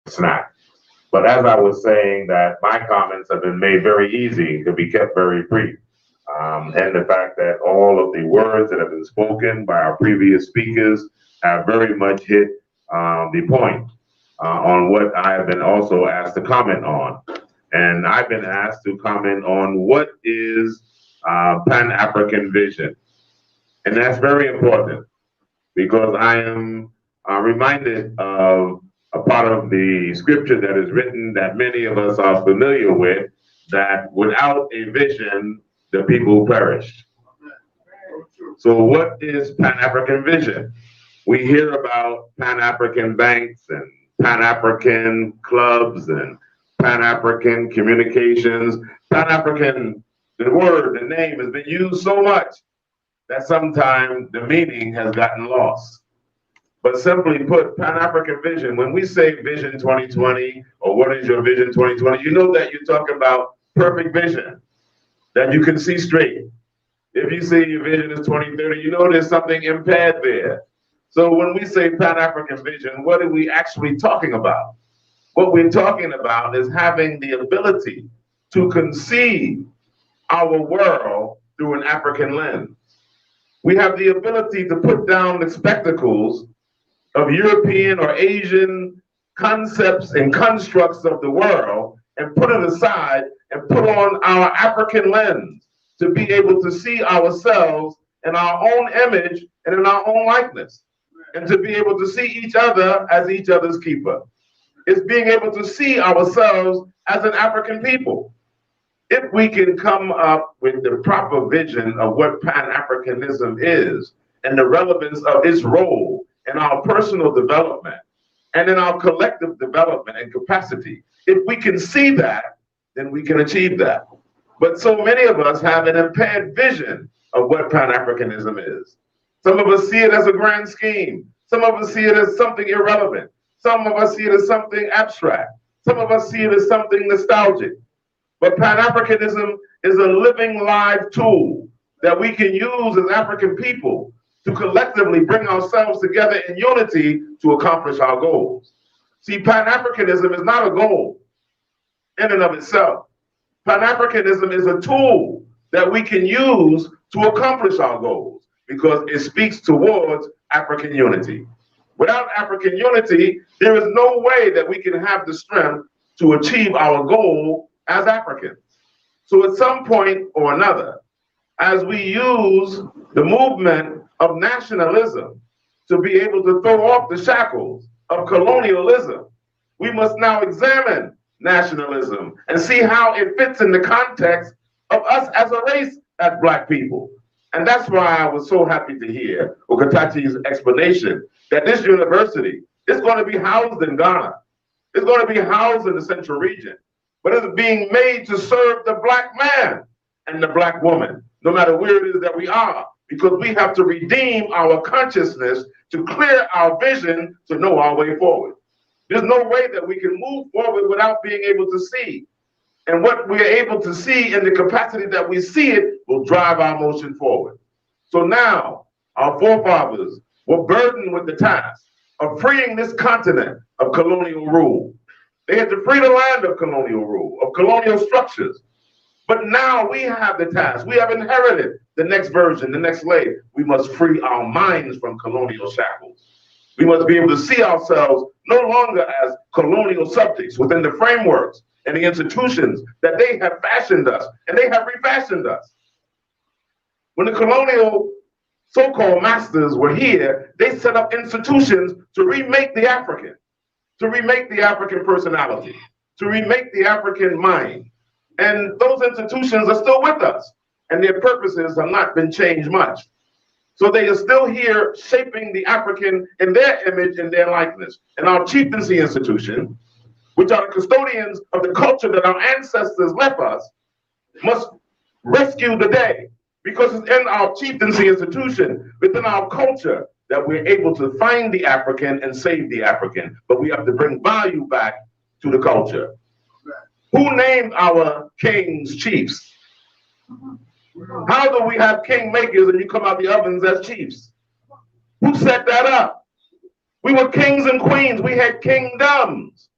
snack. But as I was saying, that my comments have been made very easy to be kept very brief. And the fact that all of the words that have been spoken by our previous speakers have very much hit the point on what I have been also asked to comment on. And I've been asked to comment on what is Pan-African vision. And that's very important because I am reminded of a part of the scripture that is written that many of us are familiar with, that without a vision, the people perish. So what is Pan-African vision? We hear about Pan-African banks and Pan-African clubs and Pan-African communications. Pan-African, the word, the name has been used so much that sometimes the meaning has gotten lost. But simply put, Pan-African vision, when we say Vision 2020, or what is your Vision 2020, you know that you're talking about perfect vision, that you can see straight. If you say your vision is 2030, you know there's something impaired there. So when we say Pan-African vision, what are we actually talking about? What we're talking about is having the ability to conceive our world through an African lens. We have the ability to put down the spectacles of European or Asian concepts and constructs of the world and put it aside and put on our African lens to be able to see ourselves in our own image and in our own likeness, and to be able to see each other as each other's keeper. It's being able to see ourselves as an African people. If we can come up with the proper vision of what Pan-Africanism is and the relevance of its role in our personal development and in our collective development and capacity, if we can see that, then we can achieve that. But so many of us have an impaired vision of what Pan-Africanism is. Some of us see it as a grand scheme. Some of us see it as something irrelevant. Some of us see it as something abstract. Some of us see it as something nostalgic. But Pan-Africanism is a living, live tool that we can use as African people to collectively bring ourselves together in unity to accomplish our goals. See, Pan-Africanism is not a goal in and of itself. Pan-Africanism is a tool that we can use to accomplish our goals because it speaks towards African unity. Without African unity, there is no way that we can have the strength to achieve our goal as Africans. So at some point or another, as we use the movement of nationalism to be able to throw off the shackles of colonialism, we must now examine nationalism and see how it fits in the context of us as a race, as Black people. And that's why I was so happy to hear Okatachi's explanation that this university is going to be housed in Ghana. It's going to be housed in the Central Region, but it's being made to serve the Black man and the Black woman, no matter where it is that we are, because we have to redeem our consciousness to clear our vision to know our way forward. There's no way that we can move forward without being able to see. And what we're able to see in the capacity that we see it will drive our motion forward. So now, our forefathers were burdened with the task of freeing this continent of colonial rule. They had to free the land of colonial rule, of colonial structures. But now we have the task. We have inherited the next version, the next layer. We must free our minds from colonial shackles. We must be able to see ourselves no longer as colonial subjects within the frameworks and the institutions that they have fashioned us, and they have refashioned us. When the colonial so-called masters were here, they set up institutions to remake the African, to remake the African personality, to remake the African mind. And those institutions are still with us, and their purposes have not been changed much. So they are still here shaping the African in their image and their likeness. And our Chieftaincy institution, which are the custodians of the culture that our ancestors left us, must rescue the day, because it's in our Chieftaincy institution, within our culture, that we're able to find the African and save the African. But we have to bring value back to the culture. Who named our kings chiefs? How do we have king makers and you come out the ovens as chiefs? Who set that up? We were kings and queens. We had kingdoms.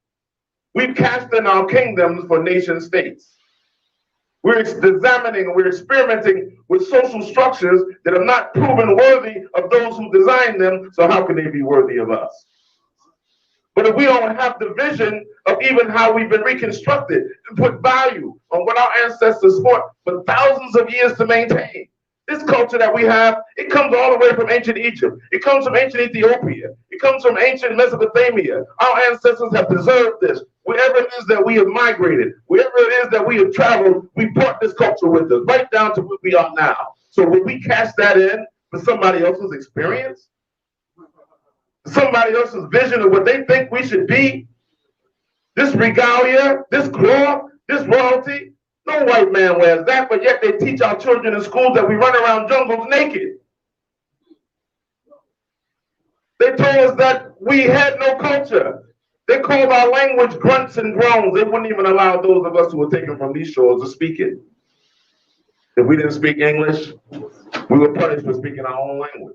We've cast in our kingdoms for nation states. We're examining, we're experimenting with social structures that are not proven worthy of those who designed them, so how can they be worthy of us? But if we don't have the vision of even how we've been reconstructed and put value on what our ancestors fought for thousands of years to maintain, this culture that we have, it comes all the way from ancient Egypt. It comes from ancient Ethiopia. It comes from ancient Mesopotamia. Our ancestors have preserved this. Wherever it is that we have migrated, wherever it is that we have traveled, we brought this culture with us, right down to where we are now. So will we cast that in for somebody else's experience? Somebody else's vision of what they think we should be? This regalia, this cloth, this royalty? No white man wears that, but yet they teach our children in schools that we run around jungles naked. They told us that we had no culture. They called our language grunts and groans. They wouldn't even allow those of us who were taken from these shores to speak it. If we didn't speak English, we were punished for speaking our own language.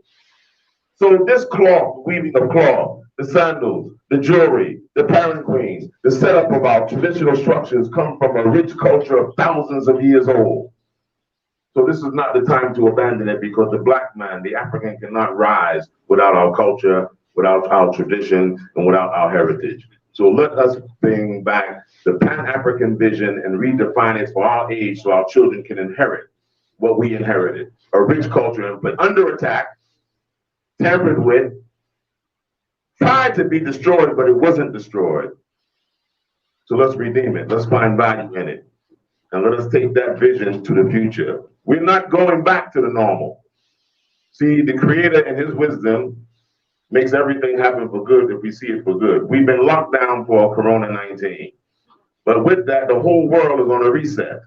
So this cloth, weaving of cloth, the sandals, the jewelry, the palanquins, the setup of our traditional structures come from a rich culture of thousands of years old. So this is not the time to abandon it, because the black man, the African, cannot rise without our culture, without our tradition, and without our heritage. So let us bring back the Pan-African vision and redefine it for our age so our children can inherit what we inherited. A rich culture, but under attack, tampered with, tried to be destroyed, but it wasn't destroyed. So let's redeem it. Let's find value in it. And let us take that vision to the future. We're not going back to the normal. See, the Creator in His wisdom makes everything happen for good if we see it for good. We've been locked down for Corona-19. But with that, the whole world is on a reset.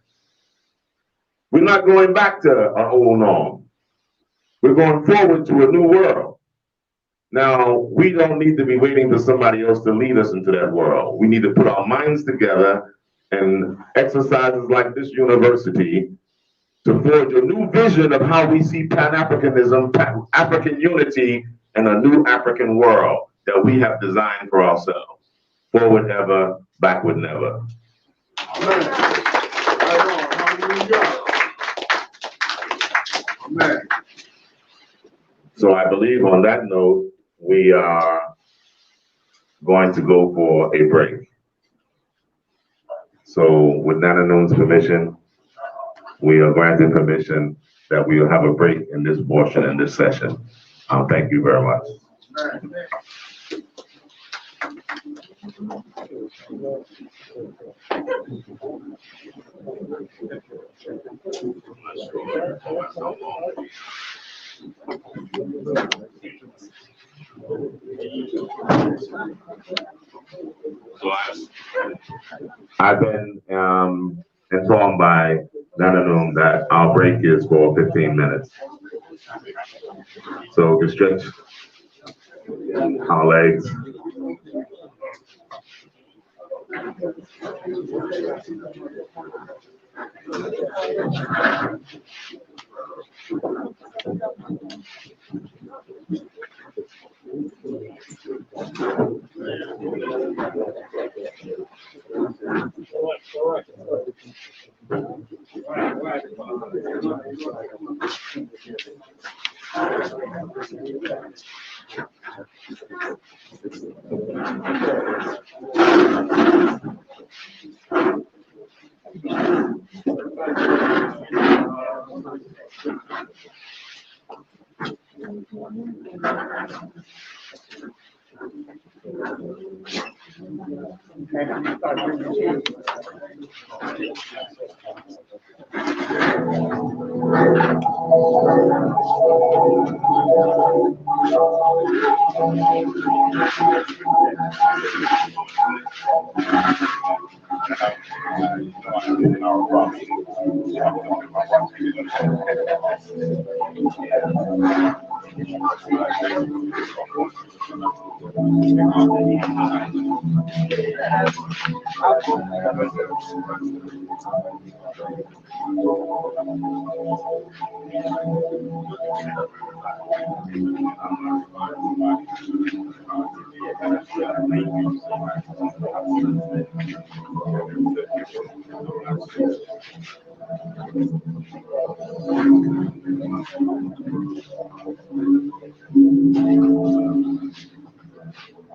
We're not going back to our old norm. We're going forward to a new world. Now, we don't need to be waiting for somebody else to lead us into that world. We need to put our minds together and exercises like this university to forge a new vision of how we see Pan-Africanism, African unity, and a new African world that we have designed for ourselves. Forward ever, backward never. Amen. So I believe on that note, we are going to go for a break. So with Nana Noon's permission, we are granting permission that we will have a break in this portion, in this session. Thank you very much. So I've been informed by Nana Noon that our break is for 15 minutes. So we stretch our legs.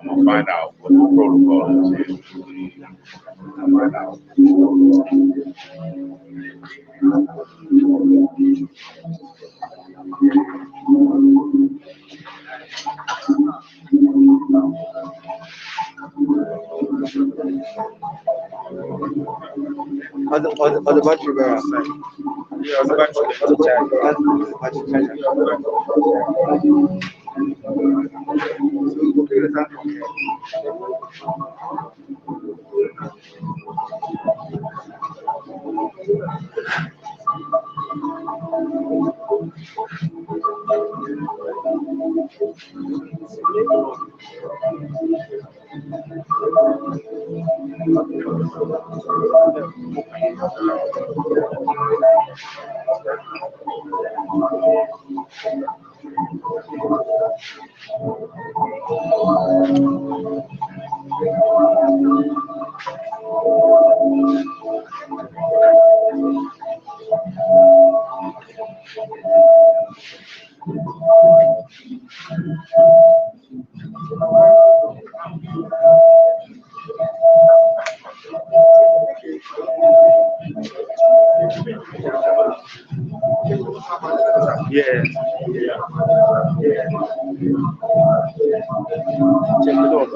I'm gonna find out what the protocol is here. I'll find out. Other battery bearer. Yeah, the Yeah. Check it out.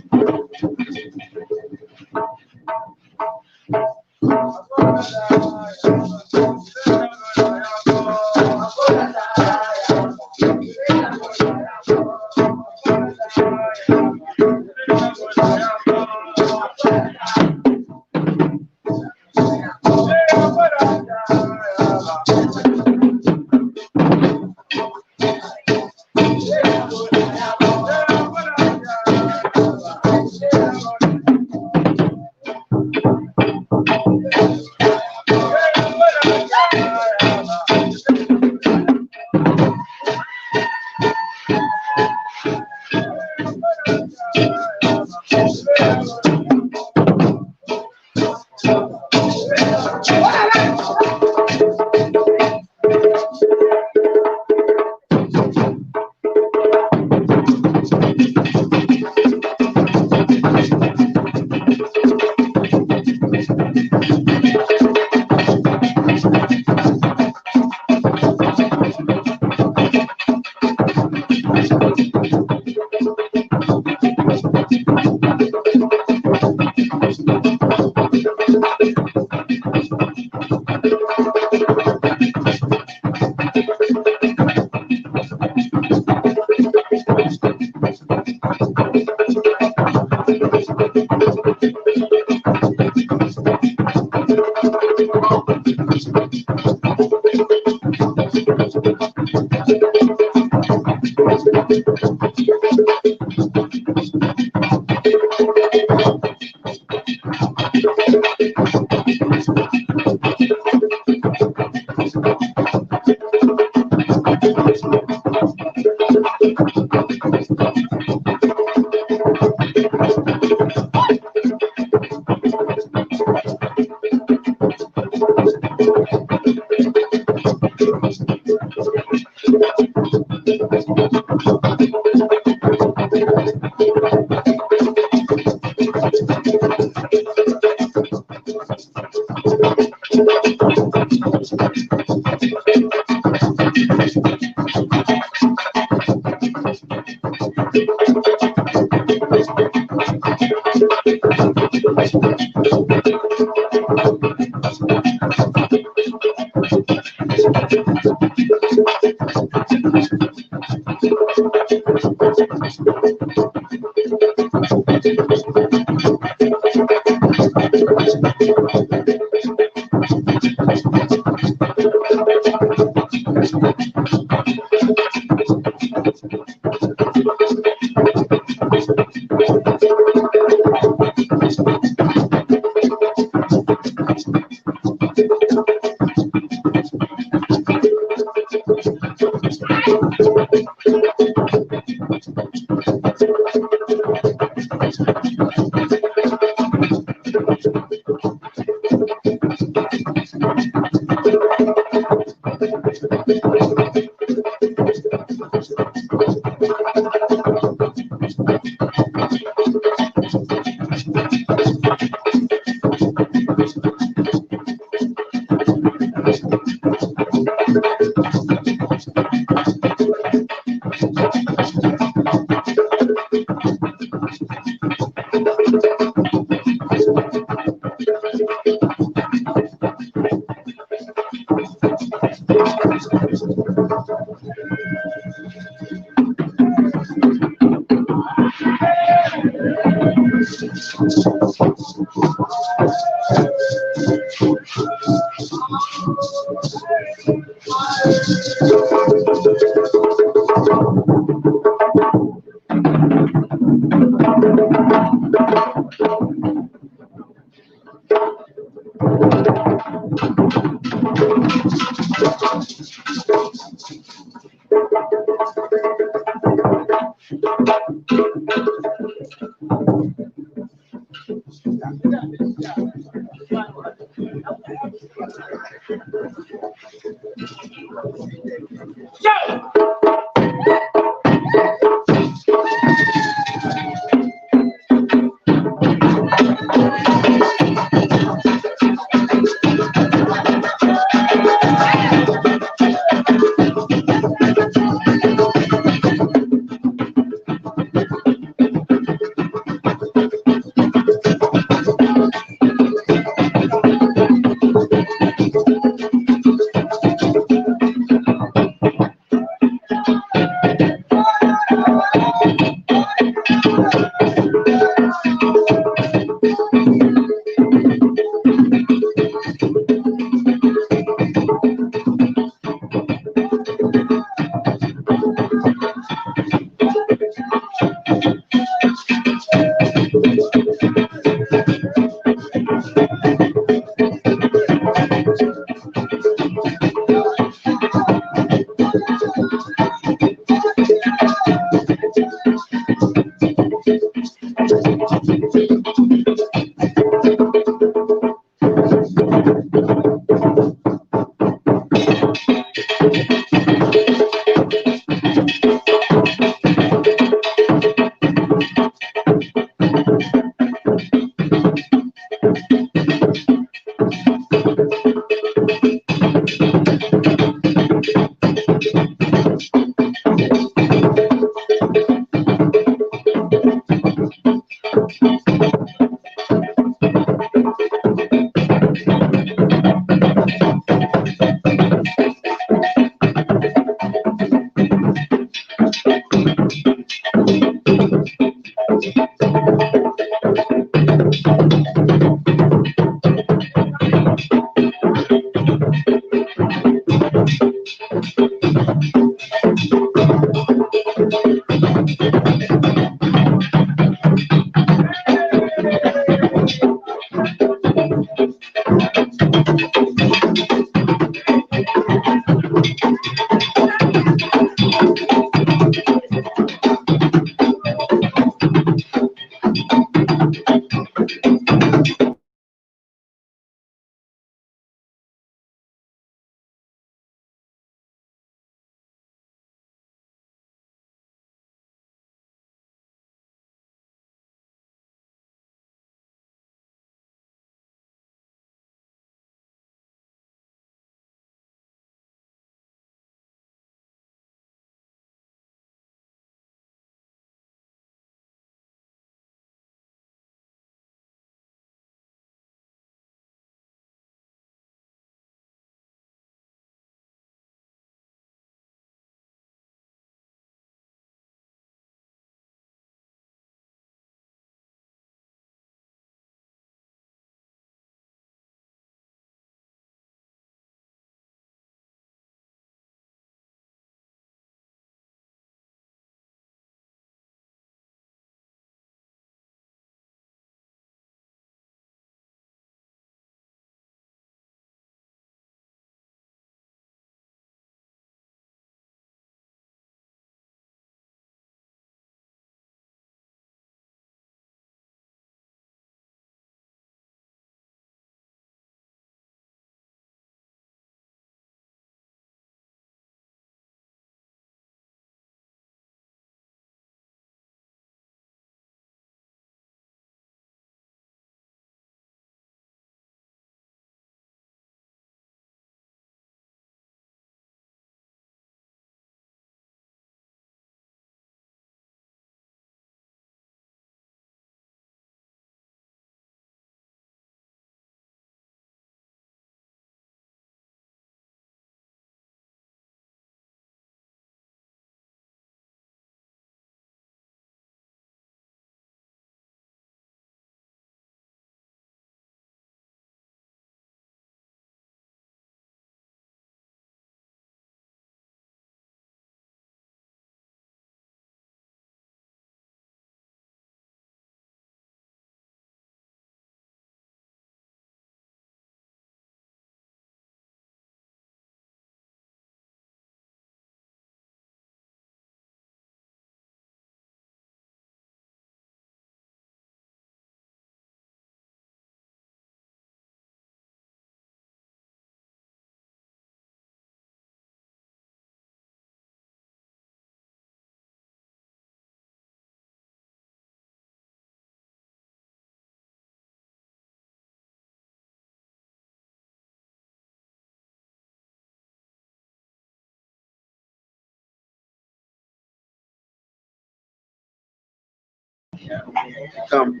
Come.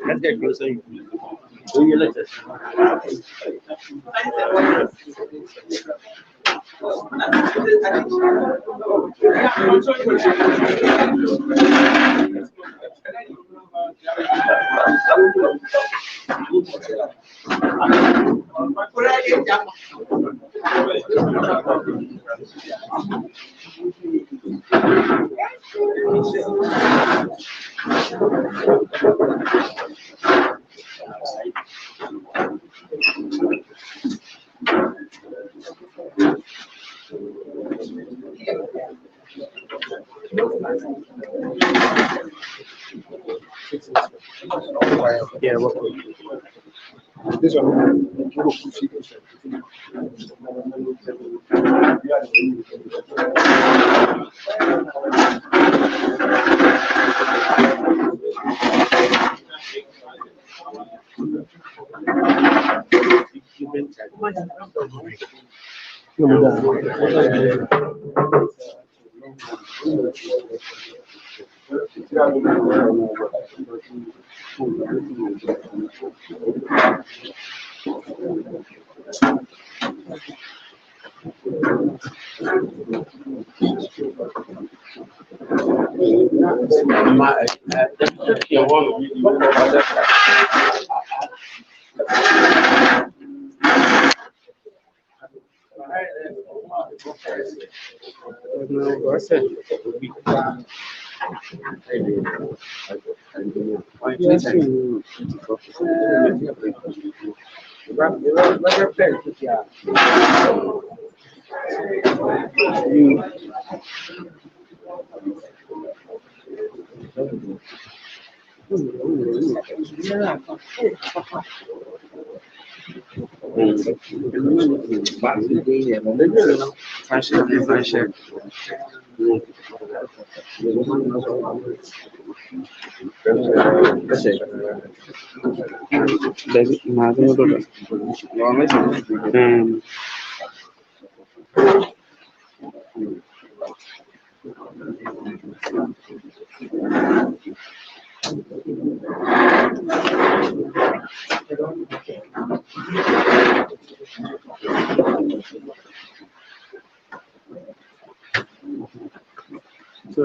Let's get closer. Do you let us? Yeah, This one.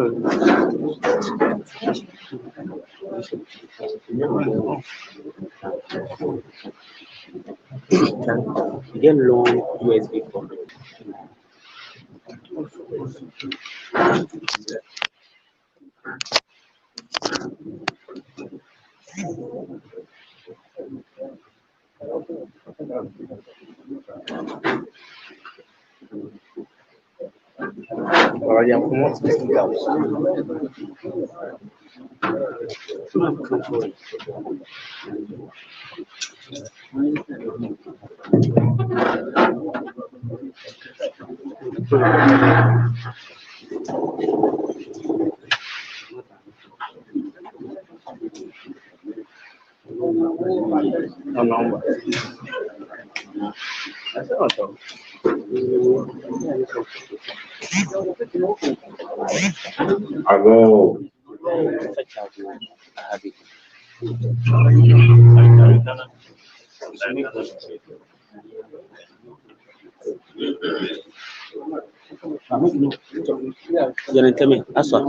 Get long USB port. Already, I'm from what's this house. No, no. That's not all. I go. You're tell me, Aswa.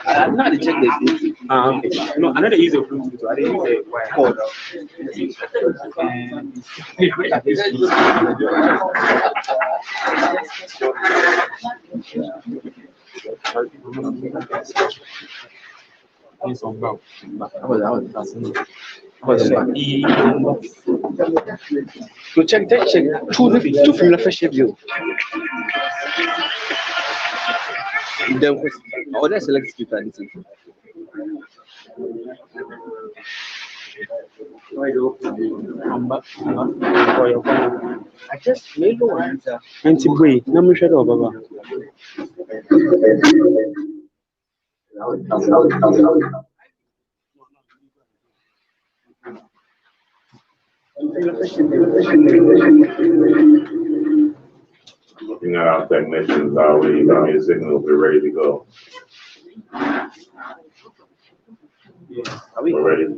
I'm not to check this. Okay. No, I know they use a Bluetooth. I didn't use a wire cord. So check. Two from the first view. Then, that's select Chieftaincy. I just made one. Anti-way. No, me shut up, Baba. Looking at our technicians, are we give me a signal if we're ready to go? We're ready.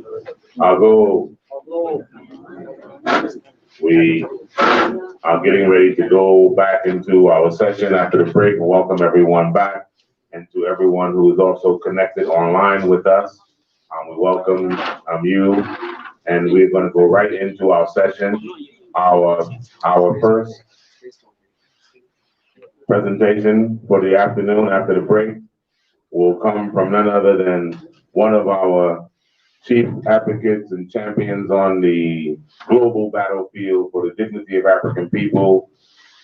I'll go. We are getting ready to go back into our session after the break. Welcome everyone back, and to everyone who is also connected online with us. We welcome you, and we're going to go right into our session. Our first presentation for the afternoon after the break will come from none other than one of our chief advocates and champions on the global battlefield for the dignity of African people.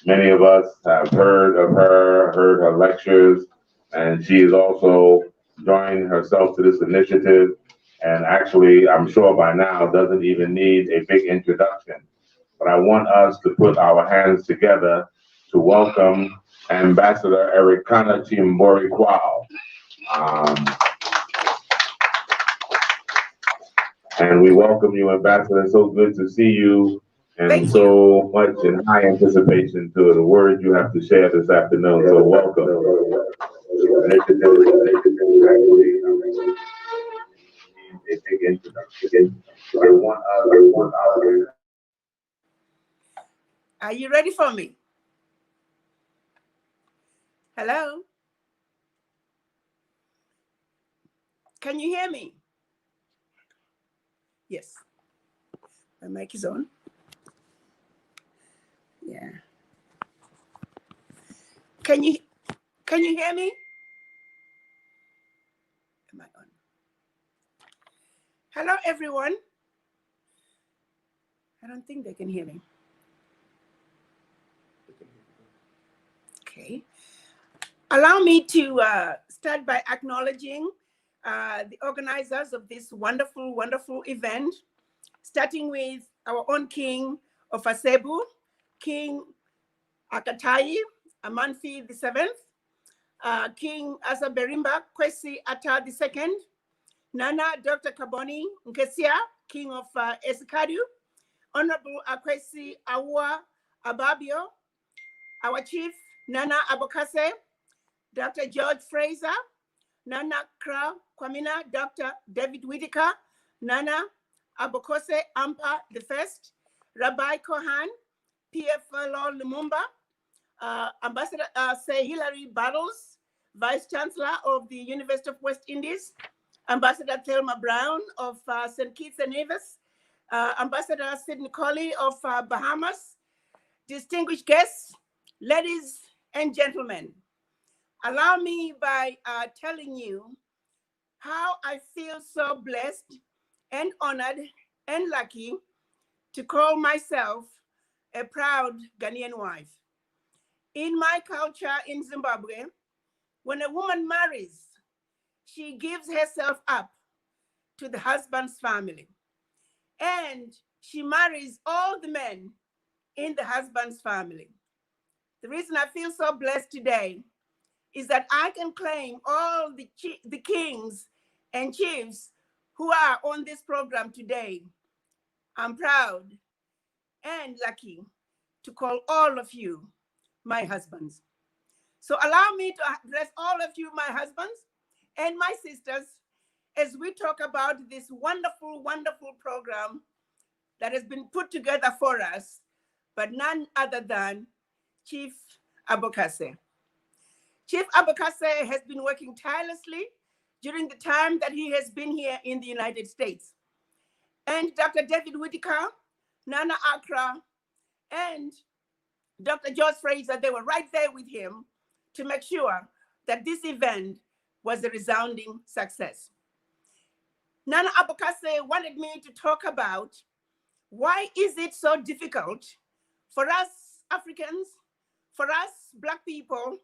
Many of us have heard of her, heard her lectures, and she is also joined herself to this initiative. And actually, I'm sure by now doesn't even need a big introduction. But I want us to put our hands together to welcome Ambassador Ericana Chimbori Kwao. And we welcome you, Ambassador. So good to see you, and so much in high anticipation to the words you have to share this afternoon. So welcome. A big introduction. Are you ready for me? Hello? Can you hear me? Yes. My mic is on. Yeah. Can you hear me? Am I on? Hello, everyone. I don't think they can hear me. Okay. Allow me to start by acknowledging the organizers of this wonderful, wonderful event, starting with our own king of Asebu, King Akatai Amanfi VII, King Asaberimba Kwesi Ata II, Nana Dr. Kaboni Nkesia, King of Esikadu, Honorable Akwesi Awa Ababio, our chief, Nana Obokese, Dr. George Fraser, Nana Kra Kwamina, Dr. David Whitaker, Nana Obokese Ampa I, Rabbi Kohan, P.F. Lord Lumumba, Ambassador Say Hilary Battles, Vice Chancellor of the University of West Indies, Ambassador Thelma Brown of St. Kitts and Nevis, Ambassador Sidney Colley of Bahamas, distinguished guests, ladies and gentlemen. Allow me by telling you how I feel so blessed and honored and lucky to call myself a proud Ghanaian wife. In my culture in Zimbabwe, when a woman marries, she gives herself up to the husband's family, and she marries all the men in the husband's family. The reason I feel so blessed today is that I can claim all the kings and chiefs who are on this program today. I'm proud and lucky to call all of you my husbands. So allow me to address all of you, my husbands and my sisters, as we talk about this wonderful, wonderful program that has been put together for us, but none other than Chief Obokese. Chief Obokese has been working tirelessly during the time that he has been here in the United States. And Dr. David Whitaker, Nana Accra, and Dr. George Fraser, they were right there with him to make sure that this event was a resounding success. Nana Obokese wanted me to talk about why is it so difficult for us Africans, for us Black people,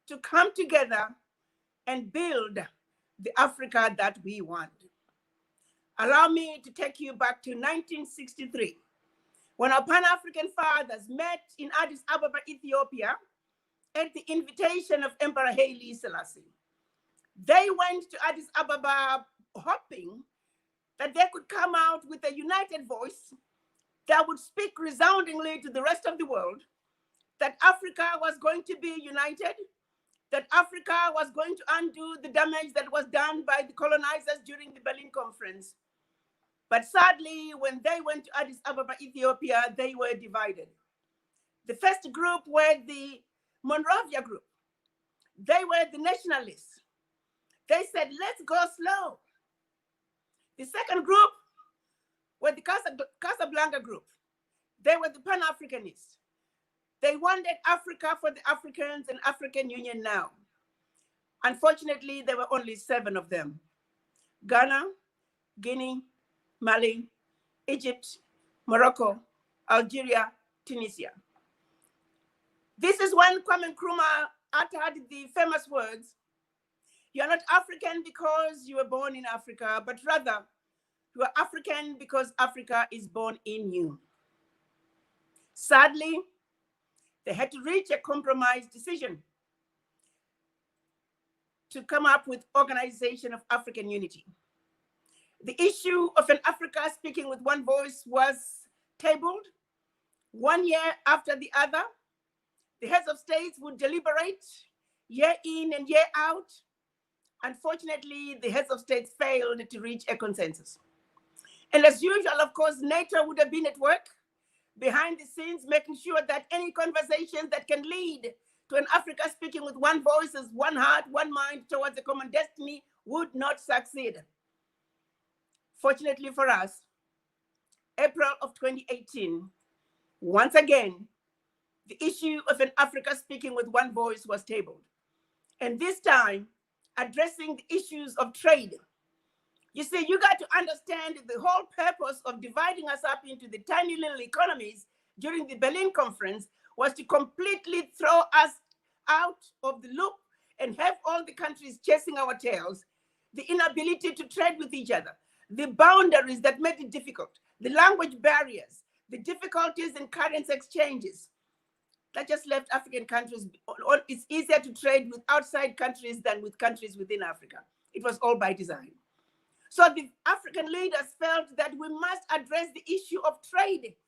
to come together and build the Africa that we want. Allow me to take you back to 1963, when our Pan-African fathers met in Addis Ababa, Ethiopia, at the invitation of Emperor Haile Selassie. They went to Addis Ababa hoping that they could come out with a united voice that would speak resoundingly to the rest of the world, that Africa was going to be united, that Africa was going to undo the damage that was done by the colonizers during the Berlin Conference. But sadly, when they went to Addis Ababa, Ethiopia, they were divided. The first group were the Monrovia group. They were the nationalists. They said, let's go slow. The second group were the Casablanca group. They were the Pan-Africanists. They wanted Africa for the Africans and African Union now. Unfortunately, there were only 7 of them: Ghana, Guinea, Mali, Egypt, Morocco, Algeria, Tunisia. This is when Kwame Nkrumah uttered the famous words, "You are not African because you were born in Africa, but rather you are African because Africa is born in you." Sadly, they had to reach a compromise decision to come up with Organization of African Unity. The issue of an Africa speaking with one voice was tabled 1 year after the other. The heads of states would deliberate year in and year out. Unfortunately, the heads of states failed to reach a consensus. And as usual, of course, NATO would have been at work behind the scenes, making sure that any conversation that can lead to an Africa speaking with one voice, as one heart, one mind towards a common destiny would not succeed. Fortunately for us, April of 2018, once again, the issue of an Africa speaking with one voice was tabled. And this time, addressing the issues of trade. You see, you got to understand the whole purpose of dividing us up into the tiny little economies during the Berlin Conference was to completely throw us out of the loop and have all the countries chasing our tails, the inability to trade with each other, the boundaries that made it difficult, the language barriers, the difficulties in currency exchanges. That just left African countries, it's easier to trade with outside countries than with countries within Africa. It was all by design. So the African leaders felt that we must address the issue of trade.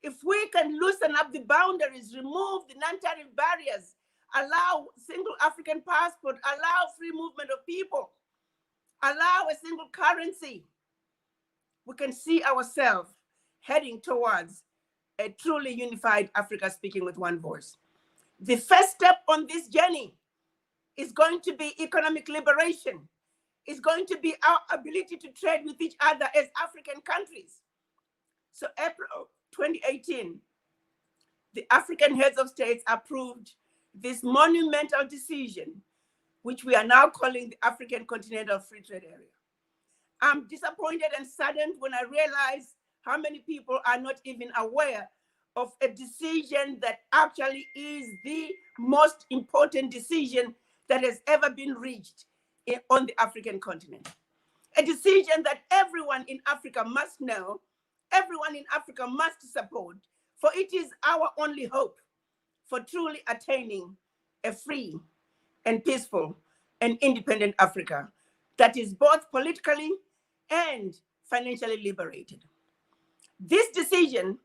If we can loosen up the boundaries, remove the non-tariff barriers, allow single African passport, allow free movement of people, allow a single currency, we can see ourselves heading towards a truly unified Africa speaking with one voice. The first step on this journey It's going to be economic liberation. It's going to be our ability to trade with each other as African countries. So April 2018, the African heads of states approved this monumental decision, which we are now calling the African Continental Free Trade Area. I'm disappointed and saddened when I realize how many people are not even aware of a decision that actually is the most important decision that has ever been reached on the African continent. A decision that everyone in Africa must know, everyone in Africa must support, for it is our only hope for truly attaining a free and peaceful and independent Africa that is both politically and financially liberated. This decision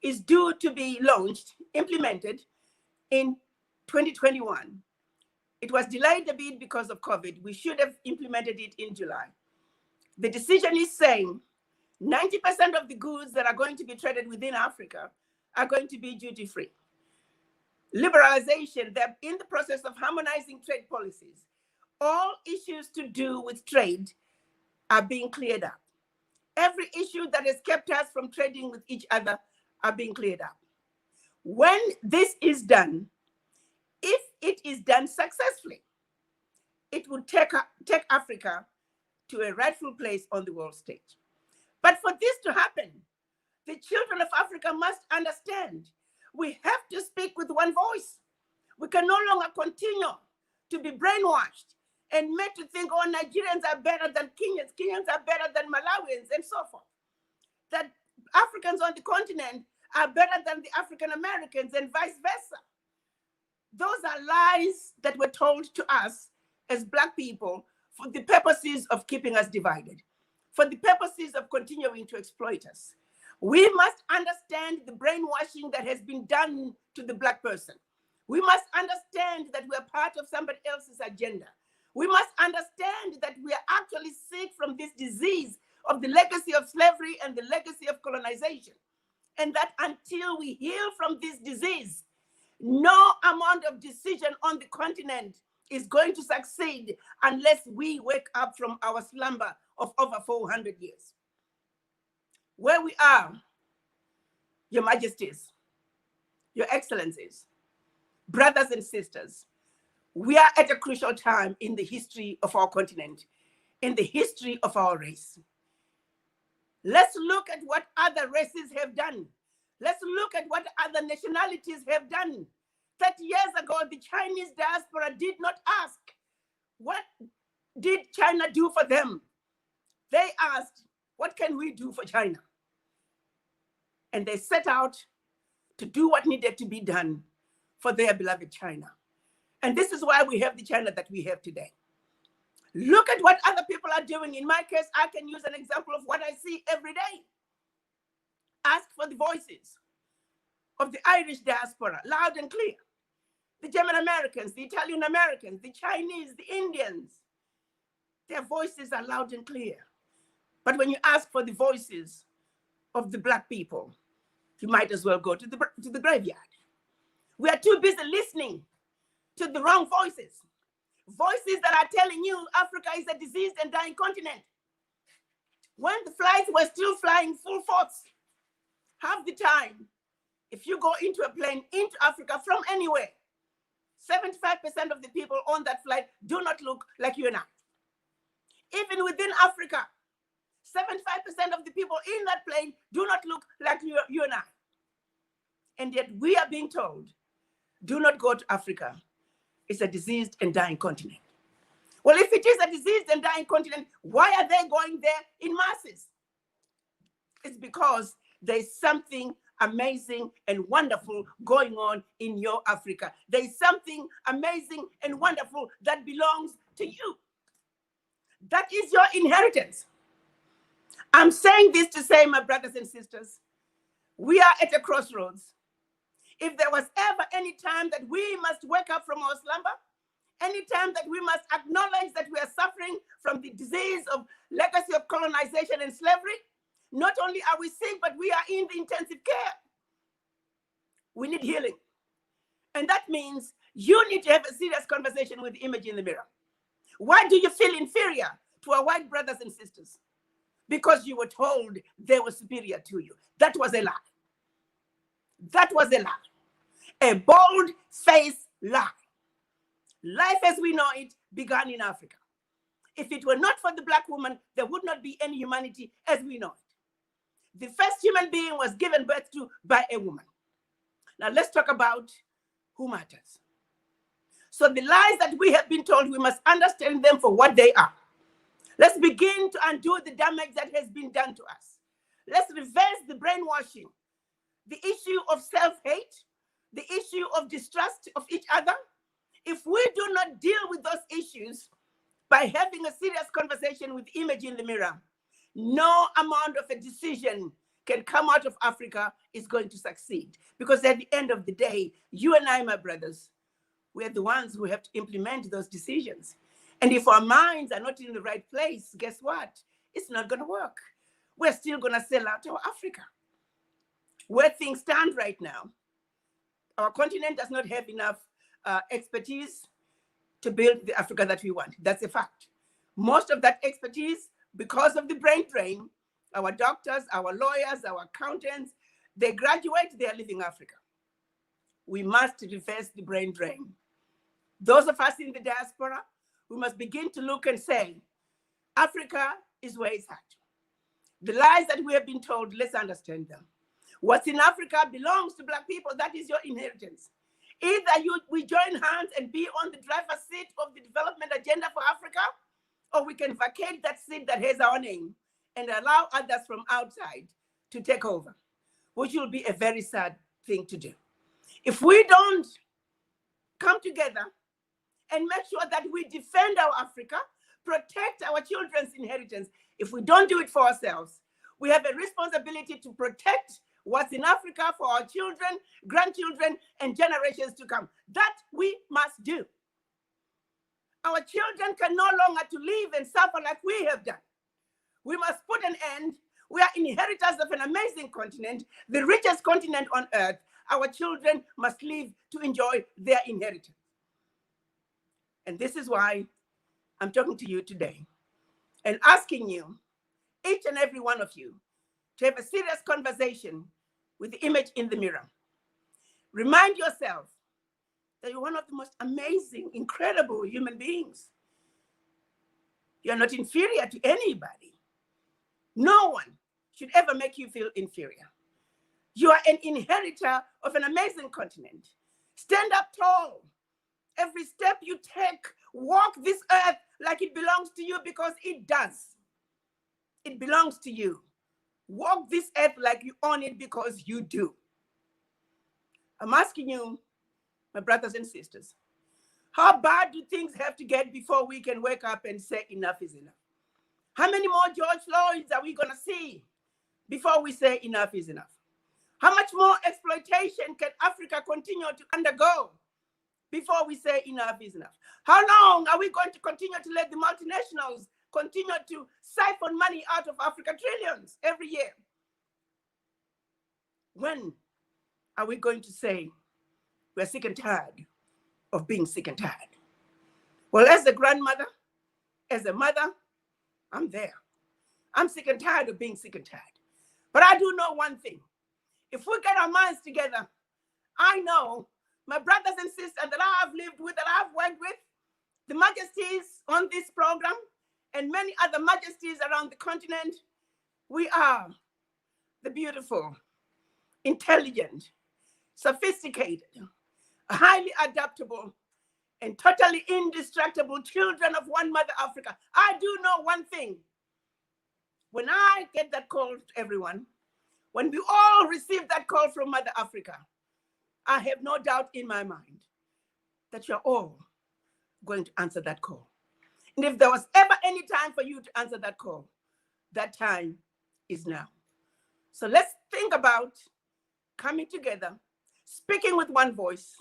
is due to be launched, implemented in 2021. It was delayed a bit because of COVID. We should have implemented it in July. The decision is saying 90% of the goods that are going to be traded within Africa are going to be duty-free. Liberalization, they're in the process of harmonizing trade policies. All issues to do with trade are being cleared up. Every issue that has kept us from trading with each other are being cleared up. When this is done, if it is done successfully, it will take Africa to a rightful place on the world stage. But for this to happen, the children of Africa must understand we have to speak with one voice. We can no longer continue to be brainwashed and made to think, oh, Nigerians are better than Kenyans, Kenyans are better than Malawians, and so forth. That Africans on the continent are better than the African Americans and vice versa. Those are lies that were told to us as Black people for the purposes of keeping us divided, for the purposes of continuing to exploit us. We must understand the brainwashing that has been done to the Black person. We must understand that we are part of somebody else's agenda. We must understand that we are actually sick from this disease of the legacy of slavery and the legacy of colonization. And that until we heal from this disease, no amount of decision on the continent is going to succeed unless we wake up from our slumber of over 400 years. Where we are, Your Majesties, Your Excellencies, brothers and sisters, we are at a crucial time in the history of our continent, in the history of our race. Let's look at what other races have done. Let's look at what other nationalities have done. 30 years ago, the Chinese diaspora did not ask, what did China do for them? They asked, what can we do for China? And they set out to do what needed to be done for their beloved China. And this is why we have the China that we have today. Look at what other people are doing. In my case, I can use an example of what I see every day. Ask for the voices of the Irish diaspora, loud and clear. The German Americans, the Italian Americans, the Chinese, the Indians, their voices are loud and clear. But when you ask for the voices of the Black people, you might as well go to the graveyard. We are too busy listening to the wrong voices. Voices that are telling you Africa is a diseased and dying continent. When the flights were still flying full force, half the time, if you go into a plane into Africa from anywhere, 75% of the people on that flight do not look like you and I. Even within Africa, 75% of the people in that plane do not look like you and I. And yet we are being told, do not go to Africa. It's a diseased and dying continent. Well, if it is a diseased and dying continent, why are they going there in masses? It's because there's something amazing and wonderful going on in your Africa. There's something amazing and wonderful that belongs to you. That is your inheritance. I'm saying this to say, my brothers and sisters, we are at a crossroads. If there was ever any time that we must wake up from our slumber, any time that we must acknowledge that we are suffering from the disease of legacy of colonization and slavery, not only are we sick, but we are in the intensive care. We need healing. And that means You need to have a serious conversation with the image in the mirror. Why do you feel inferior to our white brothers and sisters? Because you were told they were superior to you. That was a lie. That was a lie. A bold-faced lie. Life as we know it began in Africa. If it were not for the black woman, there would not be any humanity as we know it. The first human being was given birth to by a woman. Now let's talk about who matters. So the lies that we have been told, we must understand them for what they are. Let's begin to undo the damage that has been done to us. Let's reverse the brainwashing, the issue of self-hate, the issue of distrust of each other. If we do not deal with those issues by having a serious conversation with image in the mirror, no amount of a decision can come out of Africa is going to succeed. Because at the end of the day, you and I, my brothers, we're the ones who have to implement those decisions. And if our minds are not in the right place, guess what? It's not going to work. We're still going to sell out our Africa. Where things stand right now, our continent does not have enough expertise to build the Africa that we want. That's a fact. Most of that expertise, because of the brain drain, our doctors, our lawyers, our accountants, they graduate, they are leaving Africa. We must reverse the brain drain. Those of us in the diaspora, we must begin to look and say, Africa is where it's at. The lies that we have been told, let's understand them. What's in Africa belongs to Black people. That is your inheritance. Either we join hands and be on the driver's seat of the development agenda for Africa, or we can vacate that seat that has our name and allow others from outside to take over, which will be a very sad thing to do. If we don't come together and make sure that we defend our Africa, protect our children's inheritance, if we don't do it for ourselves, we have a responsibility to protect what's in Africa for our children, grandchildren, and generations to come. That we must do. Our children can no longer to live and suffer like we have done. We must put an end. We are inheritors of an amazing continent, the richest continent on earth. Our children must live to enjoy their inheritance. And this is why I'm talking to you today and asking you, each and every one of you, to have a serious conversation with the image in the mirror. Remind yourself that you're one of the most amazing, incredible human beings. You're not inferior to anybody. No one should ever make you feel inferior. You are an inheritor of an amazing continent. Stand up tall. Every step you take, walk this earth like it belongs to you, because it does. It belongs to you. Walk this earth like you own it, because you do. I'm asking you, my brothers and sisters, how bad do things have to get before we can wake up and say enough is enough? How many more George Floyds are we going to see before we say enough is enough? How much more exploitation can Africa continue to undergo before we say enough is enough? How long are we going to continue to let the multinationals continue to siphon money out of Africa, trillions every year? When are we going to say we're sick and tired of being sick and tired? Well, as a grandmother, as a mother, I'm there. I'm sick and tired of being sick and tired. But I do know one thing. If we get our minds together, I know my brothers and sisters that I've lived with, that I've worked with, the majesties on this program, and many other majesties around the continent, we are the beautiful, intelligent, sophisticated, highly adaptable, and totally indestructible children of one mother Africa. I do know one thing. When I get that call to everyone, when we all receive that call from Mother Africa, I have no doubt in my mind that you're all going to answer that call. And if there was ever any time for you to answer that call, that time is now. So let's think about coming together, speaking with one voice.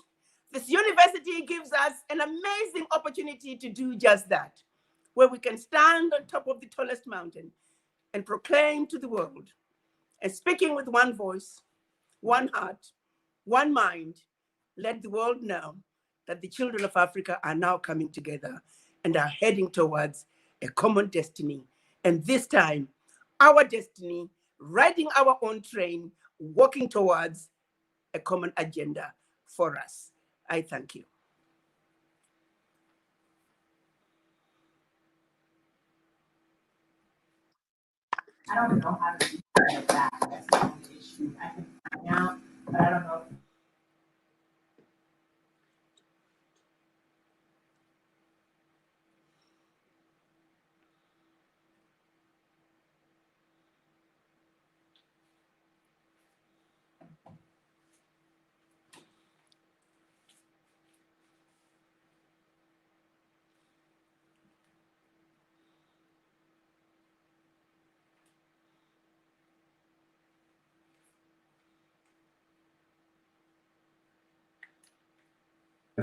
This university gives us an amazing opportunity to do just that, where we can stand on top of the tallest mountain and proclaim to the world, and speaking with one voice, one heart, one mind, let the world know that the children of Africa are now coming together and are heading towards a common destiny. And this time, our destiny, riding our own train, walking towards a common agenda for us. I thank you. I don't know how to do that. That's the only issue. I can find out, but I don't know.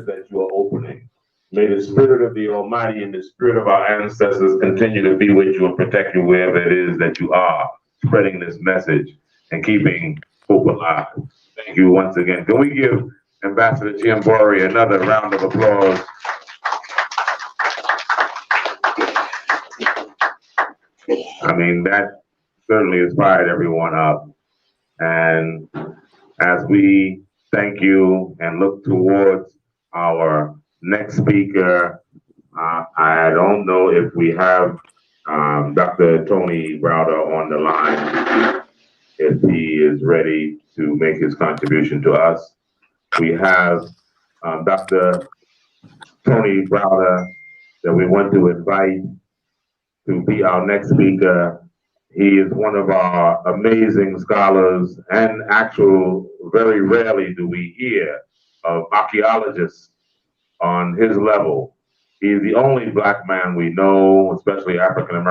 That you are opening. May the spirit of the Almighty and the spirit of our ancestors continue to be with you and protect you wherever it is that you are, spreading this message and keeping hope alive. Thank you once again. Can we give Ambassador Chiembori another round of applause? I mean, that certainly has fired everyone up. And as we thank you and look towards our next speaker, I don't know if we have Dr. Tony Browder on the line, if he is ready to make his contribution to us. We have Dr. Tony Browder that we want to invite to be our next speaker. He is one of our amazing scholars, and very rarely do we hear of archaeologists on his level. He's the only Black man we know, especially African,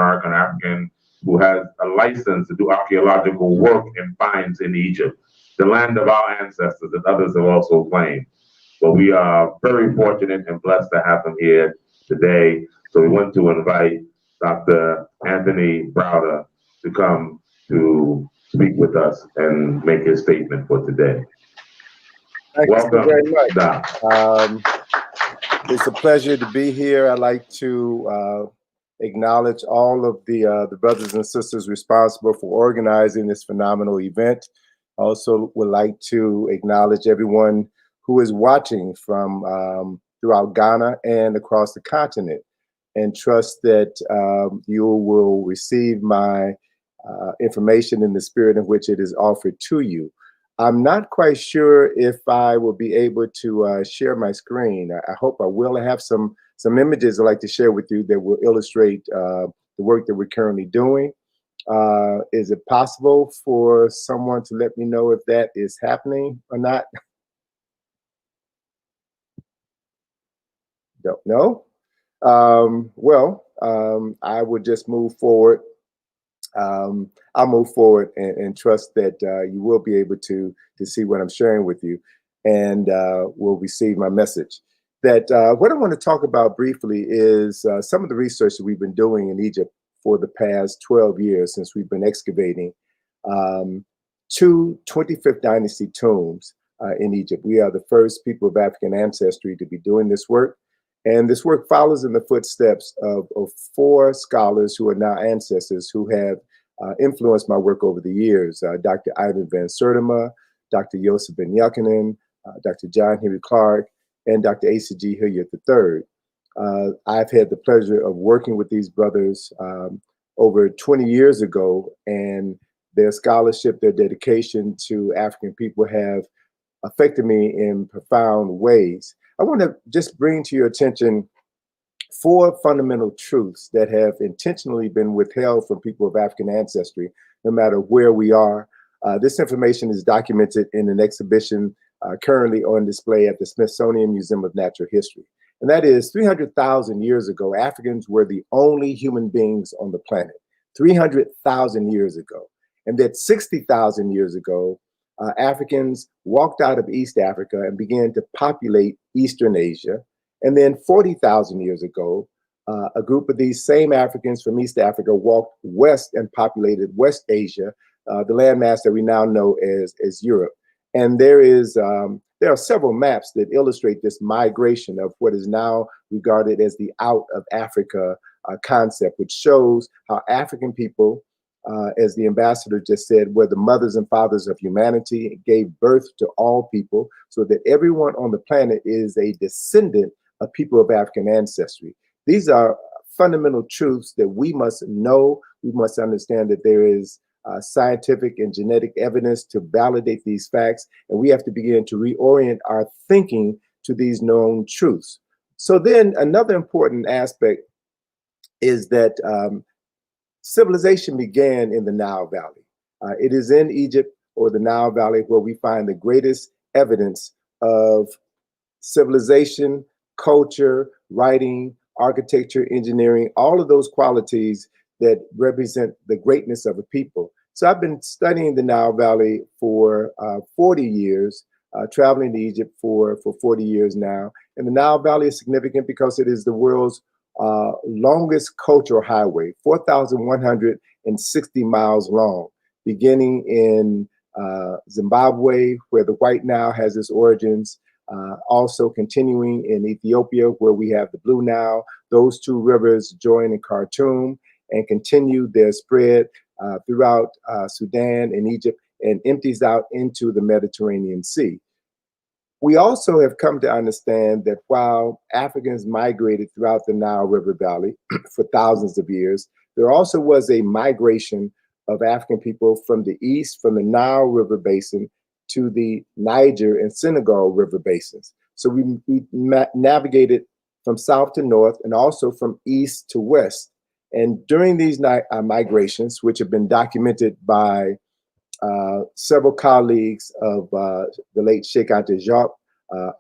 who has a license to do archaeological work and finds in Egypt, the land of our ancestors that others have also claimed. But we are very fortunate and blessed to have him here today. So we want to invite Dr. Anthony Browder to come to speak with us and make his statement for today. Welcome. Thank you very much. Doc. It's a pleasure to be here. I'd like to acknowledge all of the brothers and sisters responsible for organizing this phenomenal event. I also would like to acknowledge everyone who is watching from throughout Ghana and across the continent, and trust that you will receive my information in the spirit in which it is offered to you. I'm not quite sure if I will be able to share my screen. I hope I will. I have some images I'd like to share with you that will illustrate the work that we're currently doing. Is it possible for someone to let me know if that is happening or not? Don't know. I would just move forward. I'll move forward and trust that you will be able to see what I'm sharing with you, and will receive my message. That what I want to talk about briefly is some of the research that we've been doing in Egypt for the past 12 years since we've been excavating 2 25th dynasty tombs in Egypt. We are the first people of African ancestry to be doing this work. And this work follows in the footsteps of 4 scholars who are now ancestors who have influenced my work over the years. Dr. Ivan Van Sertima, Dr. Joseph Ben Yakinen, Dr. John Henry Clark, and Dr. Asa G. Hilliard III. I've had the pleasure of working with these brothers over 20 years ago, and their scholarship, their dedication to African people have affected me in profound ways. I want to just bring to your attention 4 fundamental truths that have intentionally been withheld from people of African ancestry, no matter where we are. This information is documented in an exhibition currently on display at the Smithsonian Museum of Natural History. And that is 300,000 years ago, Africans were the only human beings on the planet. 300,000 years ago. And that 60,000 years ago, Africans walked out of East Africa and began to populate Eastern Asia. And then 40,000 years ago, a group of these same Africans from East Africa walked west and populated West Asia, the landmass that we now know as Europe. And there are several maps that illustrate this migration of what is now regarded as the out of Africa concept, which shows how African people, as the ambassador just said, were the mothers and fathers of humanity, and gave birth to all people, so that everyone on the planet is a descendant of people of African ancestry. These are fundamental truths that we must know. We must understand that there is scientific and genetic evidence to validate these facts, and we have to begin to reorient our thinking to these known truths. So then another important aspect is that civilization began in the Nile Valley. It is in Egypt or the Nile Valley where we find the greatest evidence of civilization, culture, writing, architecture, engineering, all of those qualities that represent the greatness of a people. So I've been studying the Nile Valley for 40 years, traveling to Egypt for 40 years now. And the Nile Valley is significant because it is the world's longest cultural highway, 4,160 miles long, beginning in Zimbabwe, where the White Nile has its origins, also continuing in Ethiopia, where we have the Blue Nile. Those two rivers join in Khartoum and continue their spread throughout Sudan and Egypt, and empties out into the Mediterranean Sea. We also have come to understand that while Africans migrated throughout the Nile River Valley for thousands of years, there also was a migration of African people from the east, from the Nile River Basin to the Niger and Senegal River Basins. So we navigated from south to north and also from east to west. And during these migrations, which have been documented by several colleagues of the late Sheikh Anta Diop,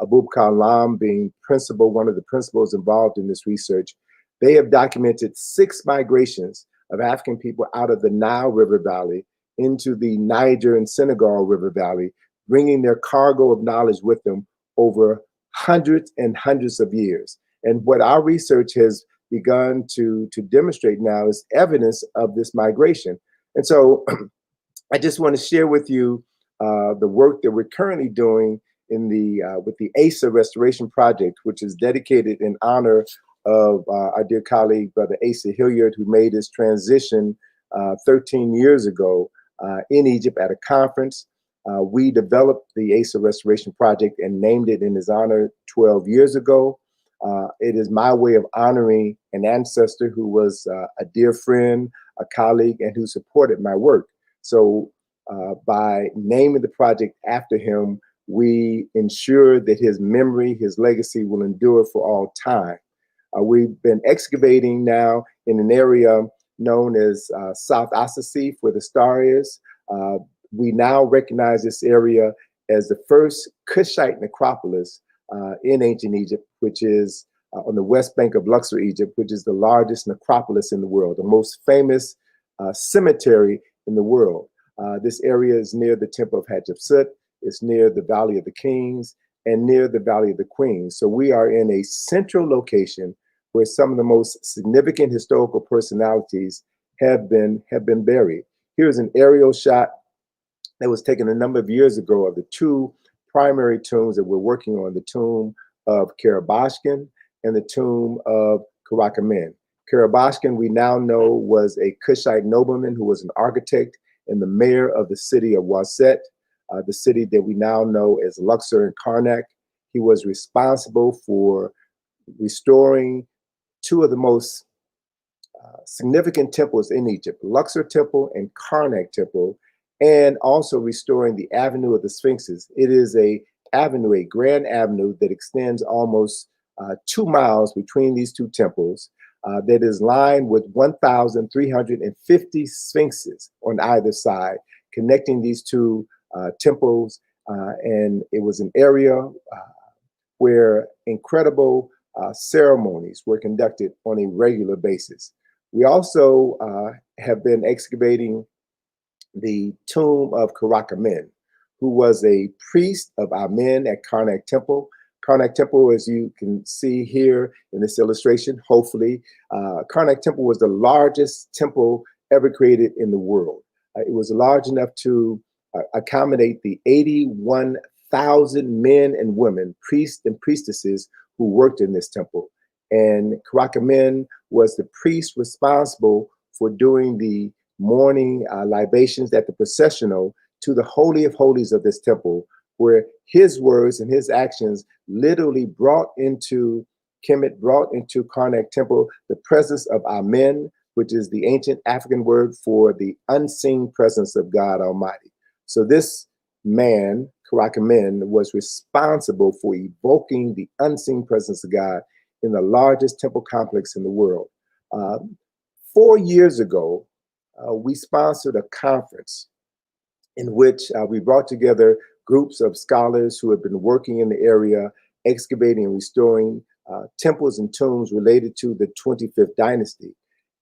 Obokese being one of the principals involved in this research, they have documented 6 migrations of African people out of the Nile River Valley into the Niger and Senegal River Valley, bringing their cargo of knowledge with them over hundreds and hundreds of years. And what our research has begun to demonstrate now is evidence of this migration. And so I just want to share with you the work that we're currently doing in with the ASA Restoration Project, which is dedicated in honor of our dear colleague, Brother Asa Hilliard, who made his transition 13 years ago in Egypt at a conference. We developed the ASA Restoration Project and named it in his honor 12 years ago. It is my way of honoring an ancestor who was a dear friend, a colleague, and who supported my work. So by naming the project after him, we ensure that his memory, his legacy will endure for all time. We've been excavating now in an area known as South Assisi, where the star is. We now recognize this area as the first Kushite necropolis in ancient Egypt, which is on the west bank of Luxor, Egypt, which is the largest necropolis in the world, the most famous cemetery in the world. This area is near the Temple of Hatshepsut. It's near the Valley of the Kings and near the Valley of the Queens. So we are in a central location where some of the most significant historical personalities have been buried. Here's an aerial shot that was taken a number of years ago of the 2 primary tombs that we're working on, the tomb of Karabashkin and the tomb of Karakamen. Karabashkin, we now know, was a Kushite nobleman who was an architect and the mayor of the city of Waset, the city that we now know as Luxor and Karnak. He was responsible for restoring 2 of the most significant temples in Egypt, Luxor Temple and Karnak Temple, and also restoring the Avenue of the Sphinxes. It is a grand avenue that extends almost 2 miles between these 2 temples that is lined with 1,350 sphinxes on either side, connecting these 2 temples. And it was an area where incredible ceremonies were conducted on a regular basis. We also have been excavating the tomb of Karakamen, who was a priest of Amen at Karnak Temple. Karnak Temple, as you can see here in this illustration, hopefully, Karnak Temple was the largest temple ever created in the world. It was large enough to accommodate the 81,000 men and women, priests and priestesses who worked in this temple. And Karakamen was the priest responsible for doing the morning libations at the processional to the Holy of Holies of this temple, where his words and his actions literally brought into Kemet, brought into Karnak Temple the presence of Amen, which is the ancient African word for the unseen presence of God Almighty. So this man, Karakamen, was responsible for evoking the unseen presence of God in the largest temple complex in the world. 4 years ago, we sponsored a conference in which we brought together groups of scholars who have been working in the area, excavating and restoring temples and tombs related to the 25th dynasty.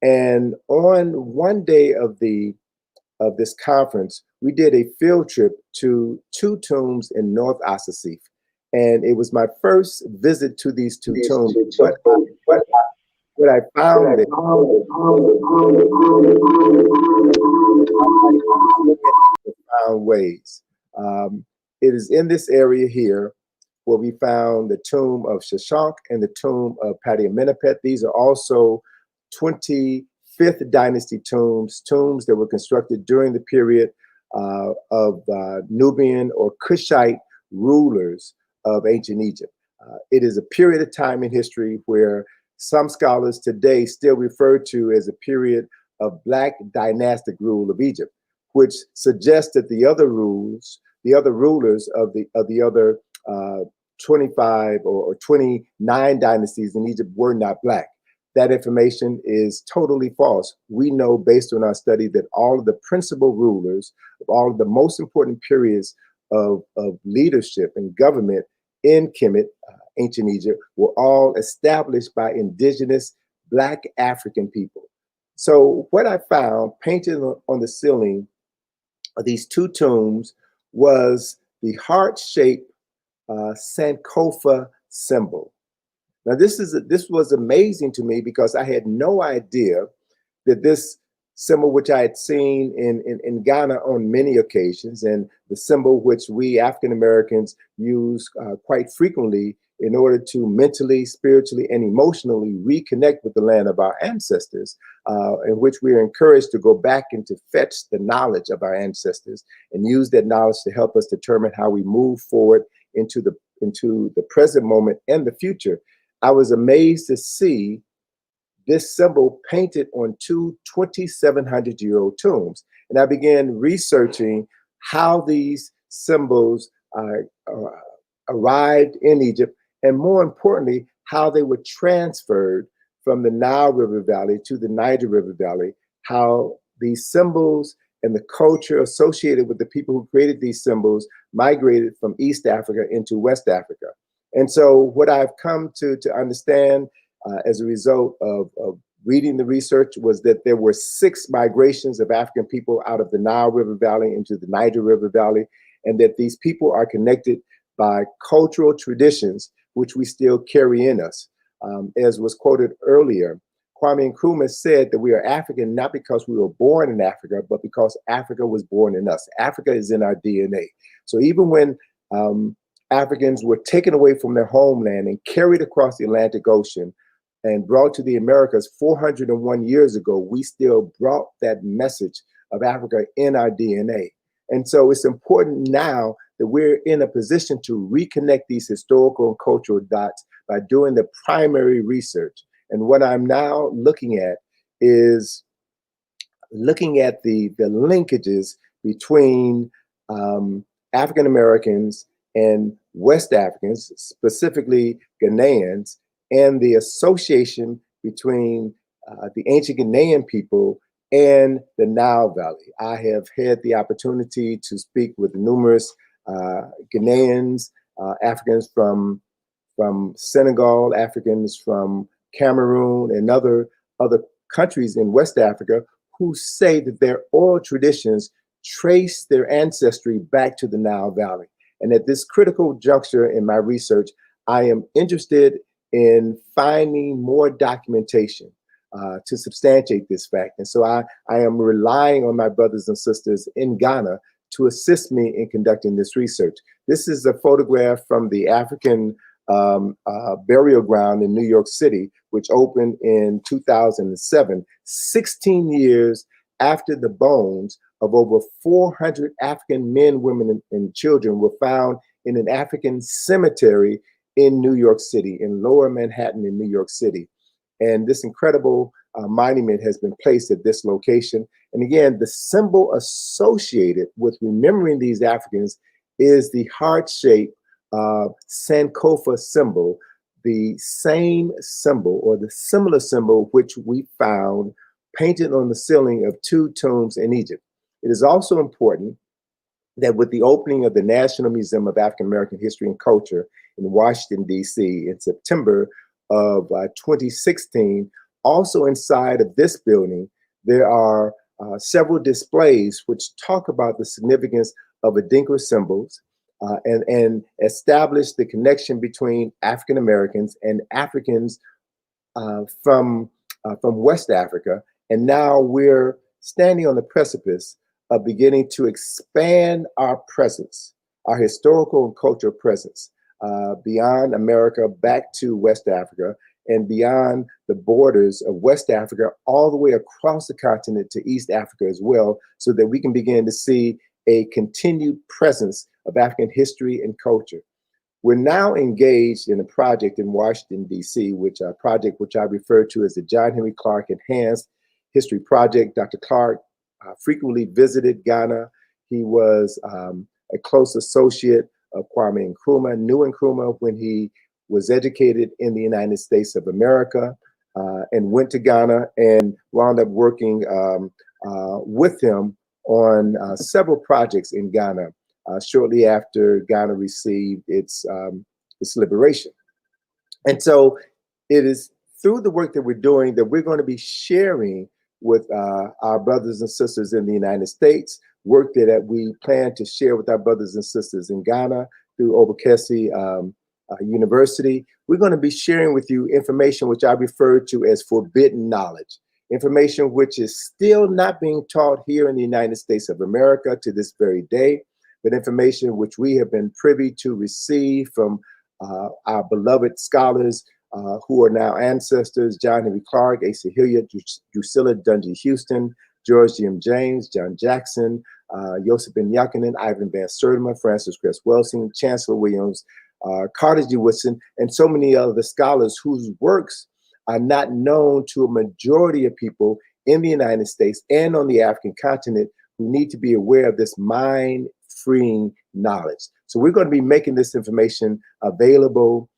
And on one day of this conference, we did a field trip to 2 tombs in North Asasif. And it was my first visit to these 2 tombs. What I found in profound ways. It is in this area here where we found the tomb of Shashank and the tomb of Padi-Amenhotep. These are also 25th dynasty tombs that were constructed during the period of Nubian or Kushite rulers of ancient Egypt. It is a period of time in history where some scholars today still refer to as a period of Black dynastic rule of Egypt, which suggests that the other rulers of the other 25 or 29 dynasties in Egypt were not Black. That information is totally false. We know based on our study that all of the principal rulers of all of the most important periods of leadership and government in Kemet, ancient Egypt, were all established by indigenous Black African people. So what I found painted on the ceiling of these 2 tombs was the heart-shaped Sankofa symbol. Now this was amazing to me because I had no idea that this symbol, which I had seen in Ghana on many occasions, and the symbol which we African Americans use quite frequently in order to mentally, spiritually, and emotionally reconnect with the land of our ancestors, in which we are encouraged to go back and to fetch the knowledge of our ancestors and use that knowledge to help us determine how we move forward into the present moment and the future. I was amazed to see this symbol painted on 2 2,700-year-old tombs. And I began researching how these symbols arrived in Egypt, and more importantly, how they were transferred from the Nile River Valley to the Niger River Valley, how these symbols and the culture associated with the people who created these symbols migrated from East Africa into West Africa. And so what I've come to understand as a result of reading the research was that there were 6 migrations of African people out of the Nile River Valley into the Niger River Valley, and that these people are connected by cultural traditions which we still carry in us. As was quoted earlier, Kwame Nkrumah said that we are African not because we were born in Africa, but because Africa was born in us. Africa is in our DNA. So even when Africans were taken away from their homeland and carried across the Atlantic Ocean and brought to the Americas 401 years ago, we still brought that message of Africa in our DNA. And so it's important now that we're in a position to reconnect these historical and cultural dots by doing the primary research. And what I'm now looking at is looking at the linkages between African Americans and West Africans, specifically Ghanaians, and the association between the ancient Ghanaian people and the Nile Valley. I have had the opportunity to speak with numerous Ghanaians, Africans from Senegal, Africans from Cameroon, and other countries in West Africa who say that their oral traditions trace their ancestry back to the Nile Valley. And at this critical juncture in my research, I am interested in finding more documentation to substantiate this fact. And so I am relying on my brothers and sisters in Ghana to assist me in conducting this research. This is a photograph from the African burial ground in New York City, which opened in 2007, 16 years after the bones of over 400 African men, women, and children were found in an African cemetery in New York City, in Lower Manhattan in New York City. And this incredible monument has been placed at this location. And again, the symbol associated with remembering these Africans is the heart-shaped Sankofa symbol, the same symbol or the similar symbol which we found painted on the ceiling of 2 tombs in Egypt. It is also important that with the opening of the National Museum of African American History and Culture in Washington, D.C. in September of 2016, also inside of this building, there are several displays which talk about the significance of Adinkra symbols and establish the connection between African Americans and Africans from West Africa. And now we're standing on the precipice of beginning to expand our presence, our historical and cultural presence beyond America back to West Africa and beyond the borders of West Africa, all the way across the continent to East Africa as well, so that we can begin to see a continued presence of African history and culture. We're now engaged in a project in Washington, D.C., which I refer to as the John Henry Clark Enhanced History Project. Dr. Clark frequently visited Ghana. He was a close associate of Kwame Nkrumah, knew Nkrumah when he was educated in the United States of America, and went to Ghana and wound up working with him on several projects in Ghana shortly after Ghana received its liberation. And so it is through the work that we're doing that we're going to be sharing with our brothers and sisters in the United States, work that we plan to share with our brothers and sisters in Ghana through Obokese University. We're going to be sharing with you information which I refer to as forbidden knowledge, information which is still not being taught here in the United States of America to this very day, but information which we have been privy to receive from our beloved scholars who are now ancestors: John Henry Clark, Asa Hilliard, Drusilla Dungy Houston, George G.M. James, John Jackson, Joseph Ben Yakinen, Ivan Van Sertima, Francis Cress Welsing, Chancellor Williams, Carter G. Woodson, and so many other scholars whose works are not known to a majority of people in the United States and on the African continent, who need to be aware of this mind-freeing knowledge. So we're going to be making this information available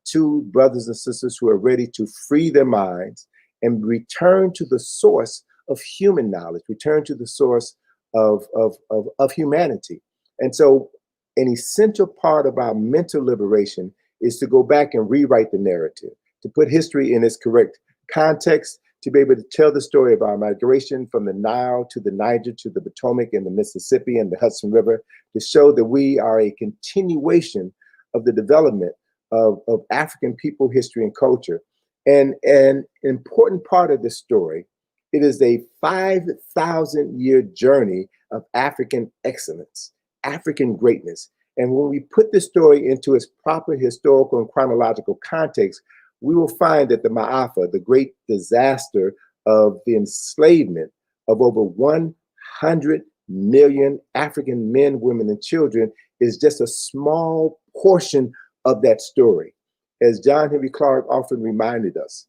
to brothers and sisters who are ready to free their minds and return to the source of human knowledge, return to the source of humanity. And so an essential part of our mental liberation is to go back and rewrite the narrative, to put history in its correct context, to be able to tell the story of our migration from the Nile to the Niger to the Potomac and the Mississippi and the Hudson River, to show that we are a continuation of the development of African people, history, and culture. And an important part of this story, it is a 5,000-year journey of African excellence, African greatness. And when we put this story into its proper historical and chronological context, we will find that the Ma'afa, the great disaster of the enslavement of over 100 million African men, women, and children, is just a small portion of that story. As John Henry Clark often reminded us,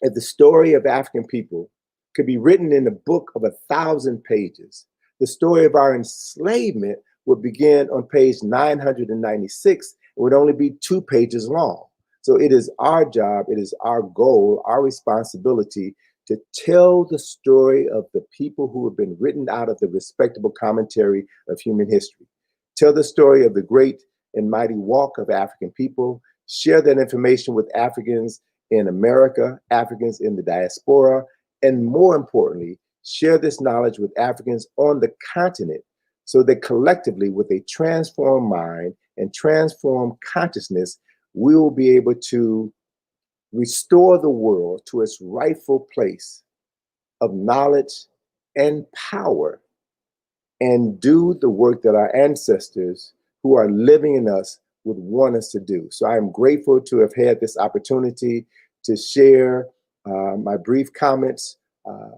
if the story of African people could be written in a book of 1,000 pages, the story of our enslavement would begin on page 996. It would only be 2 pages long. So it is our job, it is our goal, our responsibility to tell the story of the people who have been written out of the respectable commentary of human history. Tell the story of the great and mighty walk of African people, share that information with Africans in America, Africans in the diaspora, and more importantly, share this knowledge with Africans on the continent, so that collectively, with a transformed mind and transformed consciousness, we will be able to restore the world to its rightful place of knowledge and power and do the work that our ancestors who are living in us would want us to do. So I am grateful to have had this opportunity to share my brief comments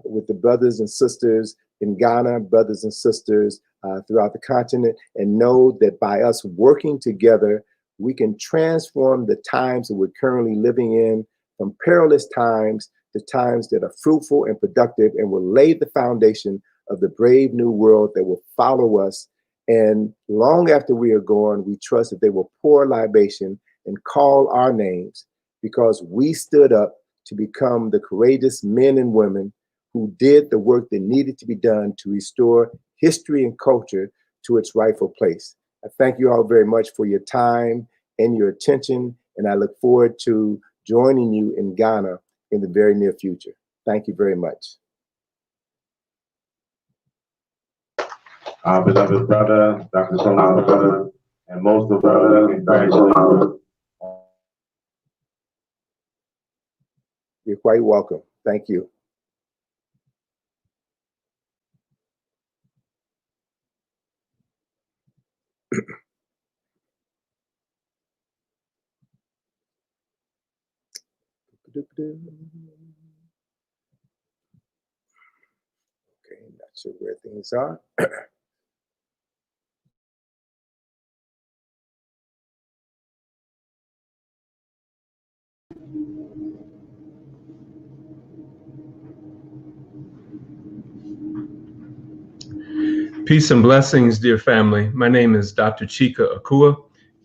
with the brothers and sisters in Ghana, brothers and sisters throughout the continent, and know that by us working together, we can transform the times that we're currently living in from perilous times to times that are fruitful and productive, and will lay the foundation of the brave new world that will follow us. And long after we are gone, we trust that they will pour libation and call our names, because we stood up to become the courageous men and women who did the work that needed to be done to restore history and culture to its rightful place. I thank you all very much for your time and your attention, and I look forward to joining you in Ghana in the very near future. Thank you very much. Our beloved brother, Dr. Tony brother, and most of us, congratulations. You're quite welcome. Thank you. Okay, not sure where things are. Peace and blessings, dear family. My name is Dr. Chika Akua,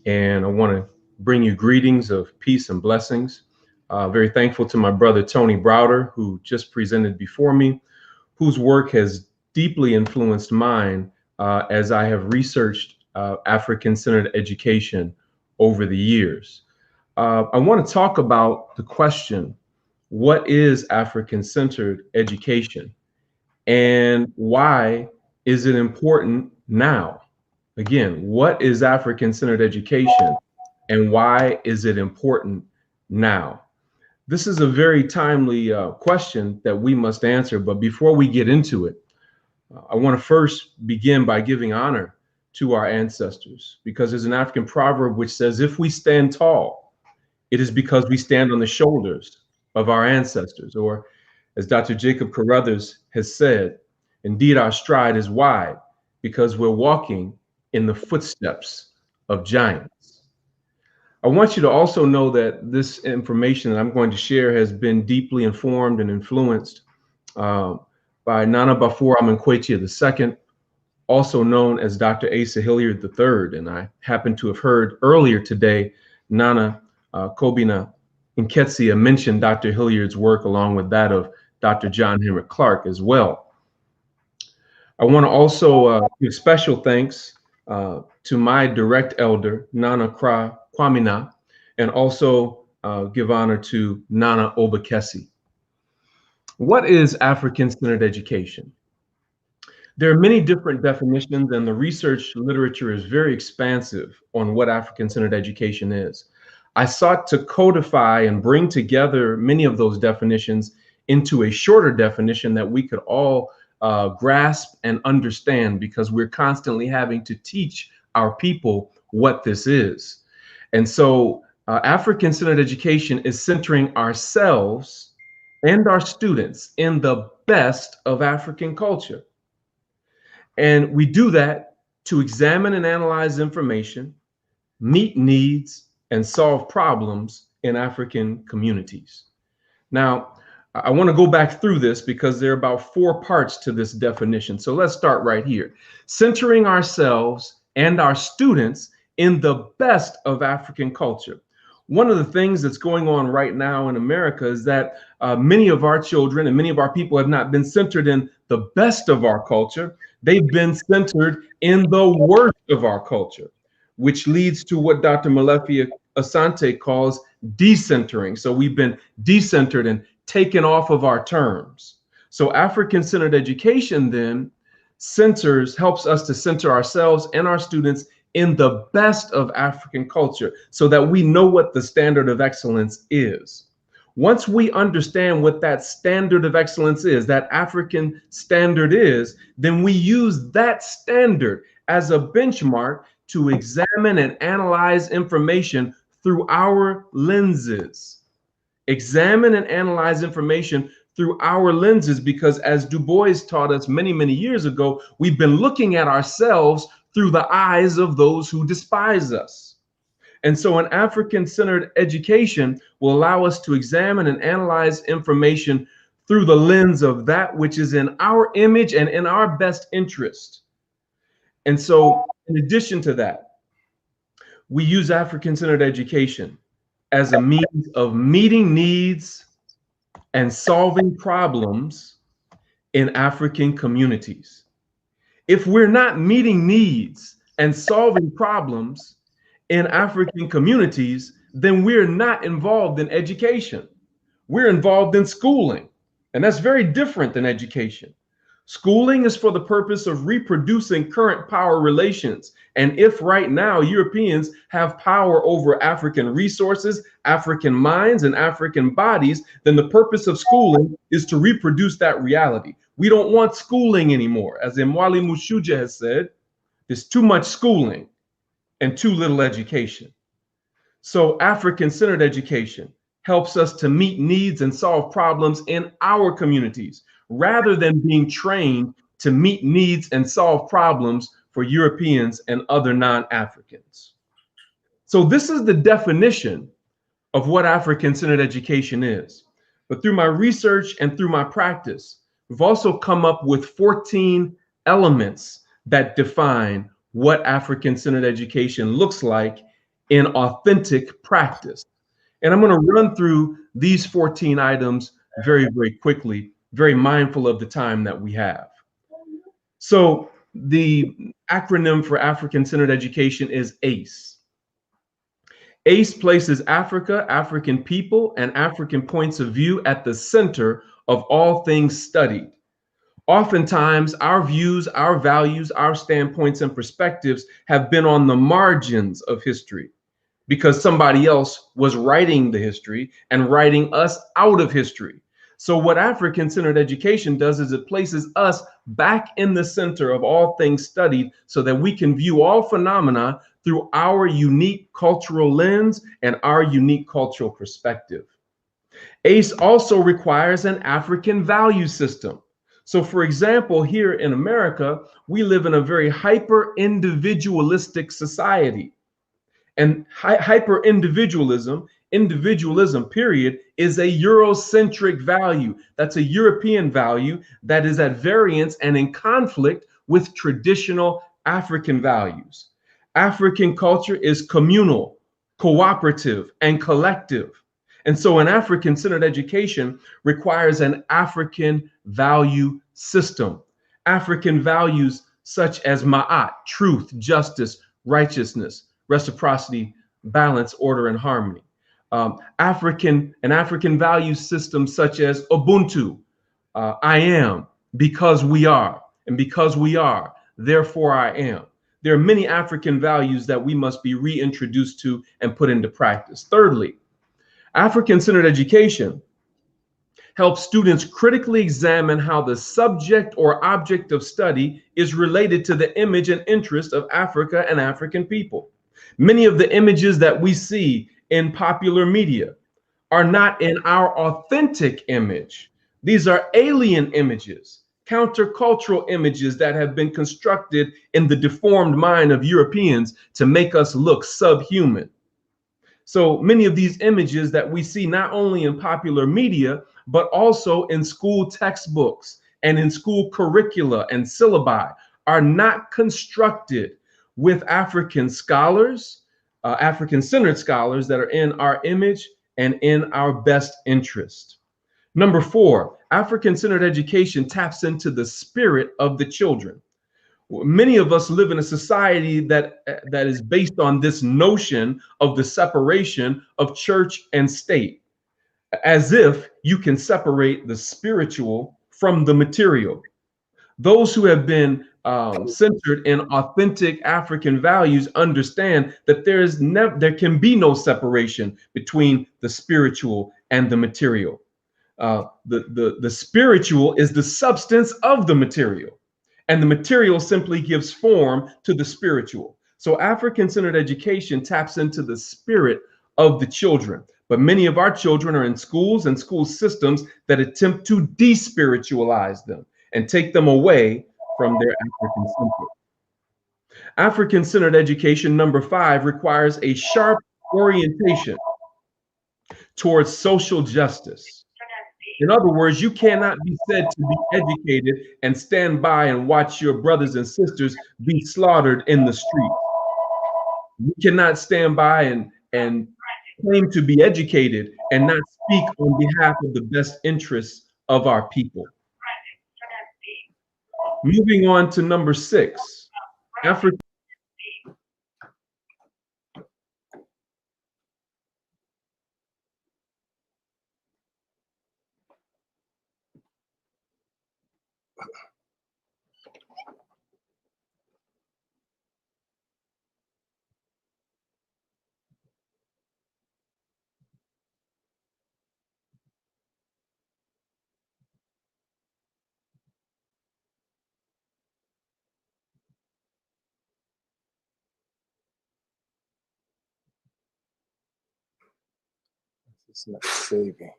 and I want to bring you greetings of peace and blessings. Very thankful to my brother Tony Browder, who just presented before me, whose work has deeply influenced mine as I have researched African-centered education over the years. I want to talk about the question, what is African-centered education, and why is it important now? Again, what is African-centered education, and why is it important now? This is a very timely question that we must answer, but before we get into it, I want to first begin by giving honor to our ancestors, because there's an African proverb which says, if we stand tall, it is because we stand on the shoulders of our ancestors. Or as Dr. Jacob Carruthers has said, indeed our stride is wide because we're walking in the footsteps of giants. I want you to also know that this information that I'm going to share has been deeply informed and influenced by Nana Bafora Amankwechia II, also known as Dr. Asa Hilliard III. And I happen to have heard earlier today, Nana Kobina Nketsia mentioned Dr. Hilliard's work along with that of Dr. John Henrik Clark as well. I want to also give special thanks to my direct elder, Nana Kwamina, and also give honor to Nana Obokese. What is African-centered education? There are many different definitions, and the research literature is very expansive on what African-centered education is. I sought to codify and bring together many of those definitions into a shorter definition that we could all grasp and understand, because we're constantly having to teach our people what this is. And so African-centered education is centering ourselves and our students in the best of African culture. And we do that to examine and analyze information, meet needs, and solve problems in African communities. Now, I want to go back through this because there are about 4 parts to this definition. So let's start right here. Centering ourselves and our students in the best of African culture. One of the things that's going on right now in America is that many of our children and many of our people have not been centered in the best of our culture. They've been centered in the worst of our culture, which leads to what Dr. Malefia Asante calls decentering. So we've been decentered and taken off of our terms. So African-centered education then helps us to center ourselves and our students in the best of African culture so that we know what the standard of excellence is. Once we understand what that standard of excellence is, that African standard is, then we use that standard as a benchmark to examine and analyze information through our lenses. Examine and analyze information through our lenses, because as Du Bois taught us many, many years ago, we've been looking at ourselves through the eyes of those who despise us. And so an African-centered education will allow us to examine and analyze information through the lens of that which is in our image and in our best interest. And so in addition to that, we use African-centered education as a means of meeting needs and solving problems in African communities. If we're not meeting needs and solving problems in African communities, then we're not involved in education. We're involved in schooling, and that's very different than education. Schooling is for the purpose of reproducing current power relations. And if right now Europeans have power over African resources, African minds, and African bodies, then the purpose of schooling is to reproduce that reality. We don't want schooling anymore. As Mwali Mushuja has said, there's too much schooling and too little education. So African-centered education helps us to meet needs and solve problems in our communities, rather than being trained to meet needs and solve problems for Europeans and other non-Africans. So this is the definition of what African-centered education is. But through my research and through my practice, we've also come up with 14 elements that define what African-centered education looks like in authentic practice. And I'm going to run through these 14 items very, very quickly, very mindful of the time that we have. So the acronym for African-centered education is ACE. ACE places Africa, African people, and African points of view at the center of all things studied. Oftentimes, our views, our values, our standpoints and perspectives have been on the margins of history because somebody else was writing the history and writing us out of history. So what African-centered education does is it places us back in the center of all things studied so that we can view all phenomena through our unique cultural lens and our unique cultural perspective. ACE also requires an African value system. So for example, here in America, we live in a very hyper-individualistic society. And hyper-individualism, period, is a Eurocentric value. That's a European value that is at variance and in conflict with traditional African values. African culture is communal, cooperative, and collective. And so an African-centered education requires an African value system. African values such as ma'at, truth, justice, righteousness, reciprocity, balance, order, and harmony. An African value system such as Ubuntu, I am, because we are, and because we are, therefore I am. There are many African values that we must be reintroduced to and put into practice. Thirdly, African-centered education helps students critically examine how the subject or object of study is related to the image and interest of Africa and African people. Many of the images that we see in popular media are not in our authentic image. These are alien images, countercultural images that have been constructed in the deformed mind of Europeans to make us look subhuman. So many of these images that we see not only in popular media, but also in school textbooks and in school curricula and syllabi are not constructed with African scholars, African-centered scholars that are in our image and in our best interest. Number 4, African-centered education taps into the spirit of the children. Many of us live in a society that is based on this notion of the separation of church and state, as if you can separate the spiritual from the material. Those who have been centered in authentic African values understand that there can be no separation between the spiritual and the material. The spiritual is the substance of the material, and the material simply gives form to the spiritual. So African-centered education taps into the spirit of the children, but many of our children are in schools and school systems that attempt to despiritualize them and take them away from their African-centered. African-centered education, number 5, requires a sharp orientation towards social justice. In other words, you cannot be said to be educated and stand by and watch your brothers and sisters be slaughtered in the street. You cannot stand by and claim to be educated and not speak on behalf of the best interests of our people. Moving on to number 6, Africa. It's not saving.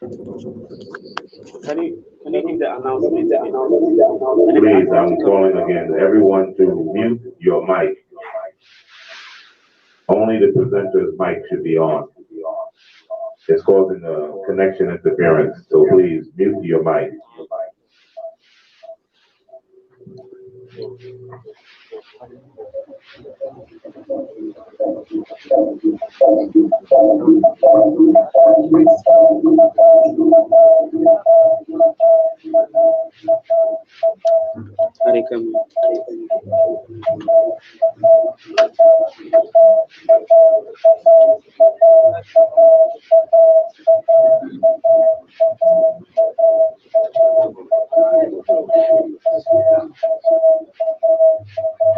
Can you give the announcement? Please, I'm calling again. Everyone to mute your mic. Only the presenter's mic should be on. It's causing a connection interference, so please mute your mic.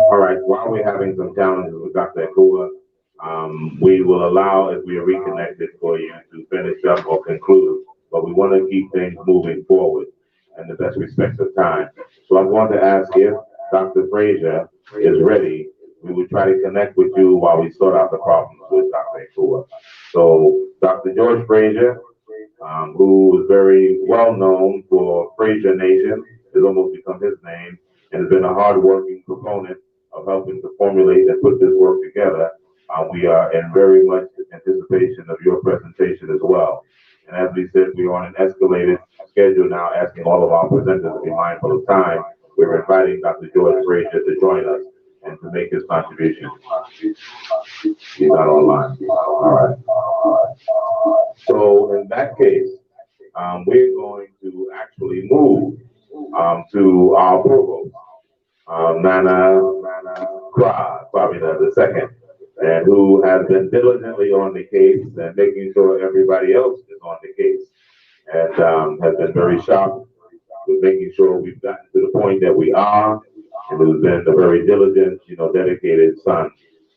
All right, while we're having some challenges with Dr. Akua, we will allow, if we are reconnected, for you to finish up or conclude, but we want to keep things moving forward in the best respect of time. So I'm going to ask if Dr. Frazier is ready. We will try to connect with you while we sort out the problems with Dr. Akua. So Dr. George Frazier, who is very well known for Frazier Nation, has almost become his name, and has been a hard-working proponent of helping to formulate and put this work together. We are in very much anticipation of your presentation as well. And as we said, we are on an escalated schedule now, asking all of our presenters to be mindful of time. We're inviting Dr. George Frazier to join us and to make his contribution. He's not online. All right. So in that case, we're going to actually move to our provost, Nana Kwabena II, and who has been diligently on the case and making sure everybody else is on the case, and has been very sharp with making sure we've gotten to the point that we are, and has been a very diligent, dedicated son,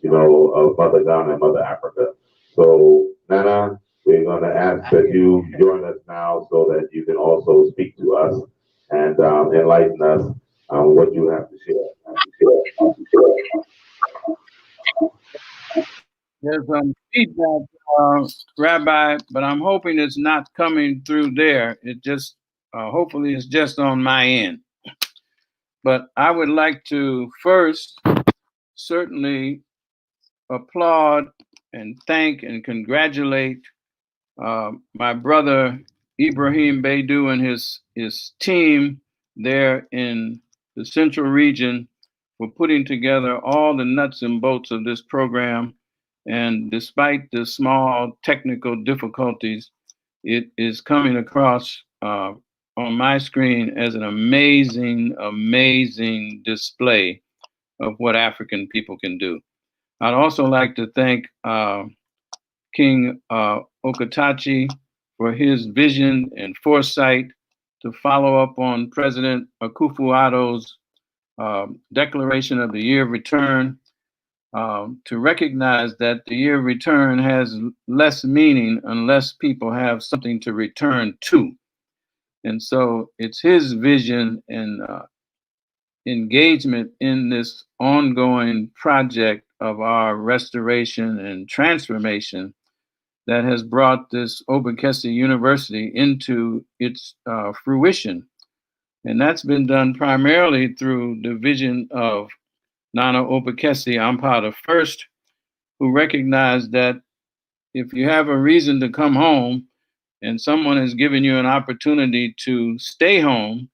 of Mother Ghana and Mother Africa. So, Nana, we're going to ask that you join us now so that you can also speak to us and enlighten us on what you have to share. There's some feedback, Rabbi, but I'm hoping it's not coming through there. It just, hopefully it's just on my end. But I would like to first certainly applaud and thank and congratulate my brother Ibrahim Baidu and his team there in the Central Region for putting together all the nuts and bolts of this program. And despite the small technical difficulties, it is coming across on my screen as an amazing, amazing display of what African people can do. I'd also like to thank King Okatachi for his vision and foresight to follow up on President Akufo-Addo's declaration of the year of return, to recognize that the year of return has less meaning unless people have something to return to. And so it's his vision and engagement in this ongoing project of our restoration and transformation that has brought this Obokese University into its fruition. And that's been done primarily through the vision of Nana Obokese Ampa the First, who recognized that if you have a reason to come home and someone has given you an opportunity to stay home,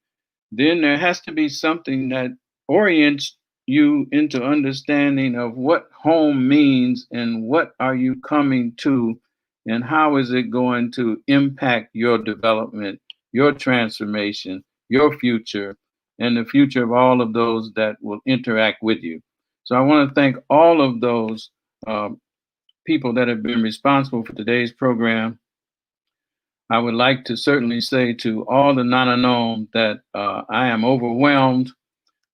then there has to be something that orients you into understanding of what home means and what are you coming to and how is it going to impact your development, your transformation, your future, and the future of all of those that will interact with you. So I want to thank all of those people that have been responsible for today's program. I would like to certainly say to all the Nananom that I am overwhelmed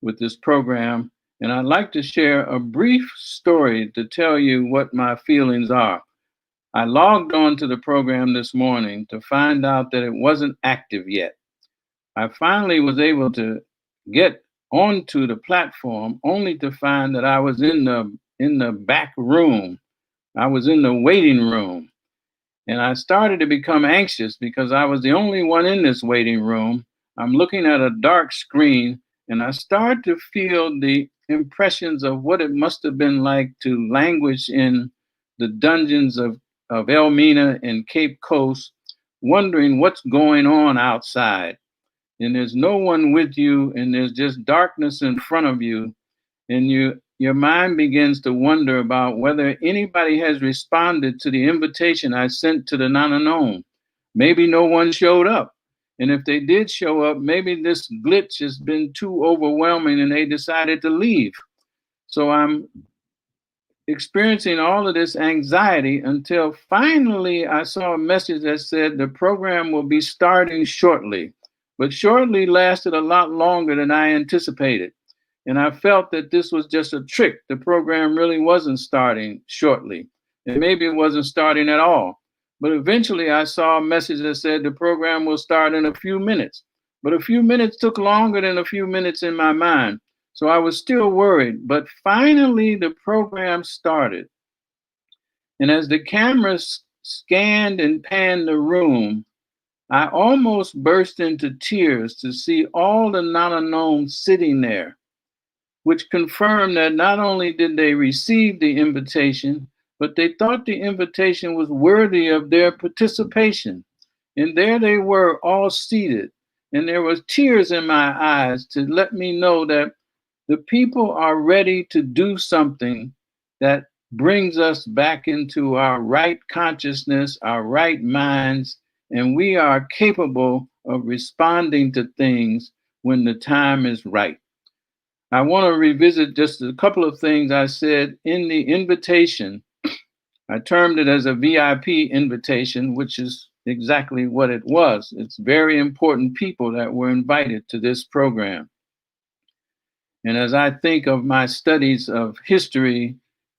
with this program, and I'd like to share a brief story to tell you what my feelings are. I logged on to the program this morning to find out that it wasn't active yet. I finally was able to get onto the platform only to find that I was in the back room. I was in the waiting room. And I started to become anxious because I was the only one in this waiting room. I'm looking at a dark screen and I started to feel the impressions of what it must have been like to languish in the dungeons of Elmina and Cape Coast, wondering what's going on outside. And there's no one with you and there's just darkness in front of you. And your mind begins to wonder about whether anybody has responded to the invitation I sent to the Nananom. Maybe no one showed up. And if they did show up, maybe this glitch has been too overwhelming and they decided to leave. So I'm experiencing all of this anxiety until finally I saw a message that said the program will be starting shortly. But shortly lasted a lot longer than I anticipated. And I felt that this was just a trick. The program really wasn't starting shortly. And maybe it wasn't starting at all. But eventually I saw a message that said the program will start in a few minutes. But a few minutes took longer than a few minutes in my mind. So I was still worried. But finally the program started. And as the cameras scanned and panned the room, I almost burst into tears to see all the Nananom sitting there, which confirmed that not only did they receive the invitation, but they thought the invitation was worthy of their participation. And there they were, all seated. And there was tears in my eyes to let me know that the people are ready to do something that brings us back into our right consciousness, our right minds, and we are capable of responding to things when the time is right. I want to revisit just a couple of things I said in the invitation. I termed it as a VIP invitation, which is exactly what it was. It's very important people that were invited to this program. And as I think of my studies of history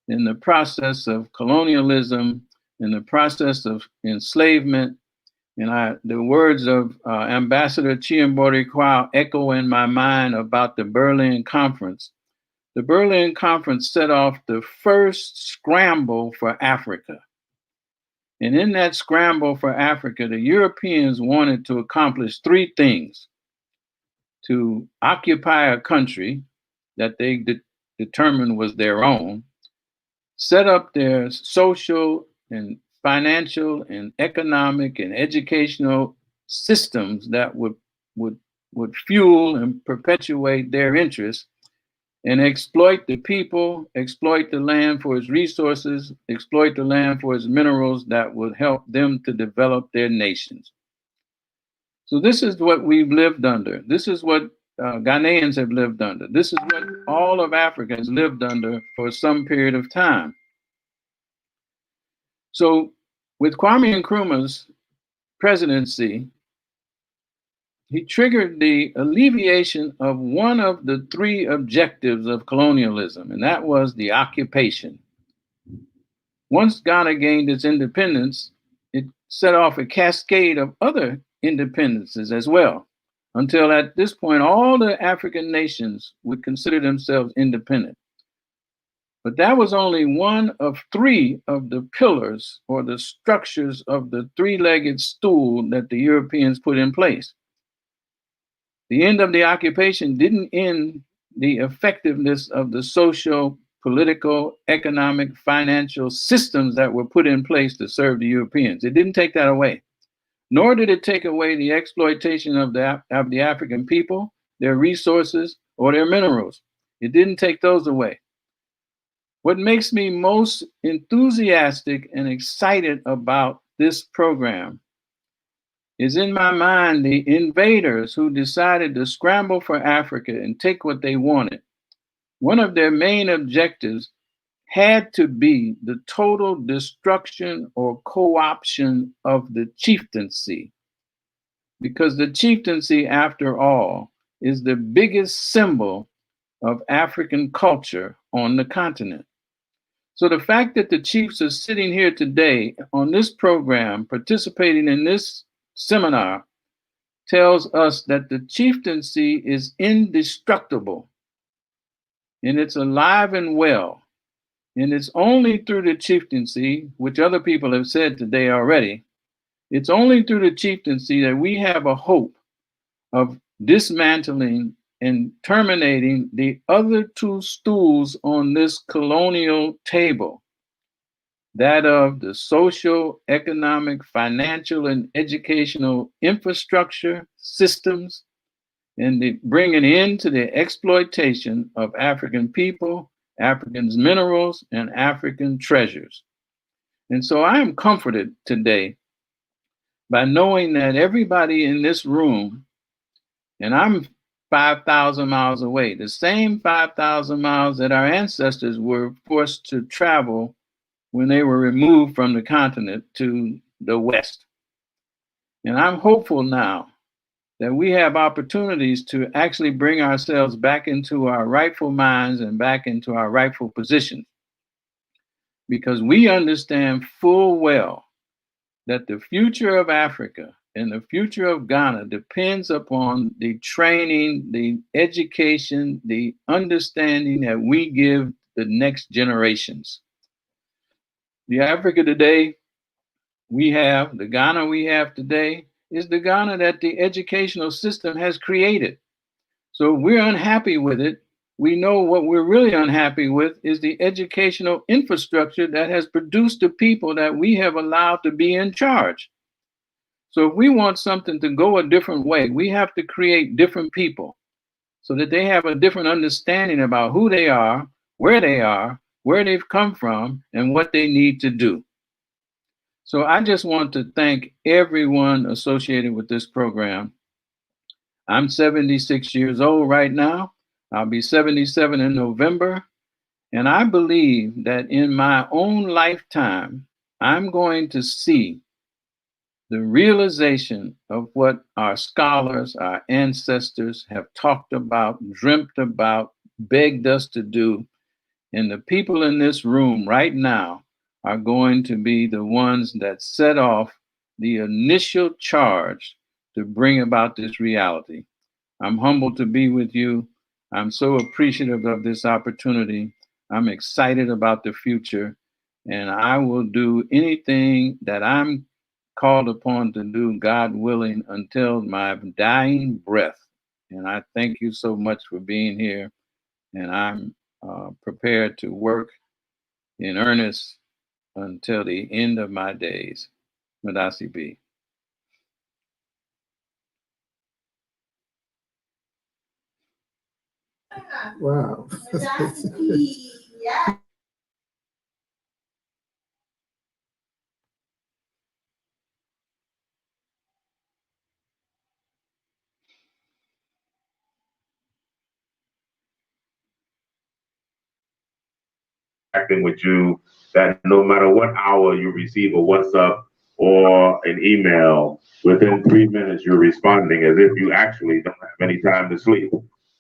in the process of colonialism, in the process of enslavement, and the words of Ambassador Chiemborikwa echo in my mind about the Berlin Conference. The Berlin Conference set off the first scramble for Africa. And in that scramble for Africa, the Europeans wanted to accomplish three things: to occupy a country that they determined was their own, set up their social and financial and economic and educational systems that would fuel and perpetuate their interests, and exploit the people, exploit the land for its resources, exploit the land for its minerals that would help them to develop their nations. So this is what we've lived under. This is what Ghanaians have lived under. This is what all of Africa has lived under for some period of time. So with Kwame Nkrumah's presidency, he triggered the alleviation of one of the three objectives of colonialism, and that was the occupation. Once Ghana gained its independence, it set off a cascade of other independences as well, until at this point, all the African nations would consider themselves independent. But that was only one of three of the pillars or the structures of the three-legged stool that the Europeans put in place. The end of the occupation didn't end the effectiveness of the social, political, economic, financial systems that were put in place to serve the Europeans. It didn't take that away. Nor did it take away the exploitation of the African people, their resources, or their minerals. It didn't take those away. What makes me most enthusiastic and excited about this program is, in my mind, the invaders who decided to scramble for Africa and take what they wanted. One of their main objectives had to be the total destruction or co-option of the chieftaincy. Because the chieftaincy, after all, is the biggest symbol of African culture on the continent. So the fact that the chiefs are sitting here today on this program, participating in this seminar, tells us that the chieftaincy is indestructible, and it's alive and well. And it's only through the chieftaincy, which other people have said today already, it's only through the chieftaincy that we have a hope of dismantling and terminating the other two stools on this colonial table, that of the social, economic, financial, and educational infrastructure systems, and bring an end to the exploitation of African people, Africans' minerals, and African treasures. And so I am comforted today by knowing that everybody in this room, and I'm 5,000 miles away, the same 5,000 miles that our ancestors were forced to travel when they were removed from the continent to the West. And I'm hopeful now that we have opportunities to actually bring ourselves back into our rightful minds and back into our rightful positions, because we understand full well that the future of Africa and the future of Ghana depends upon the training, the education, the understanding that we give the next generations. The Africa today we have, the Ghana we have today, is the Ghana that the educational system has created. So we're unhappy with it. We know what we're really unhappy with is the educational infrastructure that has produced the people that we have allowed to be in charge. So if we want something to go a different way, we have to create different people so that they have a different understanding about who they are, where they've come from, and what they need to do. So I just want to thank everyone associated with this program. I'm 76 years old right now. I'll be 77 in November. And I believe that in my own lifetime, I'm going to see the realization of what our scholars, our ancestors have talked about, dreamt about, begged us to do. And the people in this room right now are going to be the ones that set off the initial charge to bring about this reality. I'm humbled to be with you. I'm so appreciative of this opportunity. I'm excited about the future, and I will do anything that I'm called upon to do, God willing, until my dying breath. And I thank you so much for being here, and I'm prepared to work in earnest until the end of my days. Madasi B. Wow. Yeah. interacting with you, that no matter what hour you receive a WhatsApp or an email, within 3 minutes you're responding as if you actually don't have any time to sleep.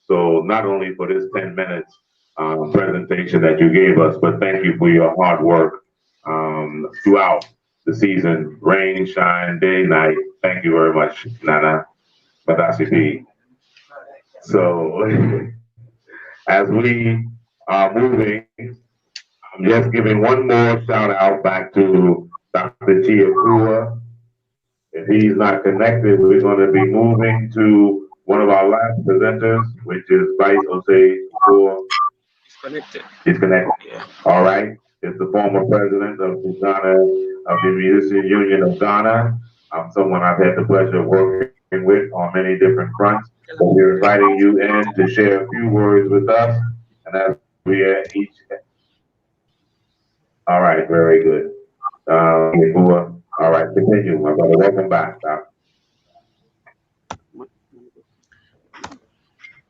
So not only for this 10 minutes presentation that you gave us, but thank you for your hard work throughout the season, rain, shine, day, night. Thank you very much, Nana Madasi. So as we are moving, I'm just giving one more shout out back to Dr. Chieftaincy. If he's not connected, we're going to be moving to one of our last presenters, which is Vice Jose Shakur. He's connected. He's connected. Yeah. All right. It's the former president of the Musician Union of Ghana. I'm someone I've had the pleasure of working with on many different fronts. So we're inviting you in to share a few words with us. And as we are each. All right. Very good. All right. Continue, my brother. Welcome back, Doc.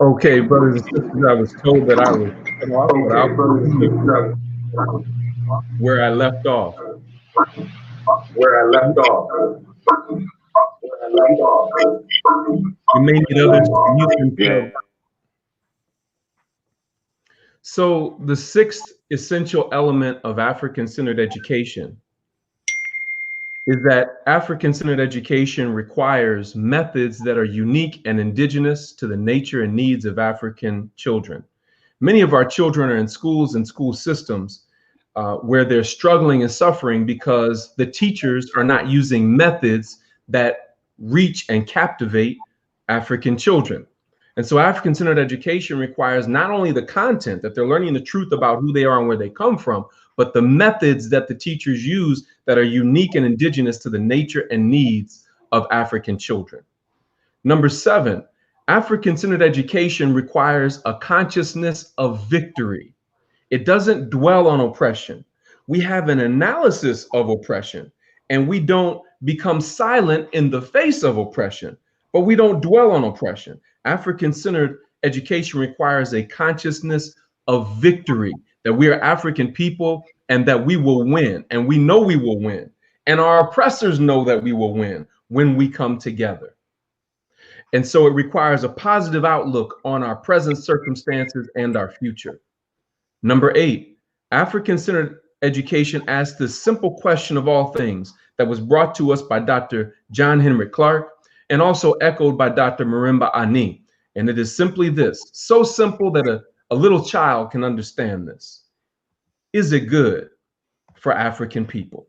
Okay, brothers and sisters, I was told that I was cut off, but where I left off. You may need others to mute themselves. So the sixth essential element of African-centered education is that African-centered education requires methods that are unique and indigenous to the nature and needs of African children. Many of our children are in schools and school systems where they're struggling and suffering because the teachers are not using methods that reach and captivate African children. And so African-centered education requires not only the content, that they're learning the truth about who they are and where they come from, but the methods that the teachers use that are unique and indigenous to the nature and needs of African children. Number 7, African-centered education requires a consciousness of victory. It doesn't dwell on oppression. We have an analysis of oppression, and we don't become silent in the face of oppression, but we don't dwell on oppression. African-centered education requires a consciousness of victory, that we are African people and that we will win, and we know we will win, and our oppressors know that we will win when we come together. And so it requires a positive outlook on our present circumstances and our future. Number 8, African-centered education asks the simple question of all things that was brought to us by Dr. John Henrik Clarke and also echoed by Dr. Marimba Ani. And it is simply this, so simple that a little child can understand this. Is it good for African people?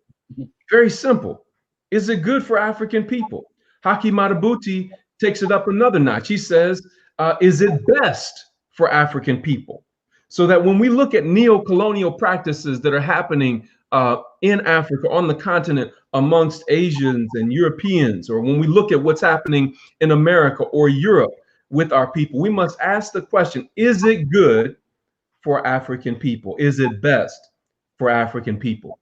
Very simple. Is it good for African people? Haki Madhubuti takes it up another notch. He says, is it best for African people? So that when we look at neo-colonial practices that are happening in Africa, on the continent, amongst Asians and Europeans, or when we look at what's happening in America or Europe with our people, we must ask the question, is it good for African people? Is it best for African people?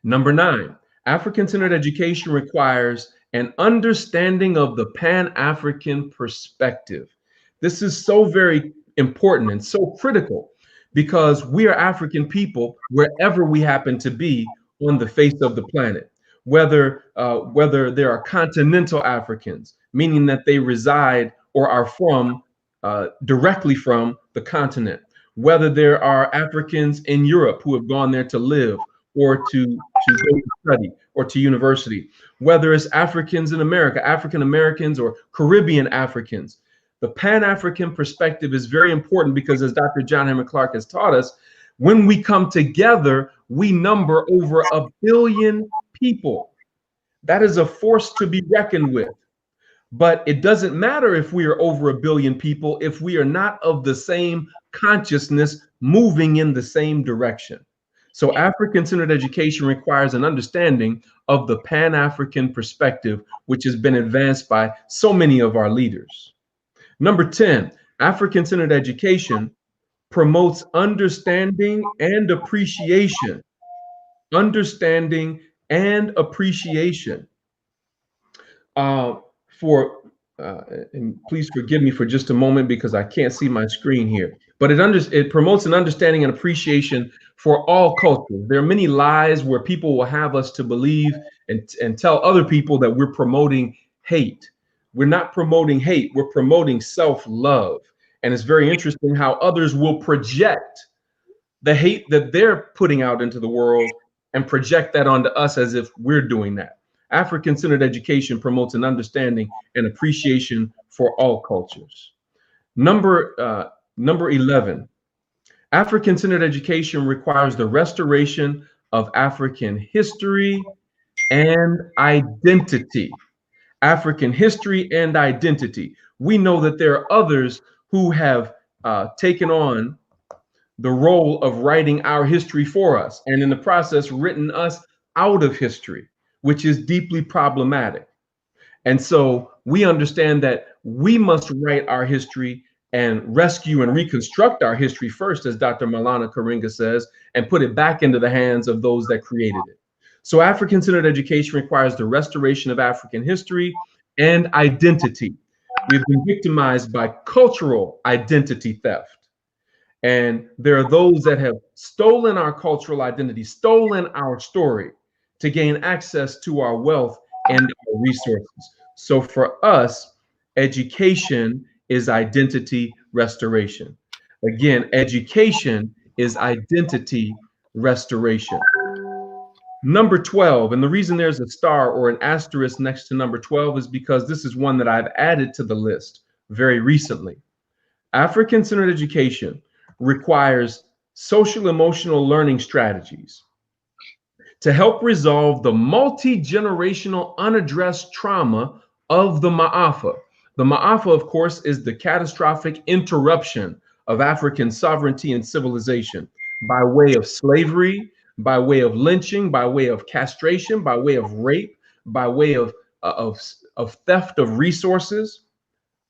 Number 9, African-centered education requires an understanding of the Pan-African perspective. This is so very important and so critical because we are African people wherever we happen to be on the face of the planet, whether there are continental Africans, meaning that they reside or are from directly from the continent, whether there are Africans in Europe who have gone there to live or to go to study or to university, whether it's Africans in America, African Americans or Caribbean Africans. The Pan-African perspective is very important because, as Dr. John Henrik Clarke has taught us, when we come together, we number over 1 billion people. That is a force to be reckoned with. But it doesn't matter if we are over 1 billion people if we are not of the same consciousness moving in the same direction. So African-centered education requires an understanding of the Pan-African perspective, which has been advanced by so many of our leaders. Number 10, African-centered education promotes understanding and appreciation. Understanding and appreciation. And please forgive me for just a moment because I can't see my screen here. but it promotes an understanding and appreciation for all cultures. There are many lies where people will have us to believe and tell other people that we're promoting hate. We're not promoting hate, we're promoting self-love. And it's very interesting how others will project the hate that they're putting out into the world and project that onto us as if we're doing that. African-centered education promotes an understanding and appreciation for all cultures. Number 11, African-centered education requires the restoration of African history and identity. African history and identity. We know that there are others who have taken on the role of writing our history for us, and in the process written us out of history, which is deeply problematic. And so we understand that we must write our history and rescue and reconstruct our history first, as Dr. Malana Karinga says, and put it back into the hands of those that created it. So African-centered education requires the restoration of African history and identity. We've been victimized by cultural identity theft. And there are those that have stolen our cultural identity, stolen our story to gain access to our wealth and our resources. So for us, education is identity restoration. Again, education is identity restoration. Number 12, and the reason there's a star or an asterisk next to number 12 is because this is one that I've added to the list very recently. African-centered education requires social emotional learning strategies to help resolve the multi-generational unaddressed trauma of the Ma'afa. The Ma'afa, of course, is the catastrophic interruption of African sovereignty and civilization by way of slavery, by way of lynching, by way of castration, by way of rape, by way of theft of resources.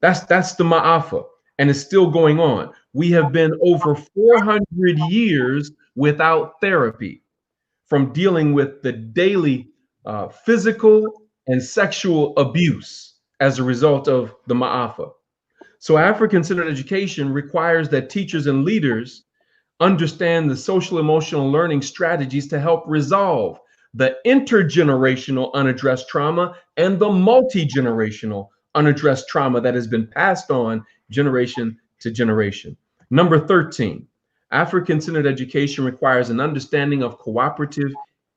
That's the Ma'afa, and it's still going on. We have been over 400 years without therapy from dealing with the daily physical and sexual abuse as a result of the Ma'afa. So African-centered education requires that teachers and leaders understand the social emotional learning strategies to help resolve the intergenerational unaddressed trauma and the multi-generational unaddressed trauma that has been passed on generation to generation. Number 13, African-centered education requires an understanding of cooperative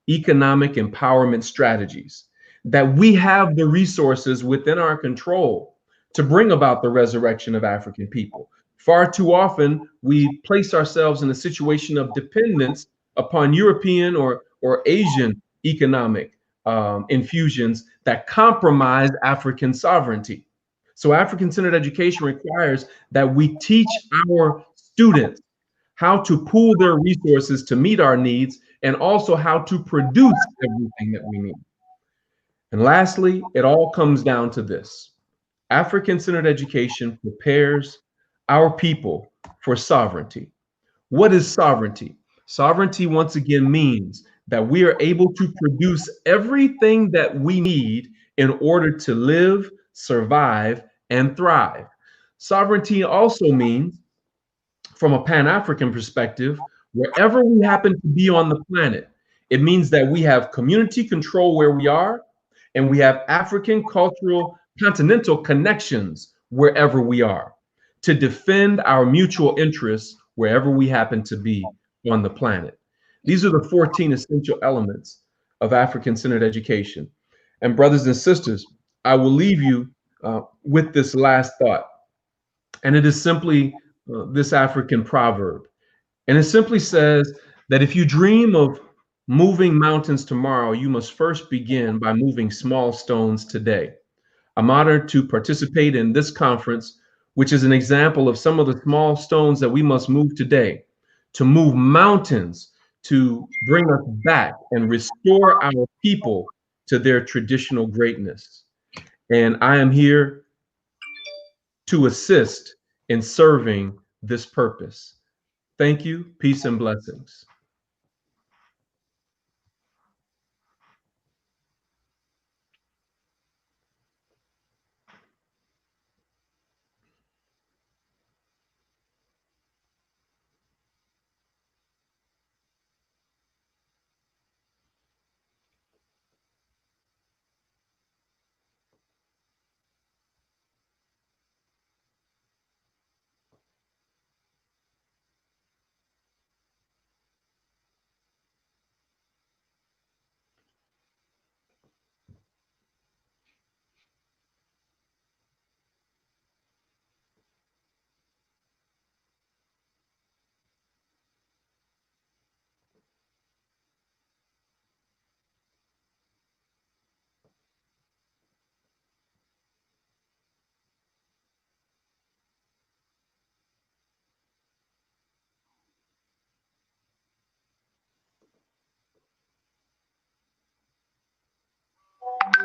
economic empowerment strategies, that we have the resources within our control to bring about the resurrection of African people. Far too often, we place ourselves in a situation of dependence upon European or Asian economic infusions that compromise African sovereignty. So African-centered education requires that we teach our students how to pool their resources to meet our needs and also how to produce everything that we need. And lastly, it all comes down to this. African-centered education prepares our people for sovereignty. What is sovereignty? Sovereignty, once again, means that we are able to produce everything that we need in order to live, survive, and thrive. Sovereignty also means, from a Pan-African perspective, wherever we happen to be on the planet, it means that we have community control where we are, and we have African cultural continental connections wherever we are to defend our mutual interests wherever we happen to be on the planet. These are the 14 essential elements of African-centered education. And brothers and sisters, I will leave you with this last thought. And it is simply this African proverb. And it simply says that if you dream of moving mountains tomorrow, you must first begin by moving small stones today. I'm honored to participate in this conference, which is an example of some of the small stones that we must move today to move mountains, to bring us back and restore our people to their traditional greatness. And I am here to assist in serving this purpose. Thank you. Peace and blessings.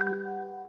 And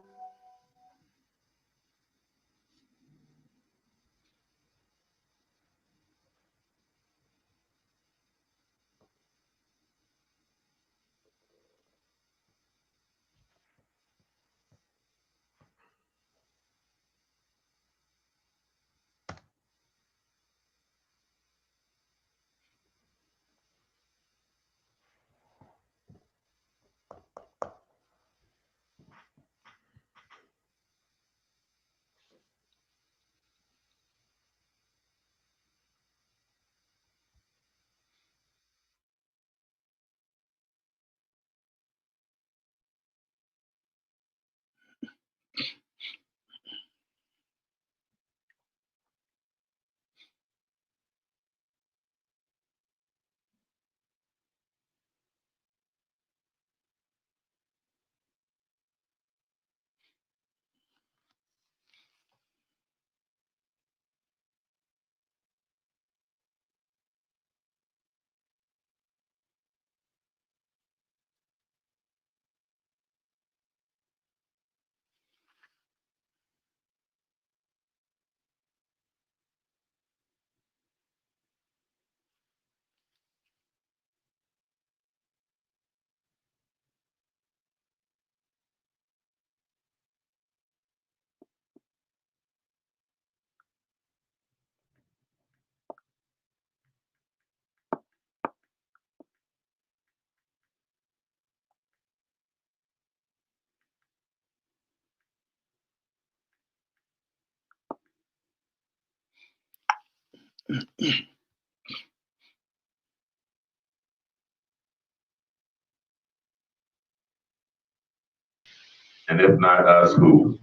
if not us, who?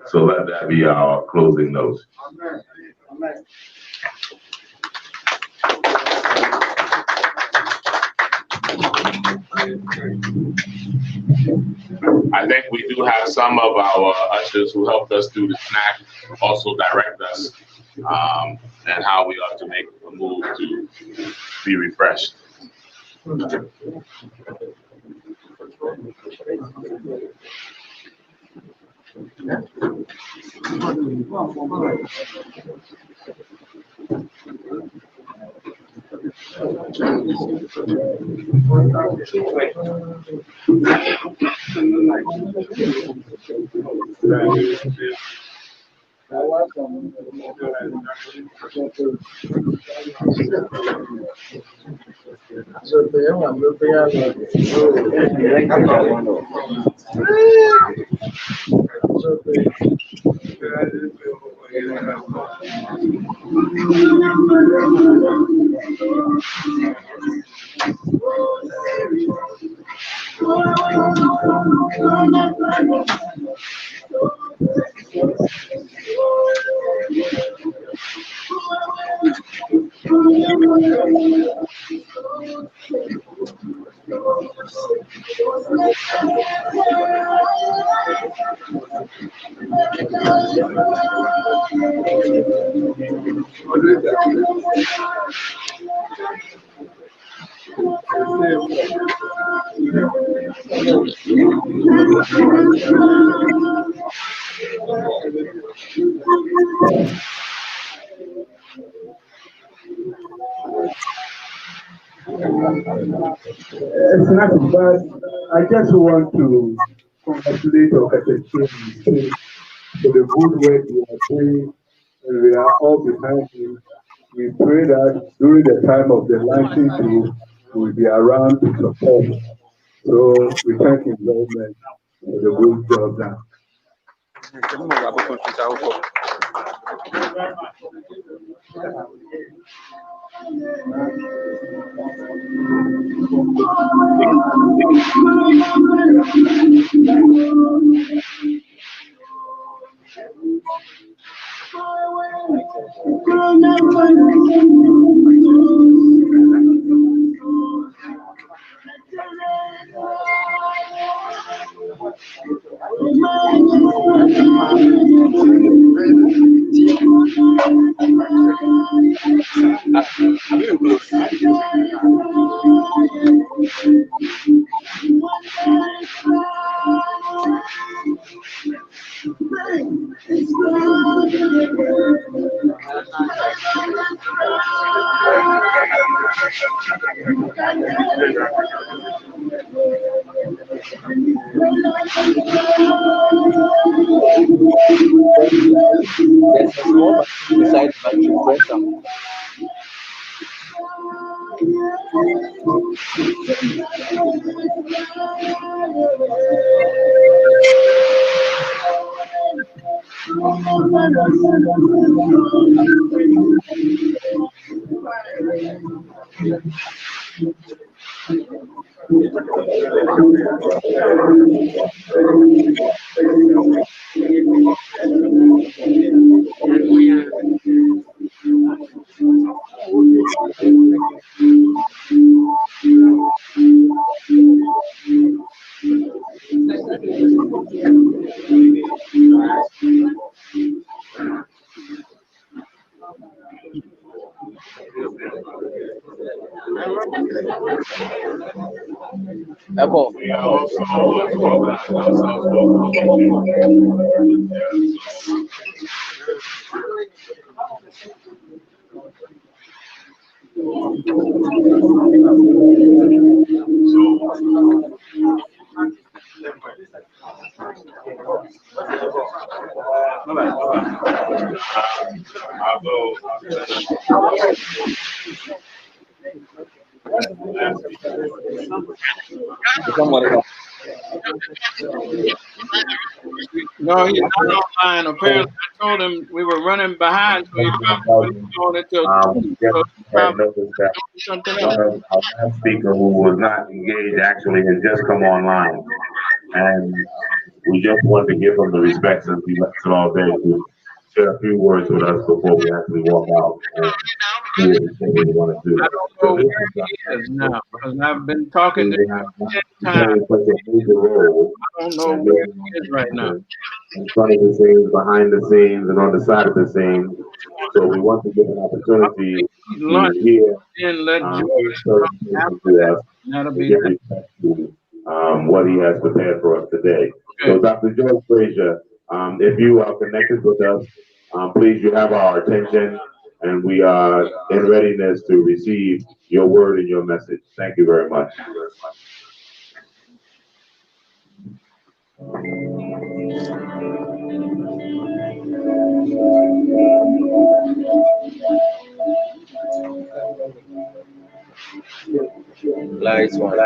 So let that be our closing notes. I think we do have some of our ushers who helped us do the snack also direct us and how we ought to make a move to be refreshed. It's not bad. I just want to congratulate Obokese for the good work you are doing, and we are all behind you. We pray that during the time of the launching day, we will be around to support. So we thank you very much for the good job done. there's a small machine beside the mic. You press some. Echo. No, he's not online. Apparently, I told him we were running behind, so he probably was on it till Had noticed that something one else. of our last speaker who was not engaged actually had just come online. And we just wanted to give him the respect since he left it all day to share a few words with us before we actually walk out and do what we said we want to do. I don't know where he is now, because I've been talking to him 10 times. Playing such a major role. I don't know where he is right now. In front of the scenes, behind the scenes, and on the side of the scenes. So we want to give an opportunity to hear Then let George presentation to us That'll and be give respect to what he has prepared for us today. So Dr. George Frazier, if you are connected with us, please, you have our attention, and we are in readiness to receive your word and your message. Thank you very much. Lights one.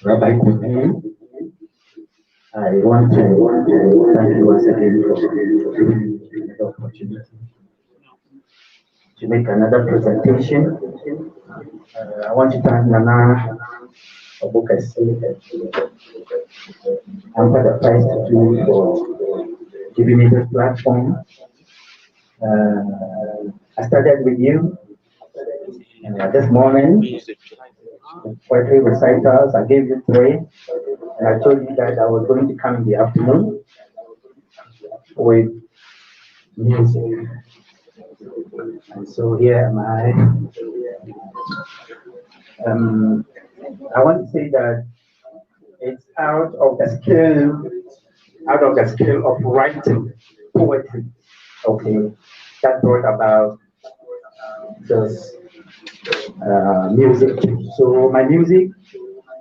Rabbi Kuhn, I want to thank you once again for giving me the opportunity to make another presentation. I want to thank Nana Obokese and for the price to do for giving me this platform. I started with you this morning. Poetry recitals, I gave you 3, and I told you that I was going to come in the afternoon with music. And so here am I. I want to say that it's out of the skill of writing poetry, okay, that brought about this music. So my music,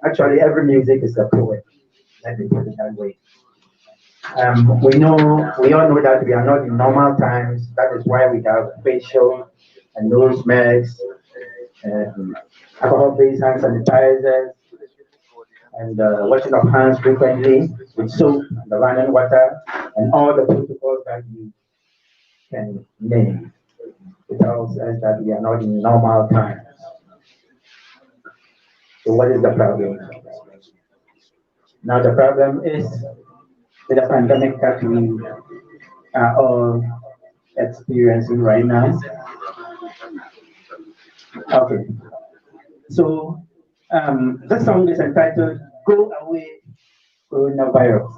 actually every music is a poem. Let me put it that way. We all know that we are not in normal times. That is why we have facial and nose masks, alcohol-based hand sanitizers, and washing of hands frequently with soap and the running water, and all the protocols that you can name. It tells us that we are not in normal times. So what is the problem? Now the problem is with the pandemic that we are all experiencing right now. Okay, so this song is entitled "Go Away, Coronavirus."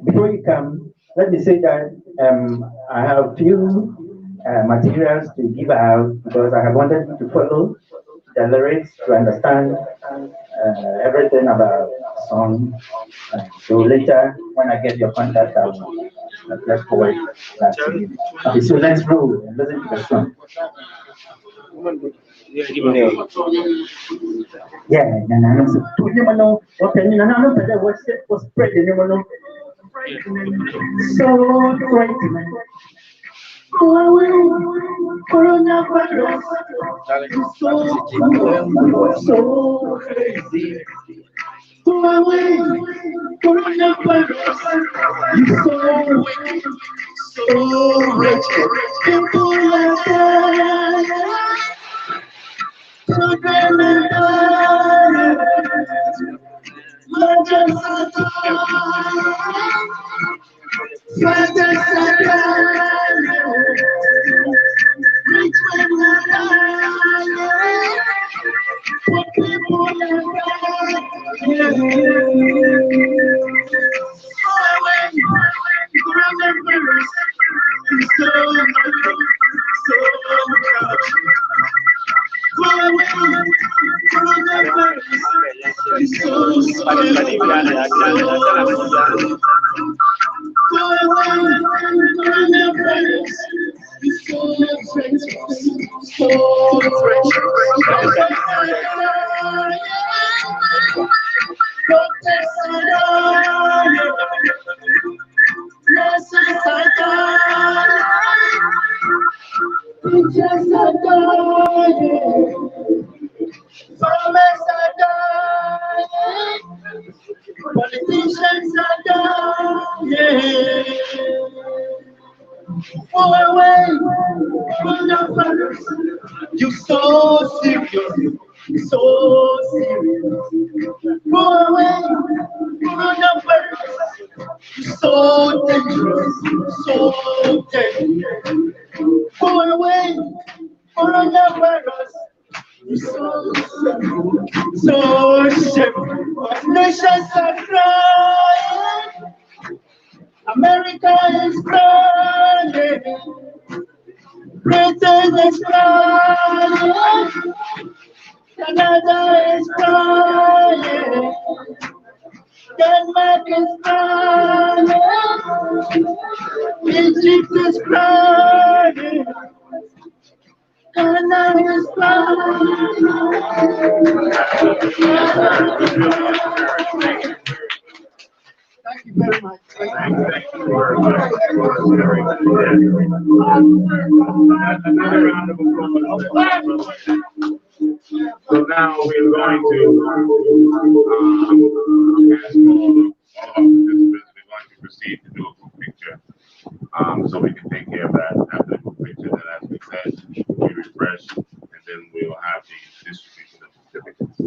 Before you come, let me say that I have few materials to give out because I have wanted you to follow the lyrics to understand everything about the song. So later, when I get your contact, I will just forward that to you. Okay, so let's roll and listen to the song. Yeah, no. Okay, no, but what's spreading, so frightening. Go away, coronavirus. So crazy. Go away, coronavirus. You're so wicked, so wretched. People are dying. Children are dying. Mothers are dying. Fathers are dying. Rich men are dying. Poor people are dying. Go away, coronavirus. So go away, coronavirus. So scary. Go away, coronavirus. So just a dying. Farmers are dying. Politicians are dying. Go away, coronavirus. You're so serious. So serious. Go away, coronavirus. You're so dangerous. So dangerous. Go away, coronavirus. So shameful. Nations are crying. America is crying. Britain is crying. Canada is crying. Denmark is crying. Egypt is crying. Ghana is crying. Thank you very much. Another round of applause. So now we're going to ask all of our participants, we're going to proceed to do a group picture. So we can take care of that after the group picture. And as we said, we refresh, and then we'll have the distribution of certificates.